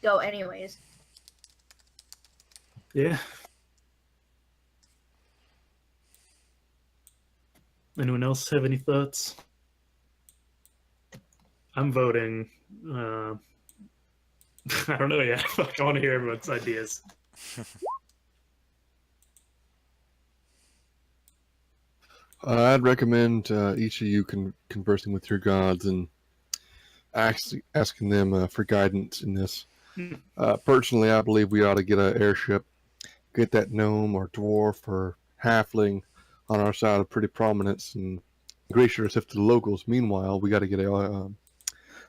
go anyways. Yeah. Anyone else have any thoughts? I'm voting. I don't know yet. I want to hear everyone's ideas. I'd recommend each of you conversing with your gods and asking them for guidance in this. Personally, I believe we ought to get an airship, get that gnome or dwarf or halfling on our side of pretty prominence and ingratiate ourselves to the locals. Meanwhile, we got to get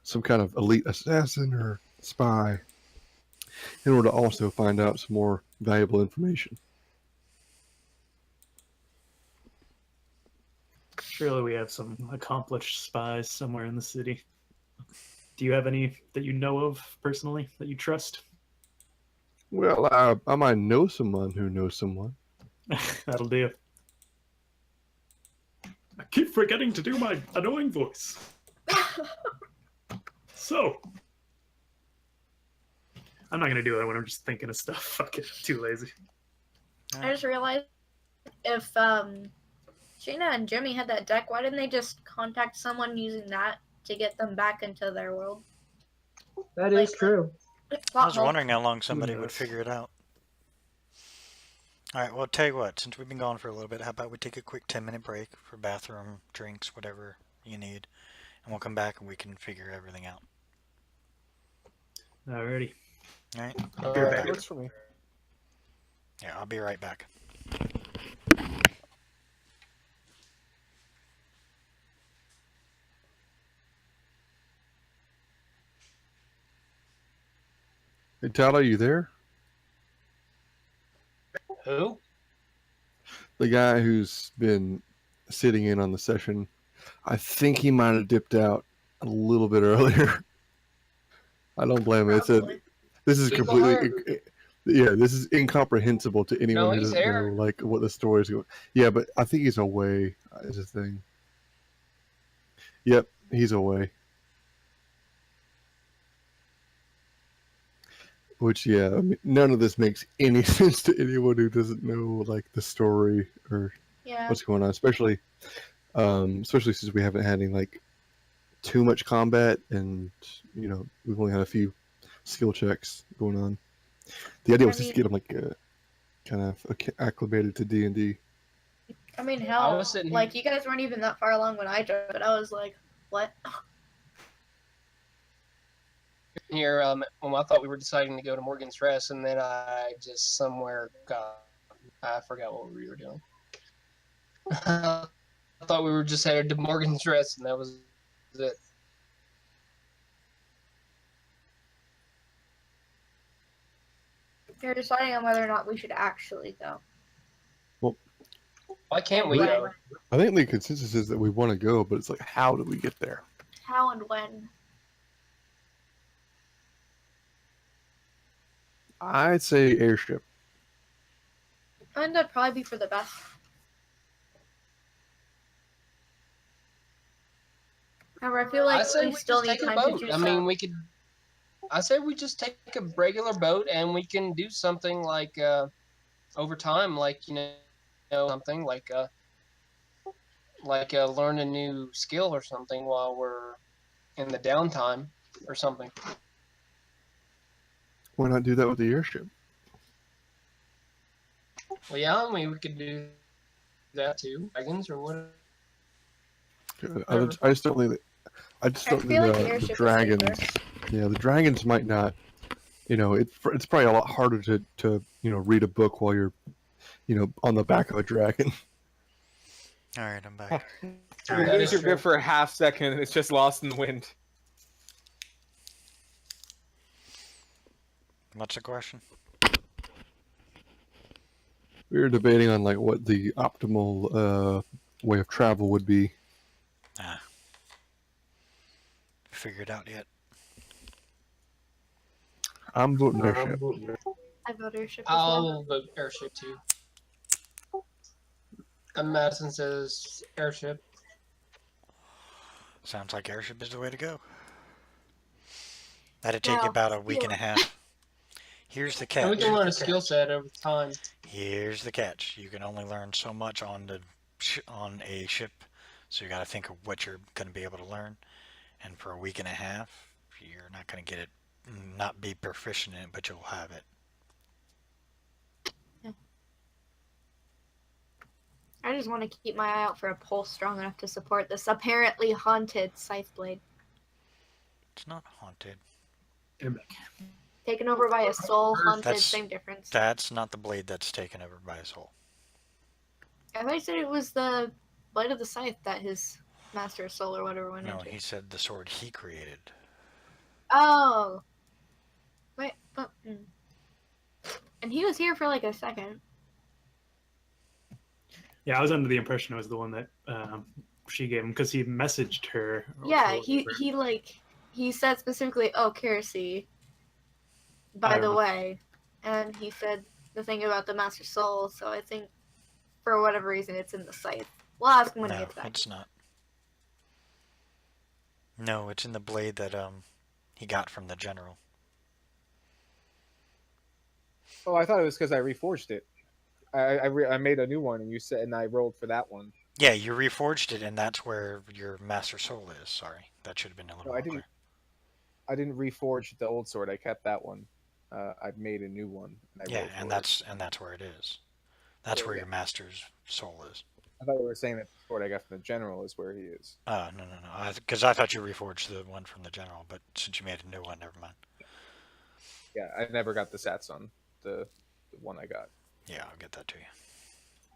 some kind of elite assassin or spy in order to also find out some more valuable information. Surely we have some accomplished spies somewhere in the city. Do you have any that you know of personally that you trust? Well, I might know someone who knows someone. That'll do. I keep forgetting to do my annoying voice. So, I'm not going to do that when I'm just thinking of stuff. Fuck it, too lazy. I just realized if Sheena and Jimmy had that deck, why didn't they just contact someone using that to get them back into their world? That is Like- true. I was wondering how long somebody would knows? figure it out. Alright, well, tell you what, since we've been gone for a little bit, how about we take a quick 10-minute break for bathroom, drinks, whatever you need, and we'll come back and we can figure everything out. Alrighty. Alright? Alright. Works for me. Yeah, I'll be right back. Hey, Tyler, you there? Who? The guy who's been sitting in on the session. I think he might have dipped out a little bit earlier. I don't blame him. Probably. This is People completely, yeah, this is incomprehensible to anyone No, who he's doesn't here. know like what the story is going. Yeah, but I think he's away. Is a thing. Yep, he's away. Which, yeah, I mean, none of this makes any sense to anyone who doesn't know like the story or Yeah. what's going on, especially since we haven't had any like too much combat, and you know we've only had a few skill checks going on. The idea was just to get them like kind of acclimated to D&D. I mean, I hell, was sitting like, you guys weren't even that far along when I joined, but I was like, what? Here, I thought we were deciding to go to Morgan's Rest, and then I just I forgot what we were doing. I thought we were just headed to Morgan's Rest, and that was it. You're deciding on whether or not we should actually go. Why can't we Right. go? I think the consensus is that we want to go, but it's like, how do we get there? How and when? I'd say airship. I think that'd probably be for the best. However, I feel I like say we we still just need take a time to boat. do I mean, some. we could. I say we just take a regular boat and we can do something like over time, like something like learn a new skill or something while we're in the downtime or something. Why not do that with the airship? Well, yeah, I mean we could do that too. Dragons or whatever. I just don't think I just I don't feel think like the the airship is dragons. safer. Yeah, the dragons might not. It's probably a lot harder to read a book while you're on the back of a dragon. All right, I'm back. You're That is true. good for a half second and it's just lost in the wind. What's the question? We were debating on like what the optimal way of travel would be. Figure it out yet? I'm voting airship. I vote airship as well. I'll vote airship too. And Madison says airship. Sounds like airship is the way to go. That'd take you Well, about a week and a yeah. half. Here's the And we catch. can learn a skill set over time. Here's the catch. You can only learn so much on a ship, so you got to think of what you're going to be able to learn. And for a week and a half, you're not going to get it, not be proficient in it, but you'll have it. I just want to keep my eye out for a pole strong enough to support this apparently haunted scythe blade. It's not haunted. Taken over by a soul, haunted, That's- same difference. That's not the blade that's taken over by a soul. I thought you said it was the blade of the scythe that his master of soul or whatever went No, into. he said the sword he created. Oh. Wait, but... And he was here for like a second. Yeah, I was under the impression it was the one that she gave him because he messaged her. Yeah, or he whatever. he said specifically, "Oh, Kerosene, I by don't the know. way," and he said the thing about the Master Soul. So I think, for whatever reason, it's in the scythe. We'll ask him when he No, gets back. it's not. No, it's in the blade that he got from the general. Oh, I thought it was because I reforged it. I made a new one, and you said, and I rolled for that one. Yeah, you reforged it, and that's where your master soul is. Sorry, that should have been a little No, I more didn't. clear. I didn't reforge the old sword. I kept that one. I made a new one. And I Yeah, rolled and for it. that's where it is. That's Yeah, where yeah. your master's soul is. I thought we were saying that the sword I got from the general is where he is. No. Because I thought you reforged the one from the general, but since you made a new one, never mind. Yeah, I never got the sats on the one I got. Yeah, I'll get that to you.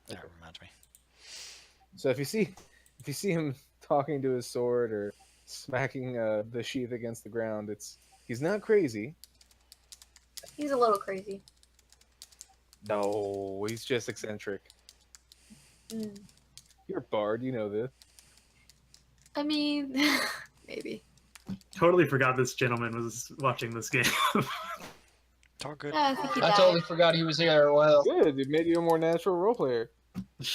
That Okay. reminds me. So if you see him talking to his sword or smacking the sheath against the ground, he's not crazy. He's a little crazy. No, he's just eccentric. Mm. You're a bard, you know this. I mean, maybe. Totally forgot this gentleman was watching this game. It's all good. Yeah, I think he I died. totally forgot he was here. Well, Good, it made you a more natural role player.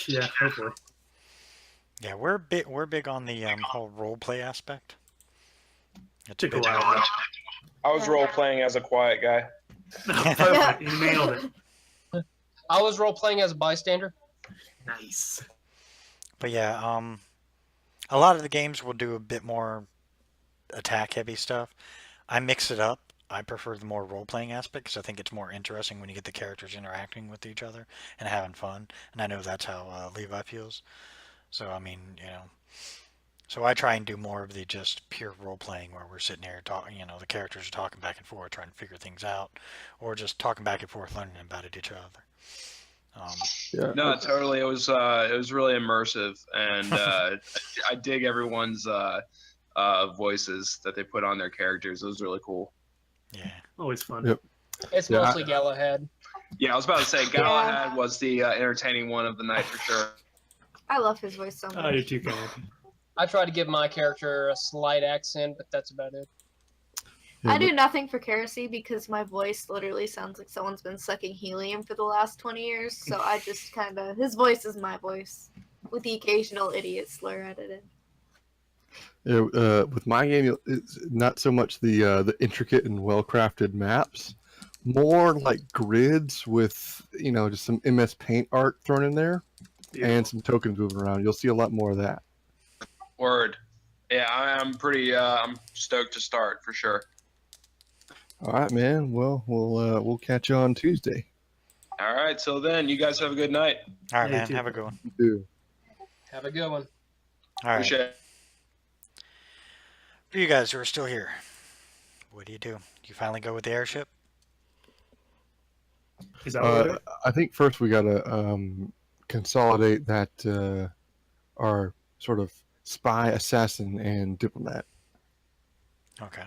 Yeah, hopefully. Yeah, we're big on the whole role play aspect. It's a Took a bit while. I was role playing as a quiet guy. Perfect. You nailed it. I was role playing as a bystander. Nice. But yeah, a lot of the games will do a bit more attack heavy stuff. I mix it up. I prefer the more role-playing aspect because I think it's more interesting when you get the characters interacting with each other and having fun. And I know that's how Levi feels. So, I mean, so I try and do more of the just pure role-playing where we're sitting here talking, the characters are talking back and forth, trying to figure things out, or just talking back and forth, learning about each other. Yeah. No, totally. It was really immersive, and I dig everyone's voices that they put on their characters. It was really cool. Yeah. Always fun. Yep. It's Yeah, mostly Galahad. Yeah, I was about to say Galahad was the entertaining one of the night for sure. I love his voice so much. Oh, you're too kind. I tried to give my character a slight accent, but that's about it. I do nothing for Kerosene because my voice literally sounds like someone's been sucking helium for the last 20 years. So I just his voice is my voice with the occasional idiot slur added in. With my game, it's not so much the intricate and well-crafted maps, more like grids with just some MS Paint art thrown in there Beautiful. and some tokens moving around. You'll see a lot more of that. Word. Yeah, I'm pretty. I'm stoked to start for sure. All right, man. Well, we'll catch you on Tuesday. All right. Till then, you guys have a good night. All right, Yeah, you man. too. Have a good one. You too. Have a good one. All right. Appreciate it. For you guys who are still here, what do? You finally go with the airship? Is that what we're doing? I think first we gotta consolidate that our sort of spy, assassin, and diplomat. Okay.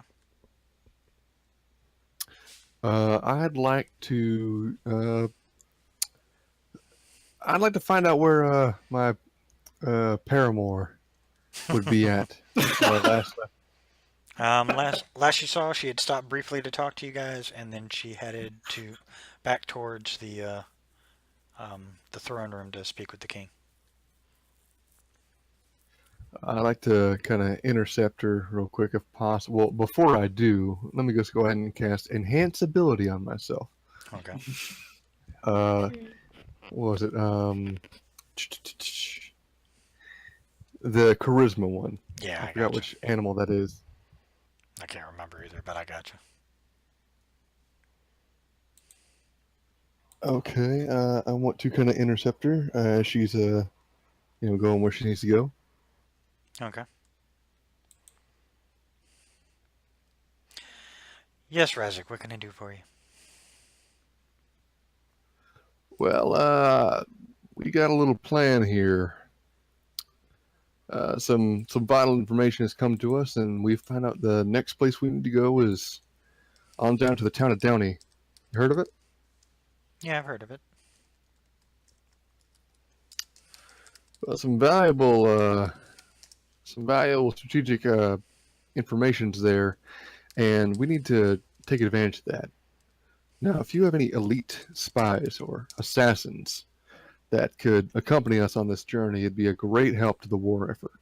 I'd like to find out where my paramour would be at. Last Last you saw, she had stopped briefly to talk to you guys, and then she headed back towards the throne room to speak with the king. I'd like to kind of intercept her real quick if possible. Well, before I do, let me just go ahead and cast Enhance Ability on myself. Okay. What was it? The Charisma one. Yeah, I I forgot gotcha. which animal that is. I can't remember either, but I got you. Okay, I want to kind of intercept her as she's going where she needs to go. Okay. Yes, Razik, what can I do for you? Well, we got a little plan here. Some vital information has come to us, and we found out the next place we need to go is on down to the town of Downey. You heard of it? Yeah, I've heard of it. Well, some valuable strategic information's there, and we need to take advantage of that. Now, if you have any elite spies or assassins that could accompany us on this journey, it'd be a great help to the war effort.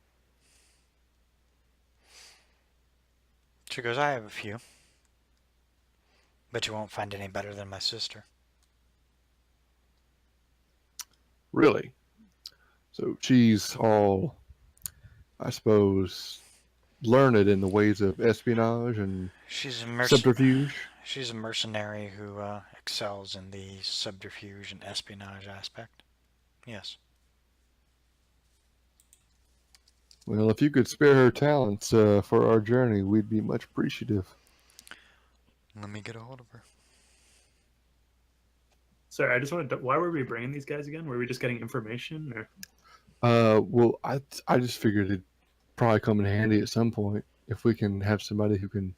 She goes, I have a few. But you won't find any better than my sister. Really? So she's all, I suppose, learned in the ways of espionage and She's subterfuge? She's a mercenary who excels in the subterfuge and espionage aspect. Yes. Well, if you could spare her talents for our journey, we'd be much appreciative. Let me get a hold of her. Sorry, I just wanted to. Why were we bringing these guys again? Were we just getting information, or? Well, I just figured it'd probably come in handy at some point if we can have somebody who can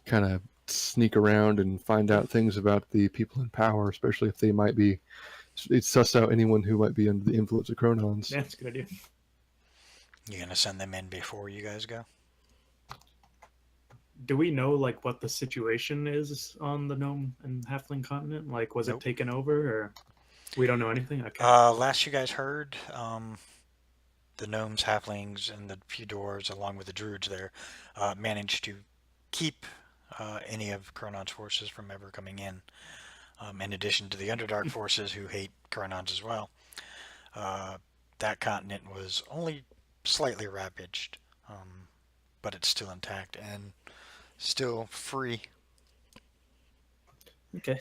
kind of sneak around and find out things about the people in power, especially if they might be. It's suss out anyone who might be under the influence of Chronons. Yeah, that's a good idea. You gonna send them in before you guys go? Do we know like what the situation is on the gnome and halfling continent? Like, was Nope. it taken over, or we don't know anything? Okay. Last you guys heard, the gnomes, halflings, and the few dwarves, along with the druids there, managed to keep any of Chronon's forces from ever coming in. In addition to the Underdark forces who hate Chronons as well. That continent was only slightly ravaged, but it's still intact and still free. Okay.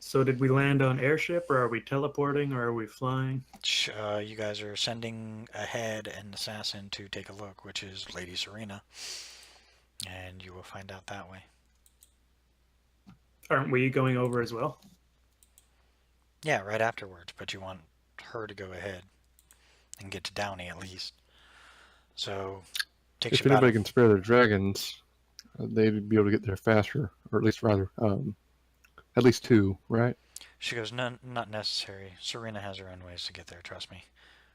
So did we land on airship, or are we teleporting, or are we flying? You guys are sending ahead an assassin to take a look, which is Lady Serena, and you will find out that way. Aren't we going over as well? Yeah, right afterwards, but you want her to go ahead and get to Downey at least. So, takes If you about anybody can spare their dragons, they'd be able to get there faster, or at least at least two, right? She goes, no, not necessary. Serena has her own ways to get there, trust me.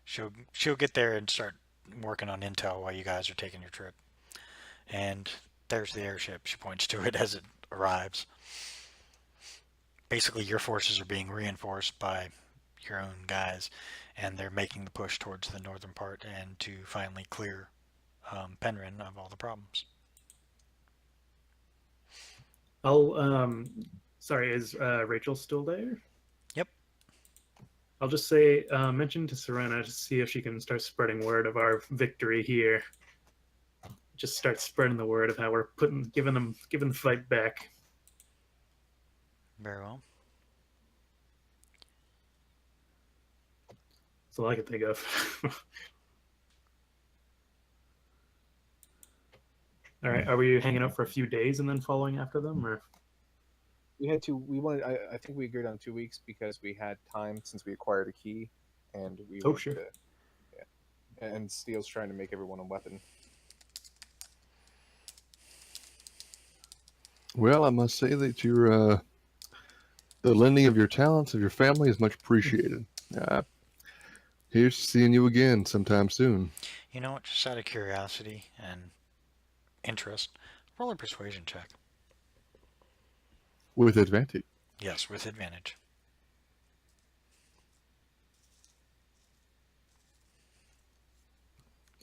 She'll get there and start working on intel while you guys are taking your trip. And there's the airship. She points to it as it arrives. Basically, your forces are being reinforced by your own guys, and they're making the push towards the northern part and to finally clear Penryn of all the problems. Sorry, is Rachel still there? Yep. I'll just say, mention to Serena to see if she can start spreading word of our victory here. Just start spreading the word of how we're giving the fight back. Very well. That's all I can think of. All right, are we hanging out for a few days and then following after them, or? We had to. We wanted. I think we agreed on 2 weeks because we had time since we acquired a key, and we. Oh, wanted sure. Yeah. And Steele's trying to make everyone a weapon. Well, I must say that your the lending of your talents of your family is much appreciated. Here's to seeing you again sometime soon. You know what? Just out of curiosity and interest, roll a persuasion check. With advantage. Yes, with advantage.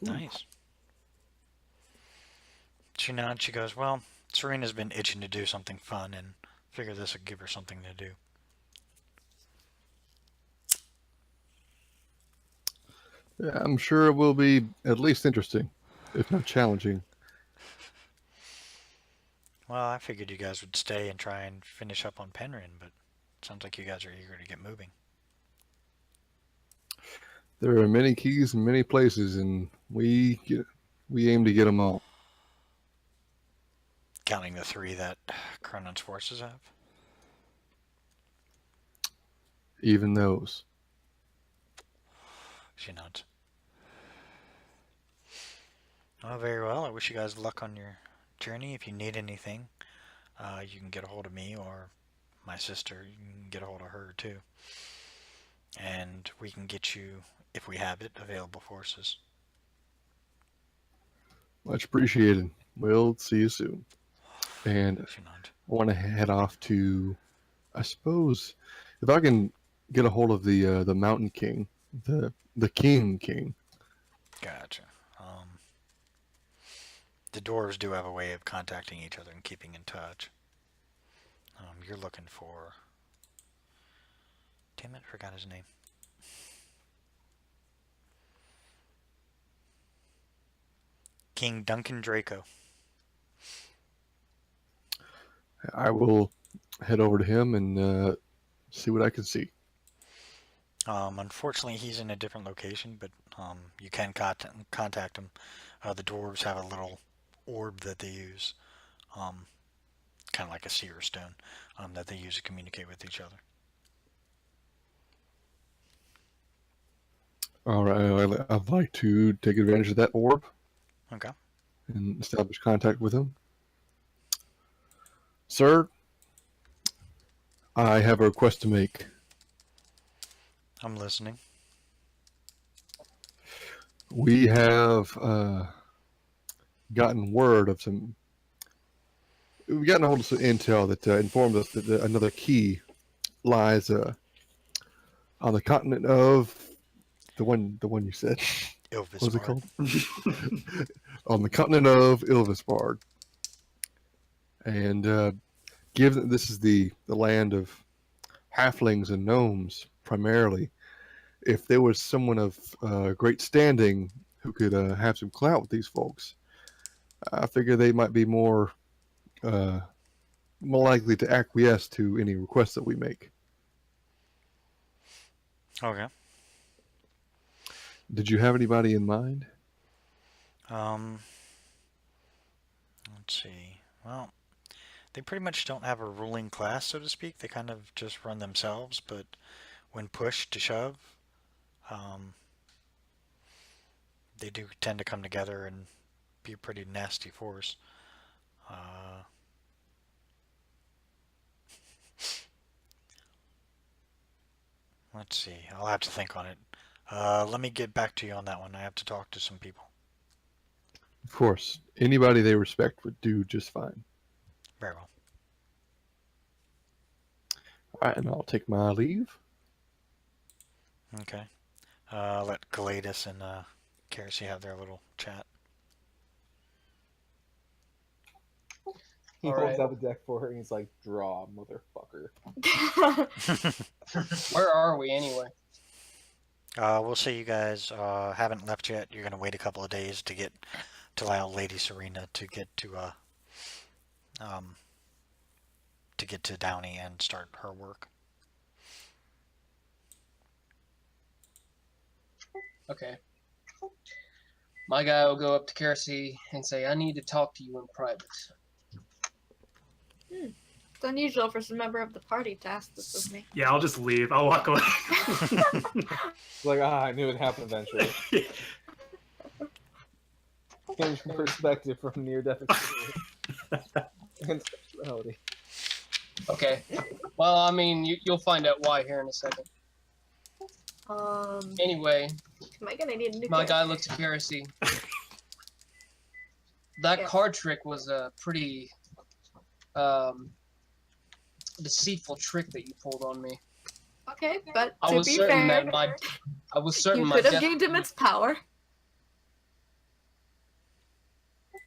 Nice. She nods. She goes, well, Serena's been itching to do something fun, and figure this would give her something to do. Yeah, I'm sure it will be at least interesting, if not challenging. Well, I figured you guys would stay and try and finish up on Penryn, but it sounds like you guys are eager to get moving. There are many keys in many places, and we aim to get them all. Counting the 3 that Cronon's forces have? Even those. She nods. Oh, very well. I wish you guys luck on your journey. If you need anything, you can get a hold of me or my sister. You can get a hold of her too. And we can get you, if we have it, available forces. Much appreciated. We'll see you soon. And She nods. I want to head off to, I suppose, if I can get a hold of the Mountain King, the King. Gotcha. The dwarves do have a way of contacting each other and keeping in touch. You're looking for... Damn it, forgot his name. King Duncan Draco. I will head over to him and see what I can see. Unfortunately, he's in a different location, but you can contact him. The dwarves have a little orb that they use, kind of like a seer stone, that they use to communicate with each other. All right, I'd like to take advantage of that orb Okay. and establish contact with him. Sir, I have a request to make. I'm listening. We have gotten word of some. We've gotten a hold of some intel that informed us that another key lies on the continent of the one you said. Ilvis. What was it called? On the continent of Ilvisbard. And given that this is the land of halflings and gnomes primarily, if there was someone of great standing who could have some clout with these folks, I figure they might be more likely to acquiesce to any requests that we make. Okay. Did you have anybody in mind? Let's see. Well, they pretty much don't have a ruling class, so to speak. They kind of just run themselves, but when pushed to shove, they do tend to come together and be a pretty nasty force. Let's see. I'll have to think on it. Let me get back to you on that one. I have to talk to some people. Of course, anybody they respect would do just fine. Very well. All right, and I'll take my leave. Okay. Let Galatus and Kersey have their little chat. He All holds right. out the deck for her and he's like, "Draw, motherfucker." Where are we anyway? We'll say you guys haven't left yet. You're gonna wait a couple of days to allow Lady Serena to get to Downey and start her work. Okay. My guy will go up to Kersey and say, "I need to talk to you in private." It's unusual for some member of the party to ask this of me. Yeah, I'll just leave. I'll walk away. It's like, I knew it'd happen eventually. Change from perspective from near-death experience and sexuality. Okay. Well, I mean, you'll find out why here in a second. Anyway, Am I gonna need a new my guy character? looks at Kersey. That Yeah. card trick was a pretty deceitful trick that you pulled on me. Okay, but I to was be certain fair, that I was certain you my could have death. gained him its power.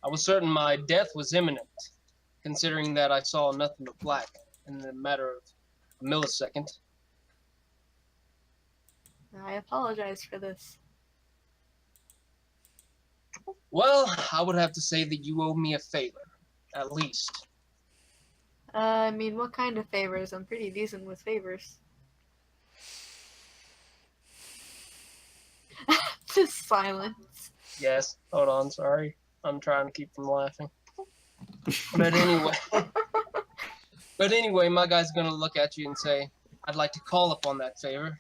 I was certain my death was imminent, considering that I saw nothing but black in a matter of a millisecond. I apologize for this. Well, I would have to say that you owe me a favor, at least. I mean, what kind of favors? I'm pretty decent with favors. Just silence. Yes. Hold on. Sorry. I'm trying to keep from laughing. But anyway, my guy's gonna look at you and say, "I'd like to call upon that favor."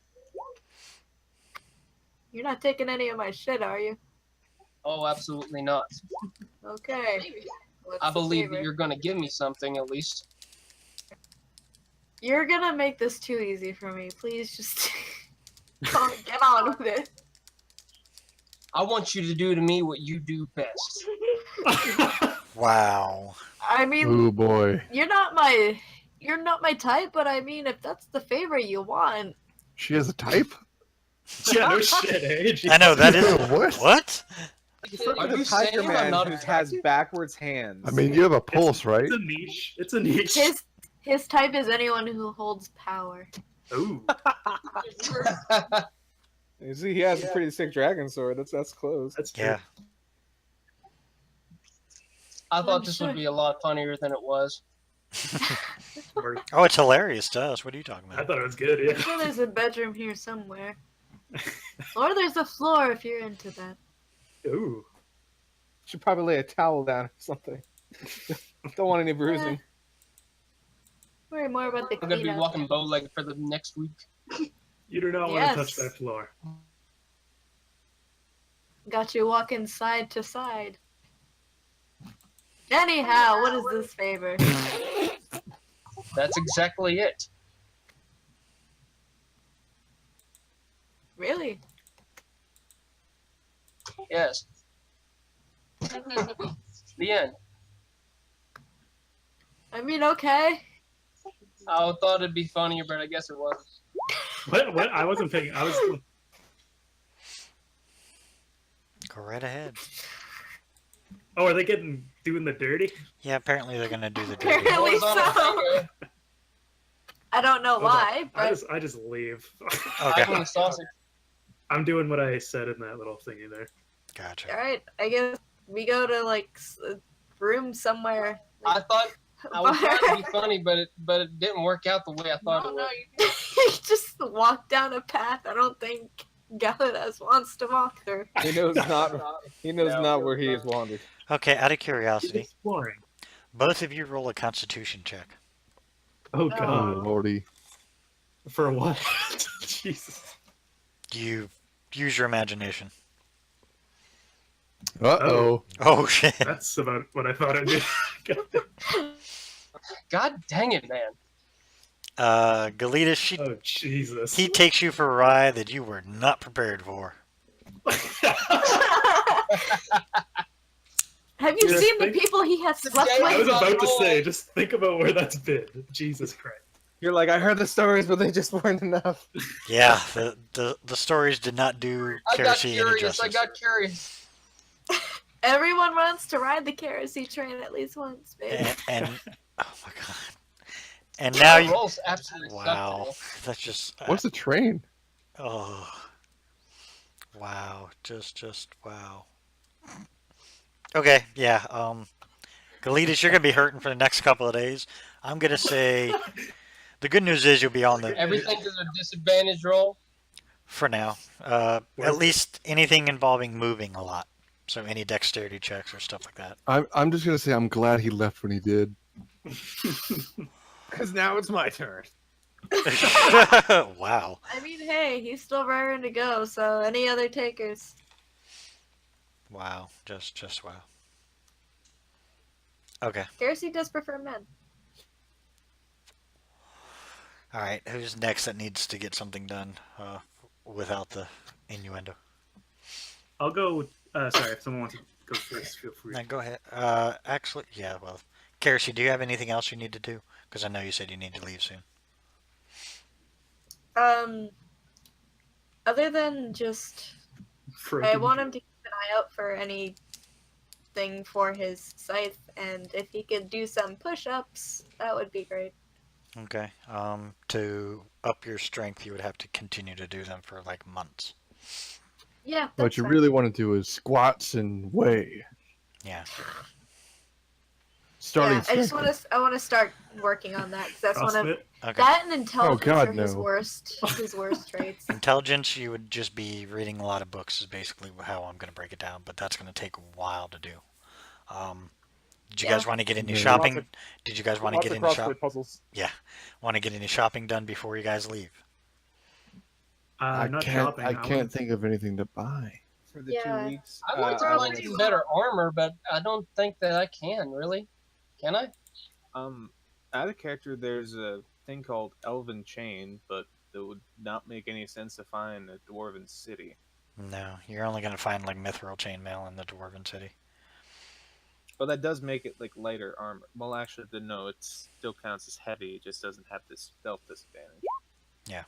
You're not taking any of my shit, are you? Oh, absolutely not. Okay. What's I the believe favor? that you're gonna give me something at least. You're gonna make this too easy for me. Please just get on with it. I want you to do to me what you do best. Wow. I mean, Oh boy. you're not my type, but I mean, if that's the favor you want, She has a type? Yeah, no shit, eh? I know that is What? what? Are The you Tiger saying I'm Man not who has backwards hands. I mean, you have a pulse, right? It's a niche. It's a niche. his type is anyone who holds power. Ooh. You see, he has a pretty sick dragon sword. That's close. That's true. Yeah. I thought I'm this sure. would be a lot funnier than it was. Or- Oh, it's hilarious to us. What are you talking I about? thought it was good, I'm yeah. sure there's a bedroom here somewhere. Or there's a floor if you're into that. Ooh. Should probably lay a towel down or something. Don't want any bruising. Worry more about the I'm gonna be cleanup. walking bow-legged for the next week. You do not want Yes. to touch that floor. Got you walking side to side. Anyhow, what is this favor? That's exactly it. Really? Yes. The end. I mean, okay. I thought it'd be funnier, but I guess it wasn't. What? I wasn't paying. I was. Go right ahead. Oh, are they doing the dirty? Yeah, apparently they're gonna do the dirty. Apparently What was on the so. finger? I don't know Hold on. why, but I just leave. I Okay. want sausage. I'm doing what I said in that little thingy there. Gotcha. alright, I guess we go to like a room somewhere. I thought I was trying to be funny, but it didn't work out the way I thought it would. You just walk down a path I don't think Galadas wants to walk through. He knows not. He knows No. not where he has wandered. Okay, out of curiosity, Exploring. both of you roll a Constitution check. Oh Oh, god. lordy. For what? Jesus. You use your imagination. Uh-oh. Oh shit. That's about what I thought I'd do. God dang it, man. Galitas, Oh Jesus. he takes you for a ride that you were not prepared for. Have you Just seen the think- people he has slept day I was with? about to say, just think about where that's been. Jesus Christ. You're like, I heard the stories, but they just weren't enough. Yeah, the stories did not do I got Kerosene any curious. I justice. got curious. Everyone wants to ride the Kerosene train at least once, baby. And oh my god. And now The you rolls absolutely wow. sucked. That's just What's the train? oh. Wow. Just wow. Okay, yeah. Galitas, you're gonna be hurting for the next couple of days. I'm gonna say the good news is you'll be on the Everything is a disadvantage roll. for now. At least anything involving moving a lot. So any dexterity checks or stuff like that. I'm just gonna say I'm glad he left when he did. Because now it's my turn. Wow. I mean, hey, he's still raring to go. So any other takers? Wow. Just wow. Okay. Kerosene does prefer men. All right. Who's next that needs to get something done without the innuendo? I'll go. Sorry, if someone wants to go first, feel free. No, go ahead. Actually, yeah. Well, Kerosene, do you have anything else you need to do? Because I know you said you need to leave soon. Other than just, I want him to keep an eye out for anything for his scythe, and if he could do some push-ups, that would be great. Okay. To up your strength, you would have to continue to do them for like months. Yeah, What that's you fine. really want to do is squats and weigh. Yeah. Starting. Yeah, I just strength. want to start working on that because that's one of CrossFit. Okay. that and intelligence God, are his no. worst traits. Intelligence, you would just be reading a lot of books is basically how I'm going to break it down, but that's going to take a while to do. Did you guys want to get any Yeah. shopping? Did you guys want to Lots get of any shop? CrossFit puzzles. Want to get any shopping done before you guys leave? I Not can't. shopping. I can't think of anything to buy. For the Yeah. 2 weeks. I want to I find some better armor, but I don't think that I can really. Can I? Out of character, there's a thing called Elven Chain, but it would not make any sense to find a Dwarven city. No, you're only going to find like mithril chainmail in the Dwarven city. But that does make it like lighter armor. Well, actually, no, it still counts as heavy. It just doesn't have this stealth disadvantage. Yeah,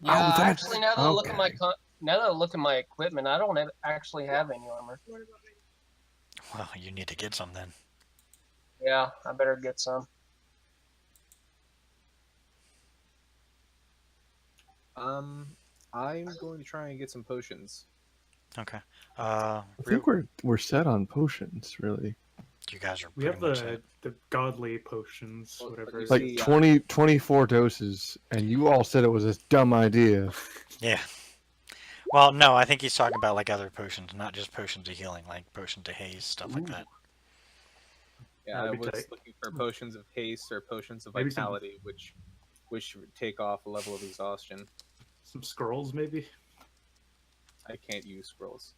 that's- actually, now that I look at my okay. now that I look at my equipment, I don't actually have any armor. Well, you need to get some then. Yeah, I better get some. I'm going to try and get some potions. Okay. I think we're set on potions, really. You guys are We pretty have much set. the godly potions, Well, whatever. you Like see, 24 doses, and you all said it was a dumb idea. Yeah. Well, no, I think he's talking about like other potions, not just potions of healing, like potions of haze, stuff like that. Yeah, I That'd be was tight. looking for potions of haste or potions of Maybe some- vitality, which would take off a level of exhaustion. Some scrolls, maybe. I can't use scrolls.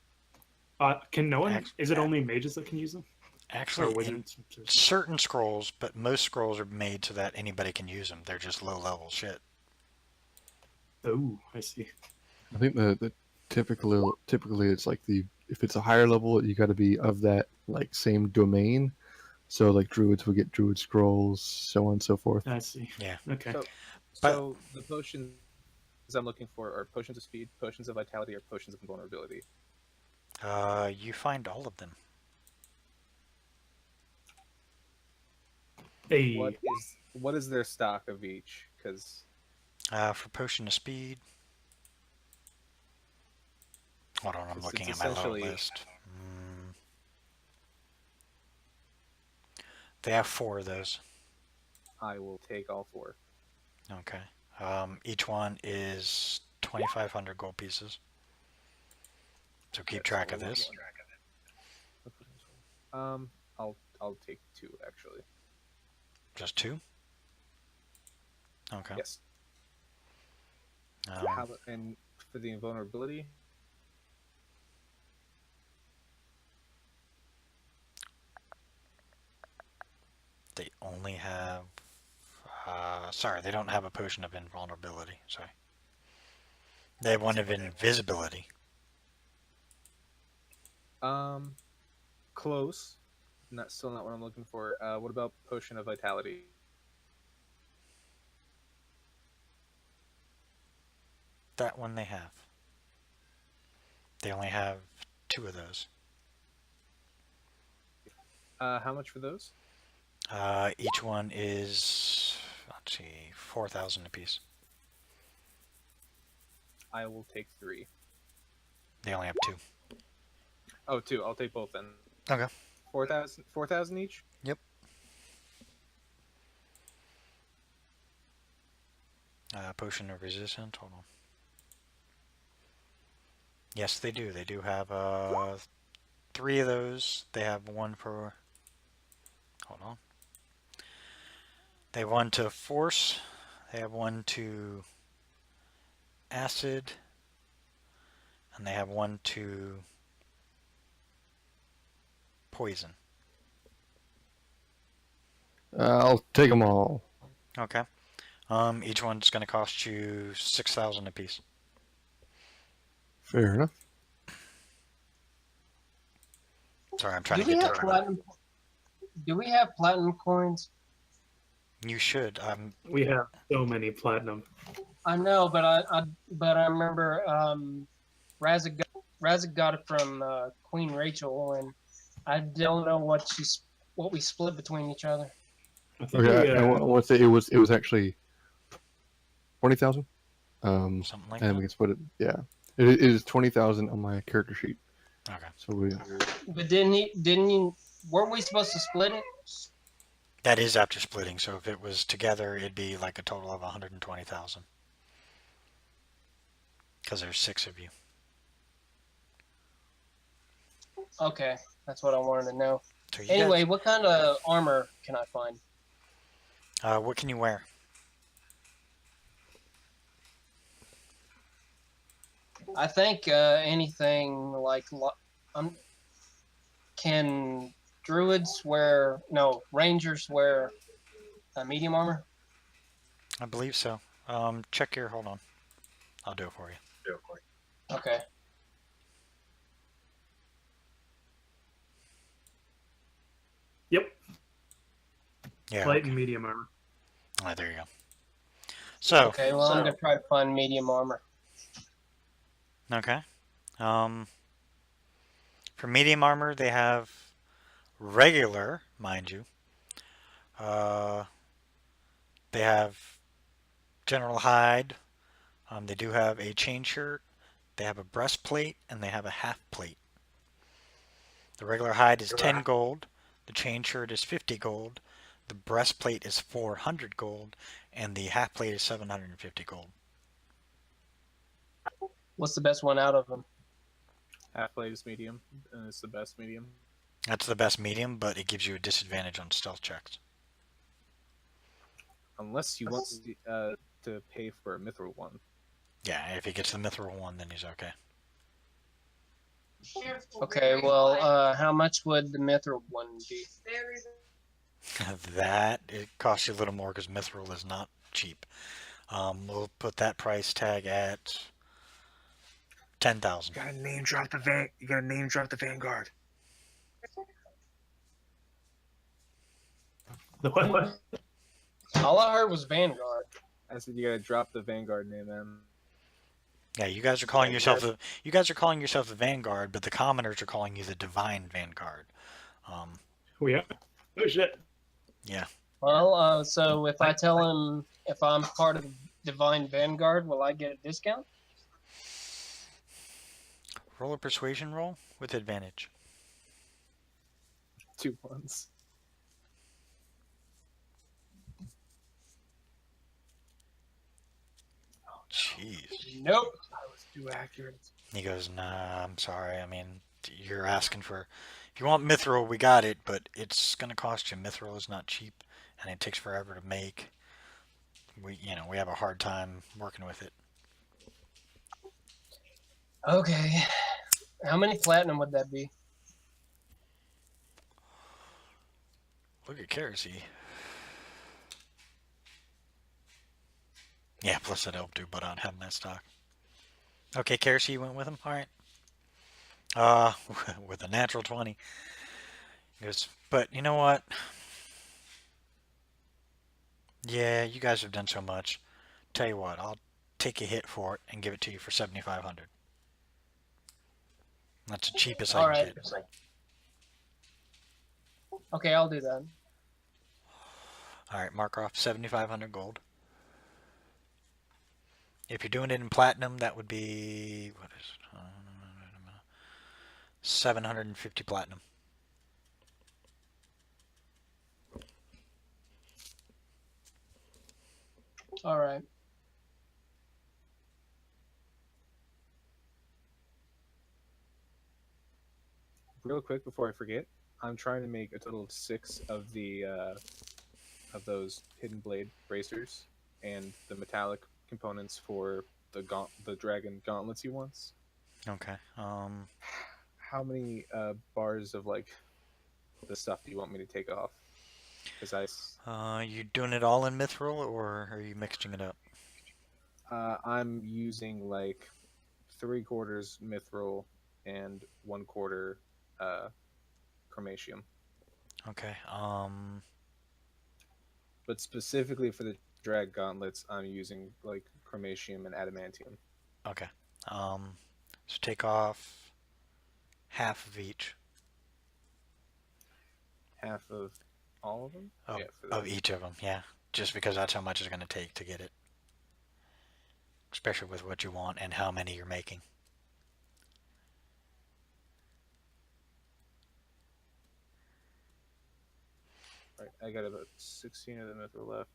Can no one? Act- Is it only mages that can use them? Or Actually, in wizards? certain scrolls, but most scrolls are made so that anybody can use them. They're just low level shit. Oh, I see. I think the typically it's like if it's a higher level, you got to be of that like same domain. So like druids will get druid scrolls, so on and so forth. I see. Yeah. Okay. So, But- so the potions I'm looking for are potions of speed, potions of vitality, or potions of invulnerability. You find all of them. Hey, What is their stock of each? Because For potion of speed. Hold on, I'm It's looking at my little essentially- list. They have 4 of those. I will take all 4. Okay. Each one is 2,500 gold pieces. So keep track of this. I'll take 2 actually. Just 2? Okay. Yes. Um, And for the invulnerability, they only have. Sorry, they don't have a potion of invulnerability. Sorry. They have one of invisibility. close. Still not what I'm looking for. What about Potion of Vitality? That one they have. They only have 2 of those. How much for those? Each one is, let's see, 4,000 apiece. I will take 3. They only have 2. Oh, 2. I'll take both then. Okay. 4,000 each? Yep. Potion of Resistance, hold on. Yes, they do. They do have 3 of those. They have 1 for... Hold on. They have 1 to Force. They have 1 to Acid. And they have 1 to Poison. I'll take them all. Okay. Each one's going to cost you 6,000 apiece. Fair enough. Sorry, I'm trying Do to we get have that. platinum? Do we have platinum coins? You should. We have so many platinum. I know, but I remember Razak got it from Queen Rachel, and I don't know what we split between each other. I think Okay, we, I want to say it was actually 20,000. something like And that. we can split it. Yeah, it is 20,000 on my character sheet. Okay. So we. But weren't we supposed to split it? That is after splitting, so if it was together, it'd be like a total of 120,000. Because there's 6 of you. Okay, that's what I wanted to know. So you Anyway, what kind of armor can I find? what can you wear? I think anything like can druids wear? No, rangers wear medium armor. I believe so. Check your. Hold on. I'll do it for you. Okay. Yep. Yeah. Light and medium armor. Oh, there you go. So. Okay. Well, I'm gonna try to find medium armor. Okay. For medium armor, they have regular, mind you. They have general hide. They do have a chain shirt. They have a breastplate, and they have a half plate. The regular hide is 10 gold. The chain shirt is 50 gold. The breastplate is 400 gold, and the half plate is 750 gold. What's the best one out of them? Half-blade is medium, and it's the best medium. That's the best medium, but it gives you a disadvantage on stealth checks. Unless you want to pay for a mithril one. Yeah, if he gets the mithril one, then he's okay. Okay. Well, how much would the mithril one be? That, it costs you a little more because mithril is not cheap. We'll put that price tag at 10,000. You gotta name drop the Vanguard. The what? All I heard was Vanguard. I said you gotta drop the Vanguard name in. Yeah, you guys are calling yourself the Vanguard, but the commoners are calling you the Divine Vanguard. We are. Oh shit. Yeah. Well, so if I tell him if I'm part of the Divine Vanguard, will I get a discount? Roll a persuasion roll with advantage. 2 ones. Oh, jeez. Nope. I was too accurate. He goes, nah, I'm sorry. I mean, you're asking for... If you want mithril, we got it, but it's going to cost you. Mithril is not cheap, and it takes forever to make. We have a hard time working with it. Okay. How many platinum would that be? Look at Kerosene. Yeah, plus that helped too, but on having that stock. Okay, Kerosene, you went with him? Alright. With a natural 20. But you know what? Yeah, you guys have done so much. Tell you what, I'll take a hit for it and give it to you for 7,500. That's the cheapest I All can right. get. Okay, I'll do that. All right, mark off 7,500 gold. If you're doing it in platinum, that would be what is it? 750 platinum. All right. Real quick before I forget, I'm trying to make a total of 6 of the of those hidden blade bracers and the metallic components for the dragon gauntlets you want. Okay. How many bars of like the stuff do you want me to take off? Because You doing it all in mithril, or are you mixing it up? I'm using like 3/4 mithril and 1/4 chromacium. Okay. But specifically for the drag gauntlets, I'm using like chromacium and adamantium. Okay. So take off half of each. Half of all of them? Of, Yeah, of each of them, yeah. Just because that's how much it's going to take to get it. Especially with what you want and how many you're making. Right, I got about 16 of the mithril left.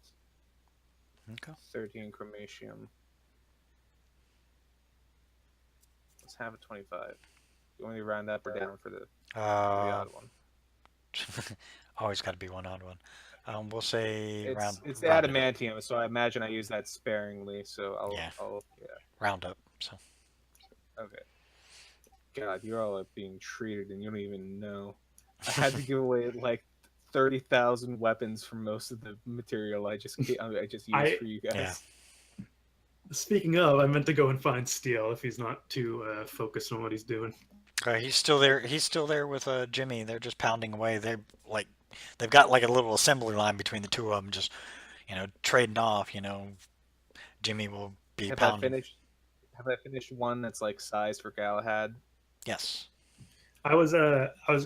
Okay. 13 chromacium. Let's have a 25. You want me to round up or down for the odd one? Always got to be one odd one. We'll say It's the round it up. adamantium, so I imagine I use that sparingly. So I'll Yeah. yeah. Round up. So Okay. God, you're all being treated, and you don't even know. I had to give away like 30,000 weapons for most of the material I just used for you guys. Yeah. Speaking of, I meant to go and find Steel if he's not too focused on what he's doing. he's still there. He's still there with Jimmy. They're just pounding away. They've got like a little assembly line between the two of them, just trading off. Jimmy will be pounding. Have I finished one that's like size for Galahad? Yes. I was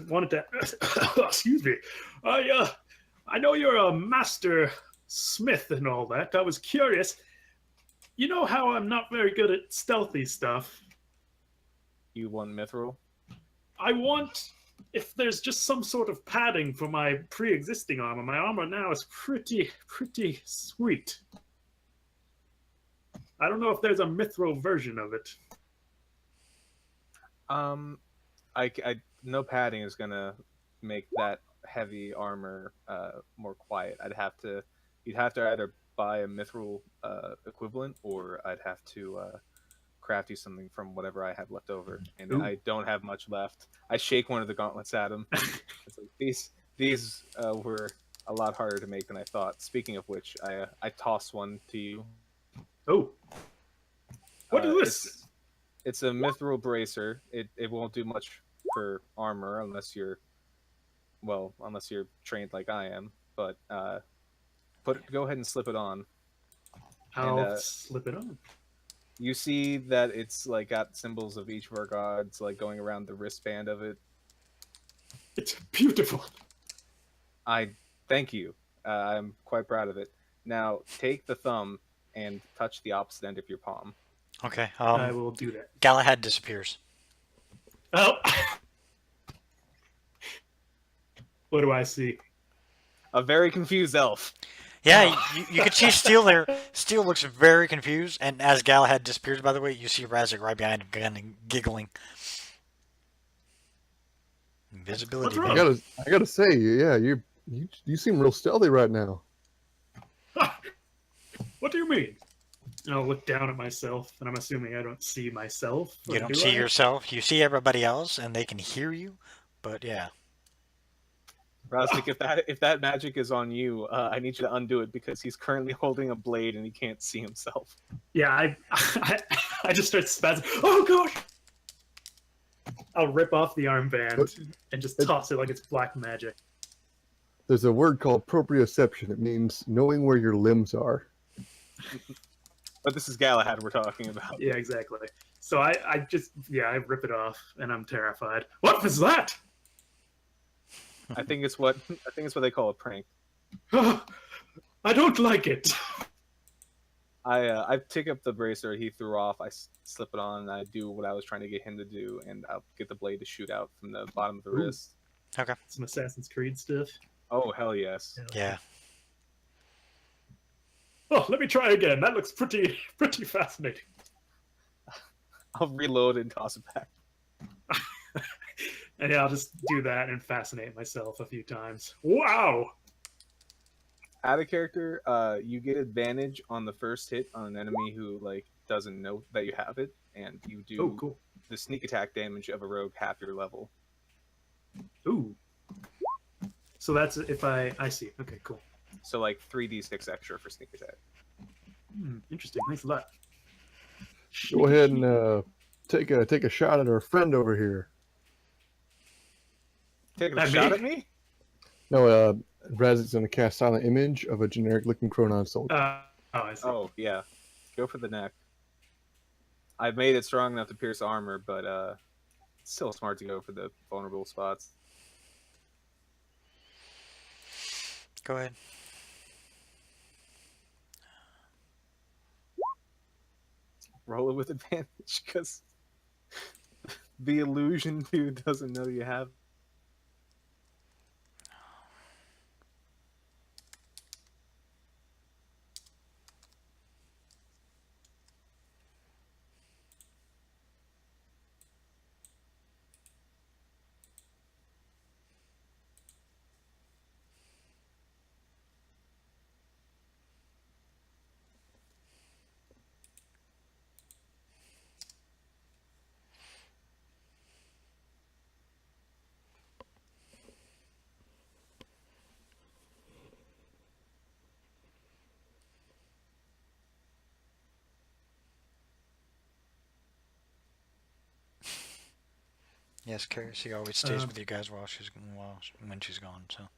wanted to excuse me. I know you're a master smith and all that. I was curious. You know how I'm not very good at stealthy stuff. You want mithril? I want if there's just some sort of padding for my pre-existing armor. My armor now is pretty sweet. I don't know if there's a mithril version of it. No padding is gonna make that heavy armor more quiet. You'd have to either buy a mithril equivalent, or I'd have to craft you something from whatever I have left over, and Ooh. I don't have much left. I shake one of the gauntlets at him. It's like, these were a lot harder to make than I thought. Speaking of which, I toss one to you. Oh, what is this? It's a mithril bracer. It won't do much for armor unless you're trained like I am. But go ahead and slip it on. I'll slip it on. You see that it's like got symbols of each of our gods like going around the wristband of it. It's beautiful. I thank you. I'm quite proud of it. Now take the thumb and touch the opposite end of your palm. Okay. I will do that. Galahad disappears. Oh. What do I see? A very confused elf. Yeah, you can see Steel there. Steel looks very confused, and as Galahad disappears, by the way, you see Razik right behind him, giggling. Invisibility. What's wrong? I gotta say, yeah, you seem real stealthy right now. What do you mean? And I'll look down at myself, and I'm assuming I don't see myself. You don't do see I? yourself. You see everybody else, and they can hear you. But yeah. Razik, if that magic is on you, I need you to undo it because he's currently holding a blade and he can't see himself. Yeah, I just start spazzing. Oh gosh! I'll rip off the armband and just toss it like it's black magic. There's a word called proprioception. It means knowing where your limbs are. But this is Galahad we're talking about. Yeah, exactly. So I rip it off, and I'm terrified. What was that? I think it's what they call a prank. I don't like it. I pick up the bracer he threw off. I slip it on, and I do what I was trying to get him to do, and I'll get the blade to shoot out from the bottom of the wrist. Okay. Some Assassin's Creed stuff. Oh hell yes! Yeah. Oh, let me try again. That looks pretty fascinating. I'll reload and toss it back. And yeah, I'll just do that and fascinate myself a few times. Wow! Add a character. You get advantage on the first hit on an enemy who doesn't know that you have it, and you do Oh, cool. the sneak attack damage of a rogue half your level. Ooh. So that's if I see. Okay, cool. So 3d6 extra for sneak attack. Interesting. Thanks a lot. Go ahead and take a shot at our friend over here. Taking a That shot me? at me? No, Razik's going to cast Silent Image of a generic-looking Chronon soldier. I see. Oh yeah, go for the neck. I've made it strong enough to pierce armor, but it's still smart to go for the vulnerable spots. Go ahead. Roll it with advantage because the illusion dude doesn't know you have. Yes, Casey always stays with you guys when she's gone. So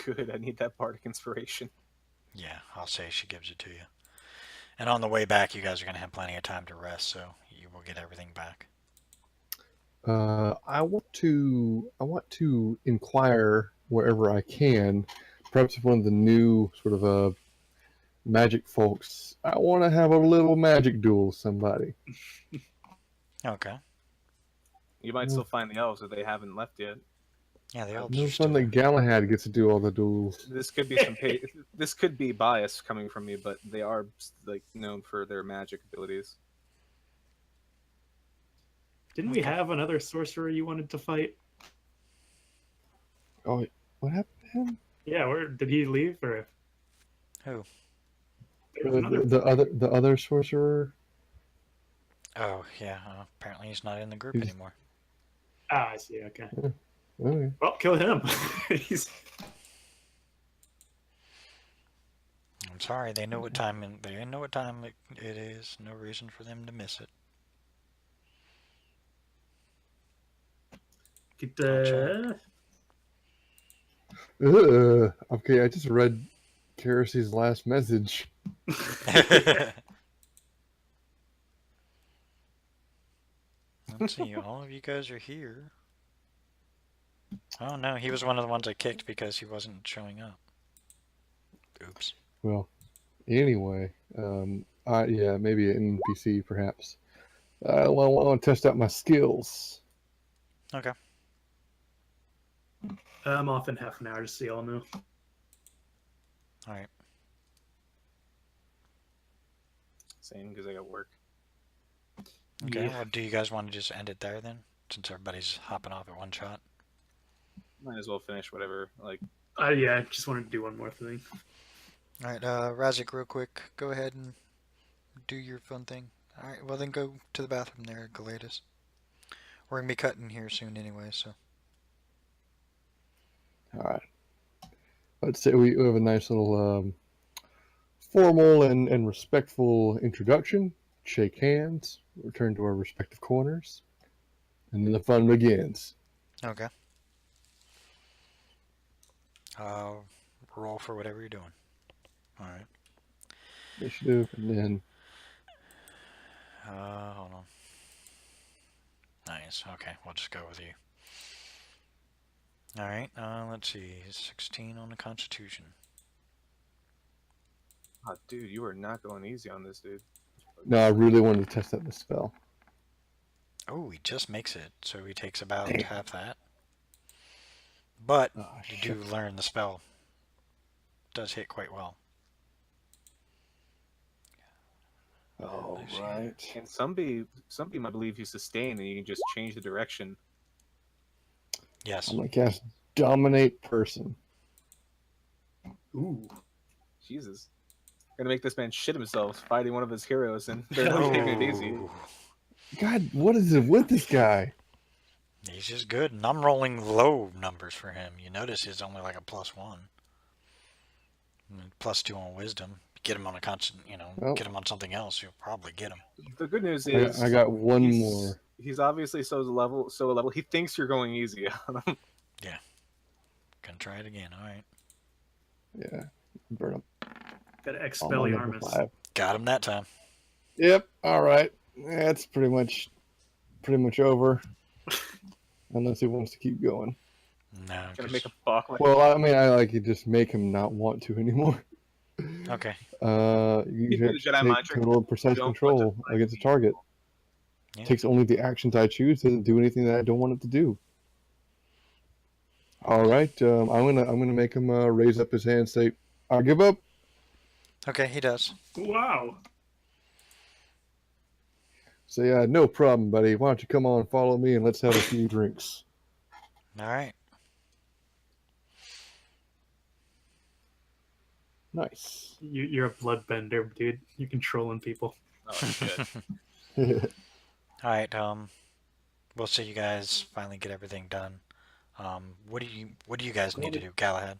Good, I need that bardic inspiration. yeah, I'll say she gives it to you. And on the way back, you guys are gonna have plenty of time to rest, so you will get everything back. I want to inquire wherever I can. Perhaps if one of the new sort of magic folks. I want to have a little magic duel with somebody. Okay. You might still find the elves if they haven't left yet. Yeah, the elves No are still fun that Galahad gets to do all the duels. This could be this could be bias coming from me, but they are known for their magic abilities. Didn't we have another sorcerer you wanted to fight? Oh, what happened to him? Yeah, where did he leave or? Who? There was another. The other sorcerer. Oh yeah. Apparently he's not in the group He's- anymore. Ah, I see. Okay. Okay. Well, kill him. He's. I'm sorry. They know what time it is. No reason for them to miss it. Okay, I just read Keresy's last message. Let's see. All of you guys are here. Oh no, he was one of the ones I kicked because he wasn't showing up. Oops. Well, anyway, yeah, maybe an NPC perhaps. I want to test out my skills. Okay. I'm off in half an hour to see all new. All right. Same because I got work. Okay. Yeah. Well, do you guys want to just end it there then, since everybody's hopping off at one shot? Might as well finish whatever. Yeah, I just wanted to do one more thing. All right, Razik, real quick, go ahead and do your fun thing. All right. Well, then go to the bathroom there, Galatus. We're gonna be cutting here soon anyway, so. All right. Let's say we have a nice little formal and respectful introduction. Shake hands. Return to our respective corners. and then the fun begins. Okay. Roll for whatever you're doing. All right. Initiative, and then Hold on. Nice. Okay, we'll just go with you. All right. Let's see. 16 on the Constitution. Oh, dude, you are not going easy on this, dude. no, I really wanted to test out the spell. Oh, he just makes it, so he takes about half that. But Oh, you shit. do learn the spell. Does hit quite well. Oh, Let's see. right. And some people might believe you sustain, and you can just change the direction. Yes. I'm gonna cast Dominate Person. Ooh. Jesus. Gonna make this man shit himself fighting one of his heroes, and they're really taking it easy. Oh, God, what is it with this guy? he's just good, and I'm rolling low numbers for him. You notice he's only like a +1. +2 on Wisdom. Get him on a constant, Well. get him on something else, you'll probably get him. The good news is I got one he's- more. He's obviously so level. He thinks you're going easy on him. Gonna try it again. All right. Yeah, burn him. Got On my number Expelliarmus. 5. Got him that time. Yep. All right. That's pretty much over. Unless he wants to keep going. No. Gonna 'cause- make a fuck. Like, Well, I mean, I like to just make him not want to anymore. Okay. You do the have Jedi to mind take trick. total precise Don't control touch it. against a target. Yeah. Takes only the actions I choose. Doesn't do anything that I don't want it to do. All right. I'm gonna make him raise up his hand and say, "I give up." Okay, he does. Wow. Say, no problem, buddy. Why don't you come on, follow me, and let's have a few drinks. All right. Nice. You're a bloodbender, dude. You're controlling people. oh, good. All right. We'll see you guys finally get everything done. What do you guys need to do, Galahad?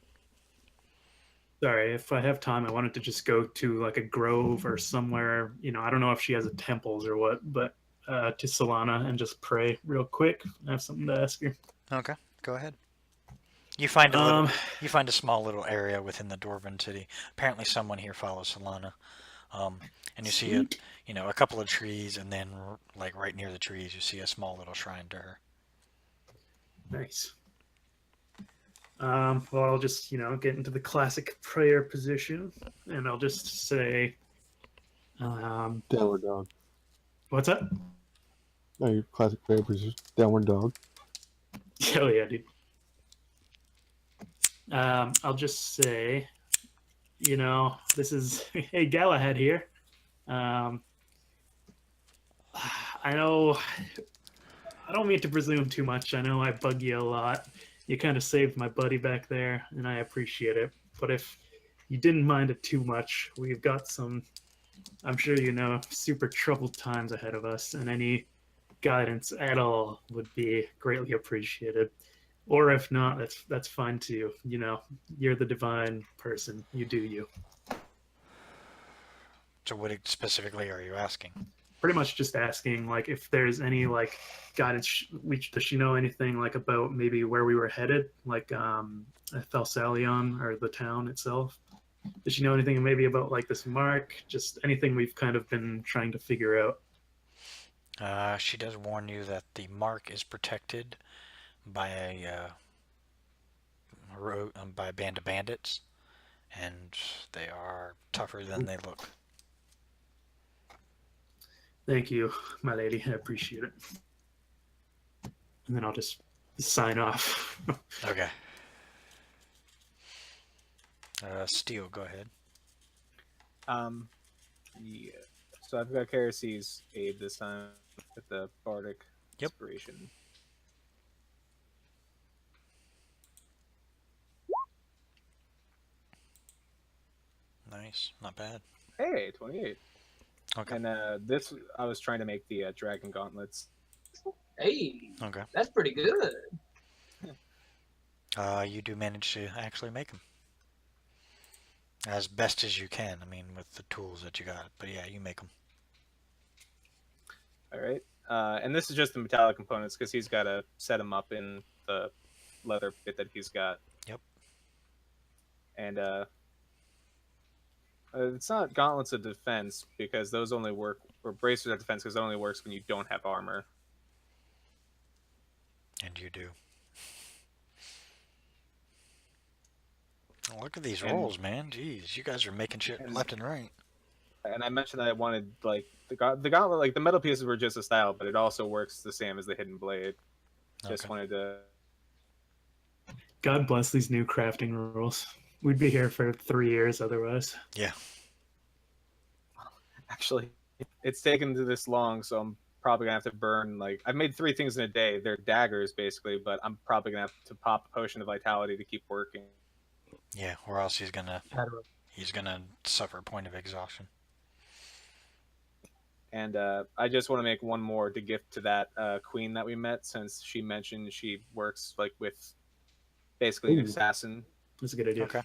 Sorry, if I have time, I wanted to just go to like a grove or somewhere. I don't know if she has a temples or what, but to Solana and just pray real quick. I have something to ask her. Okay, go ahead. You find a small little area within the Dwarven city. Apparently, someone here follows Solana. And you see a couple of trees, and then like right near the trees, you see a small little shrine to her. Nice. Well, I'll just, get into the classic prayer position, and I'll just say, Downward dog. what's that? No, your classic prayer position. Downward dog. Hell yeah, dude. I'll just say, this is, hey, Galahad here. I know, I don't mean to presume too much. I know I bug you a lot. You kind of saved my buddy back there, and I appreciate it. But if you didn't mind it too much, we've got some, I'm sure super troubled times ahead of us, and any guidance at all would be greatly appreciated. Or if not, that's fine too. You're the divine person. You do you. So, what specifically are you asking? Pretty much just asking, like, if there's any like guidance. Does she know anything like about maybe where we were headed, like Thelsalion or the town itself? Does she know anything maybe about like this mark? Just anything we've kind of been trying to figure out. She does warn you that the mark is protected by a band of bandits, and they are tougher than they look. Thank you, my lady. I appreciate it. And then I'll just sign off. Okay. Steel, go ahead. Yeah. So I've got Kerese's aid this time with the Bardic Yep. Inspiration. Nice, not bad. Hey, 28. Okay. And this, I was trying to make the Dragon Gauntlets. Hey, Okay. that's pretty good. You do manage to actually make them. As best as you can, I mean, with the tools that you got. But yeah, you make them. All right. And this is just the metallic components because he's got to set them up in the leather bit that he's got. Yep. And it's not gauntlets of defense because those only work, or bracers of defense because it only works when you don't have armor. And you do. Oh, look at these And- rolls, man. Jeez, you guys are making shit and- left and right. And I mentioned that I wanted like the gauntlet, like the metal pieces were just a style, but it also works the same as the hidden blade. Just Okay. wanted to. God bless these new crafting rules. We'd be here for 3 years otherwise. Yeah. Actually, it's taken to this long, so I'm probably gonna have to burn like I've made 3 things in a day. They're daggers basically, but I'm probably gonna have to pop a potion of vitality to keep working. Yeah, or else he's gonna suffer a point of exhaustion. And I just want to make one more to gift to that queen that we met, since she mentioned she works like with basically an Ooh. assassin. That's a good idea. Okay.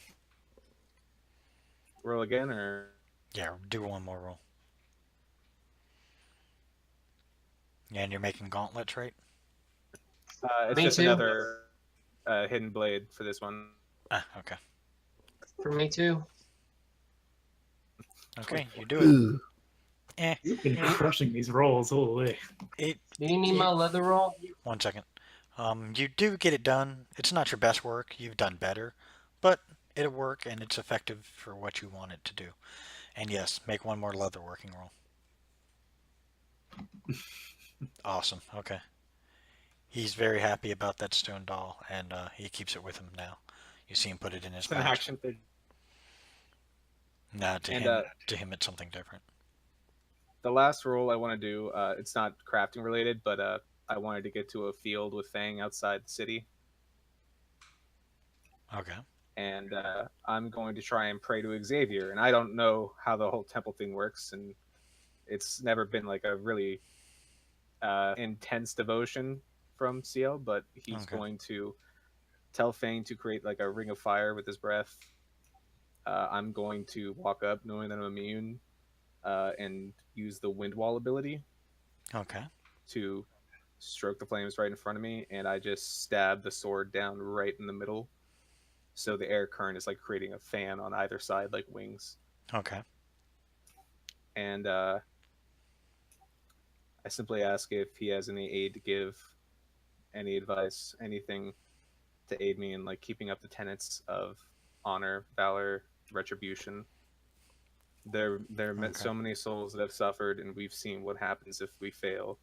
Roll again, or Yeah, do one more roll. Yeah, and you're making gauntlets, right? it's Me just too. another hidden blade for this one. Ah, okay. For me too. Okay, you do it. Ugh. Eh, You've been crushing these rolls. Holy. it. Do you need my leather roll? 1 second. You do get it done. It's not your best work. You've done better, but it'll work and it's effective for what you want it to do. And yes, make one more leather working roll. Awesome. Okay. He's very happy about that stone doll, and he keeps it with him now. You see him put it in his It's an pouch. action thing. Nah, to And, him, it's something different. The last roll I want to do, it's not crafting related, but I wanted to get to a field with Fang outside the city, Okay. and I'm going to try and pray to Xavier. And I don't know how the whole temple thing works, and it's never been like a really intense devotion from CL, but he's Okay. going to tell Fang to create like a ring of fire with his breath. I'm going to walk up knowing that I'm immune and use the wind wall ability Okay. to stroke the flames right in front of me, and I just stab the sword down right in the middle, so the air current is like creating a fan on either side like wings. Okay. And I simply ask if he has any aid to give, any advice, anything to aid me in like keeping up the tenets of honor, valor, retribution. There have been Okay. so many souls that have suffered, and we've seen what happens if we fail.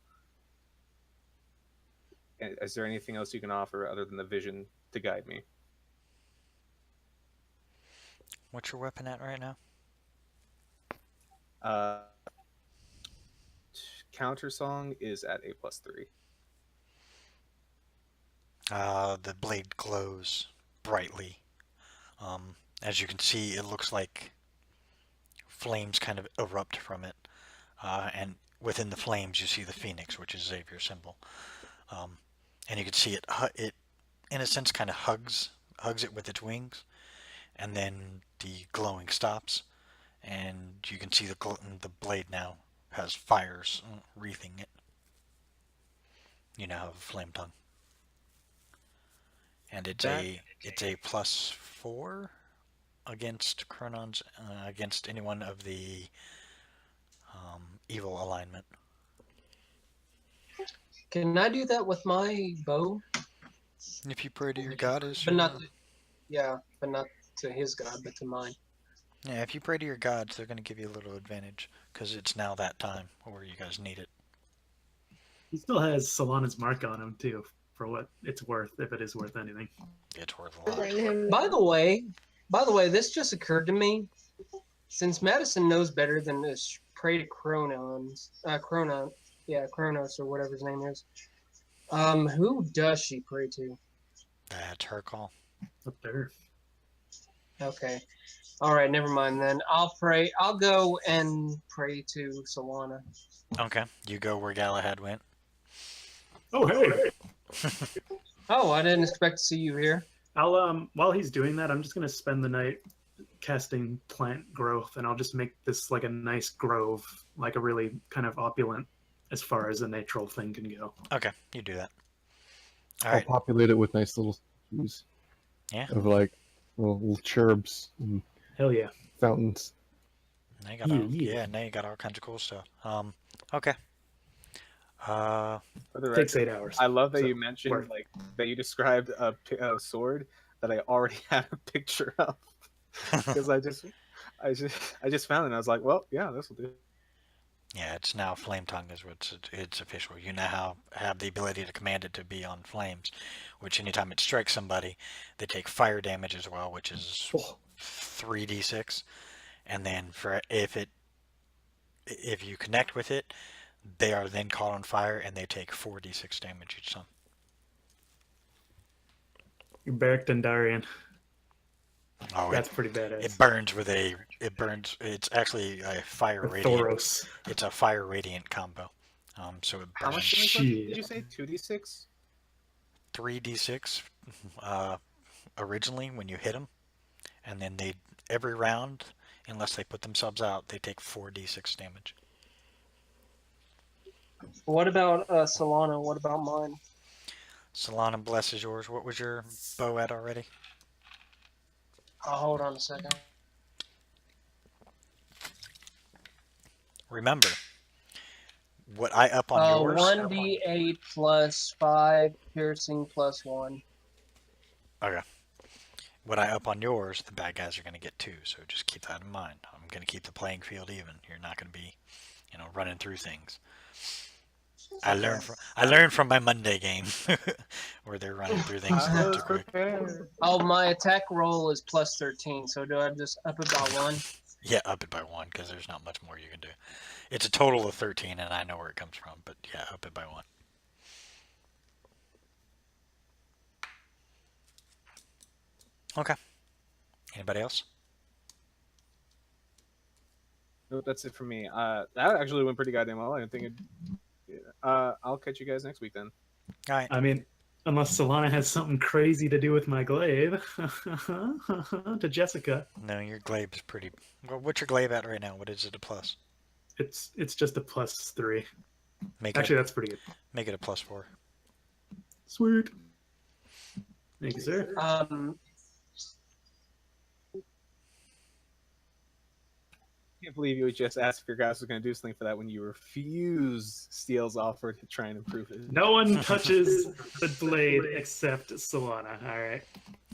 Is there anything else you can offer other than the vision to guide me? What's your weapon at right now? Counter song is at A+3. The blade glows brightly. As you can see, it looks like flames kind of erupt from it. And within the flames, you see the phoenix, which is Xavier's symbol. And you can see it, in a sense, kind of hugs it with its wings. And then the glowing stops. And you can see the blade now has fires wreathing it. You now have a flame tongue. And it's a +4 against Chronon's against any one of the evil alignment. Can I do that with my bow? If you pray to your goddess, But not, but not to his god, but to mine. yeah, if you pray to your gods, they're going to give you a little advantage because it's now that time where you guys need it. He still has Solana's mark on him too, for what it's worth, if it is worth anything. It's worth a lot. Bring him. By the way, this just occurred to me. Since Madison knows better than this, pray to Kronos, or whatever his name is. Who does she pray to? That's her call. Up there. Okay. All right, never mind then. I'll pray. I'll go and pray to Solana. Okay, you go where Galahad went. Oh, hey! Oh, I didn't expect to see you here. I'll while he's doing that, I'm just gonna spend the night casting plant growth, and I'll just make this like a nice grove, like a really kind of opulent as far as a natural thing can go. Okay, you do that. All I'll right. populate it with nice little statues Yeah. of like little cherubs and Hell yeah. fountains. Now you got Yeah, all, yeah. yeah. Now you got all kinds of cool stuff. Okay. For the Takes record, 8 hours. I love that So, you mentioned worth. like that you described a sword that I already had a picture of because I just found it and I was like, well, yeah, this will do. Yeah, it's now Flame Tongue is what's it's official. You now have the ability to command it to be on flames, which anytime it strikes somebody, they take fire damage as well, which is Oh, 3d6, and then if you connect with it, they are then caught on fire and they take 4d6 damage each time. you're Beric Dondarrion. Oh, That's pretty badass. it burns with it burns. It's actually a fire Or radiant. Thoros. It's a fire radiant combo. So it How much burns damage did Shit. you say? 2d6? 3d6 originally when you hit them, and then they every round, unless they put themselves out, they take 4d6 damage. What about Solana? What about mine? Solana, bless is yours. What was your bow at already? Oh, hold on a second. Remember, what I up on yours. 1d8 plus 5, piercing plus 1. Okay. What I up on yours, the bad guys are going to get 2, so just keep that in mind. I'm going to keep the playing field even. You're not going to be, running through things. I learned from my Monday game where they're running through things I too was quick. prepared. Oh, my attack roll is plus 13, so do I just up it by 1? Yeah, up it by 1 because there's not much more you can do. It's a total of 13, and I know where it comes from, but yeah, up it by 1. Okay. Anybody else? Nope, that's it for me. That actually went pretty goddamn well. I didn't think it. I'll catch you guys next week then. All right. I mean, unless Solana has something crazy to do with my glaive. To Jessica. No, your glaive is pretty. Well, what's your glaive at right now? What is it a plus? It's just a +3. Make Actually, it that's pretty good. make it a +4. Sweet. Thank you, sir. I can't believe you would just ask if your guys was going to do something for that when you refuse Steel's offer to try and improve it. No one touches the blade except Solana. All right.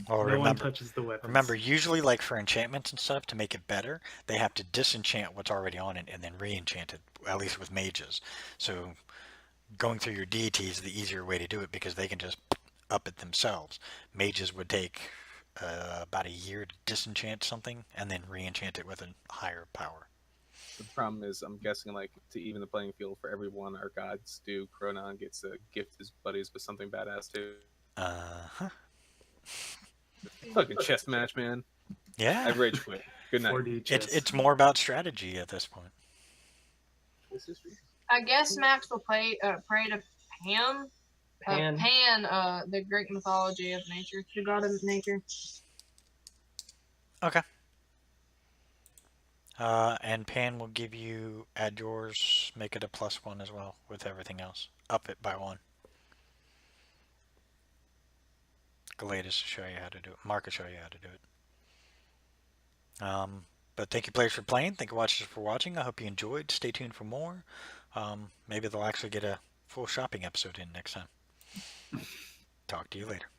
Oh, No one touches the weapon. Remember, usually, like for enchantments and stuff, to make it better, they have to disenchant what's already on it and then re-enchant it. At least with mages. So, going through your deities is the easier way to do it because they can just up it themselves. Mages would take about a year to disenchant something and then re-enchant it with a higher power. The problem is, I'm guessing, like, to even the playing field for everyone our gods do, Cronon gets to gift his buddies with something badass too. Uh-huh. Fucking chess match, man. Yeah. I rage quit. Good night. 4D chess. It's more about strategy at this point. This is I guess Max will pray to Pan. Pan. Pan, the Greek mythology of nature, the god of nature. Okay. And Pan will give you, add yours, make it a +1 as well with everything else. Up it by 1. Galatus to show you how to do it. Mark will show you how to do it. But thank you players for playing. Thank you watchers for watching. I hope you enjoyed. Stay tuned for more. Maybe they'll actually get a full shopping episode in next time. Talk to you later.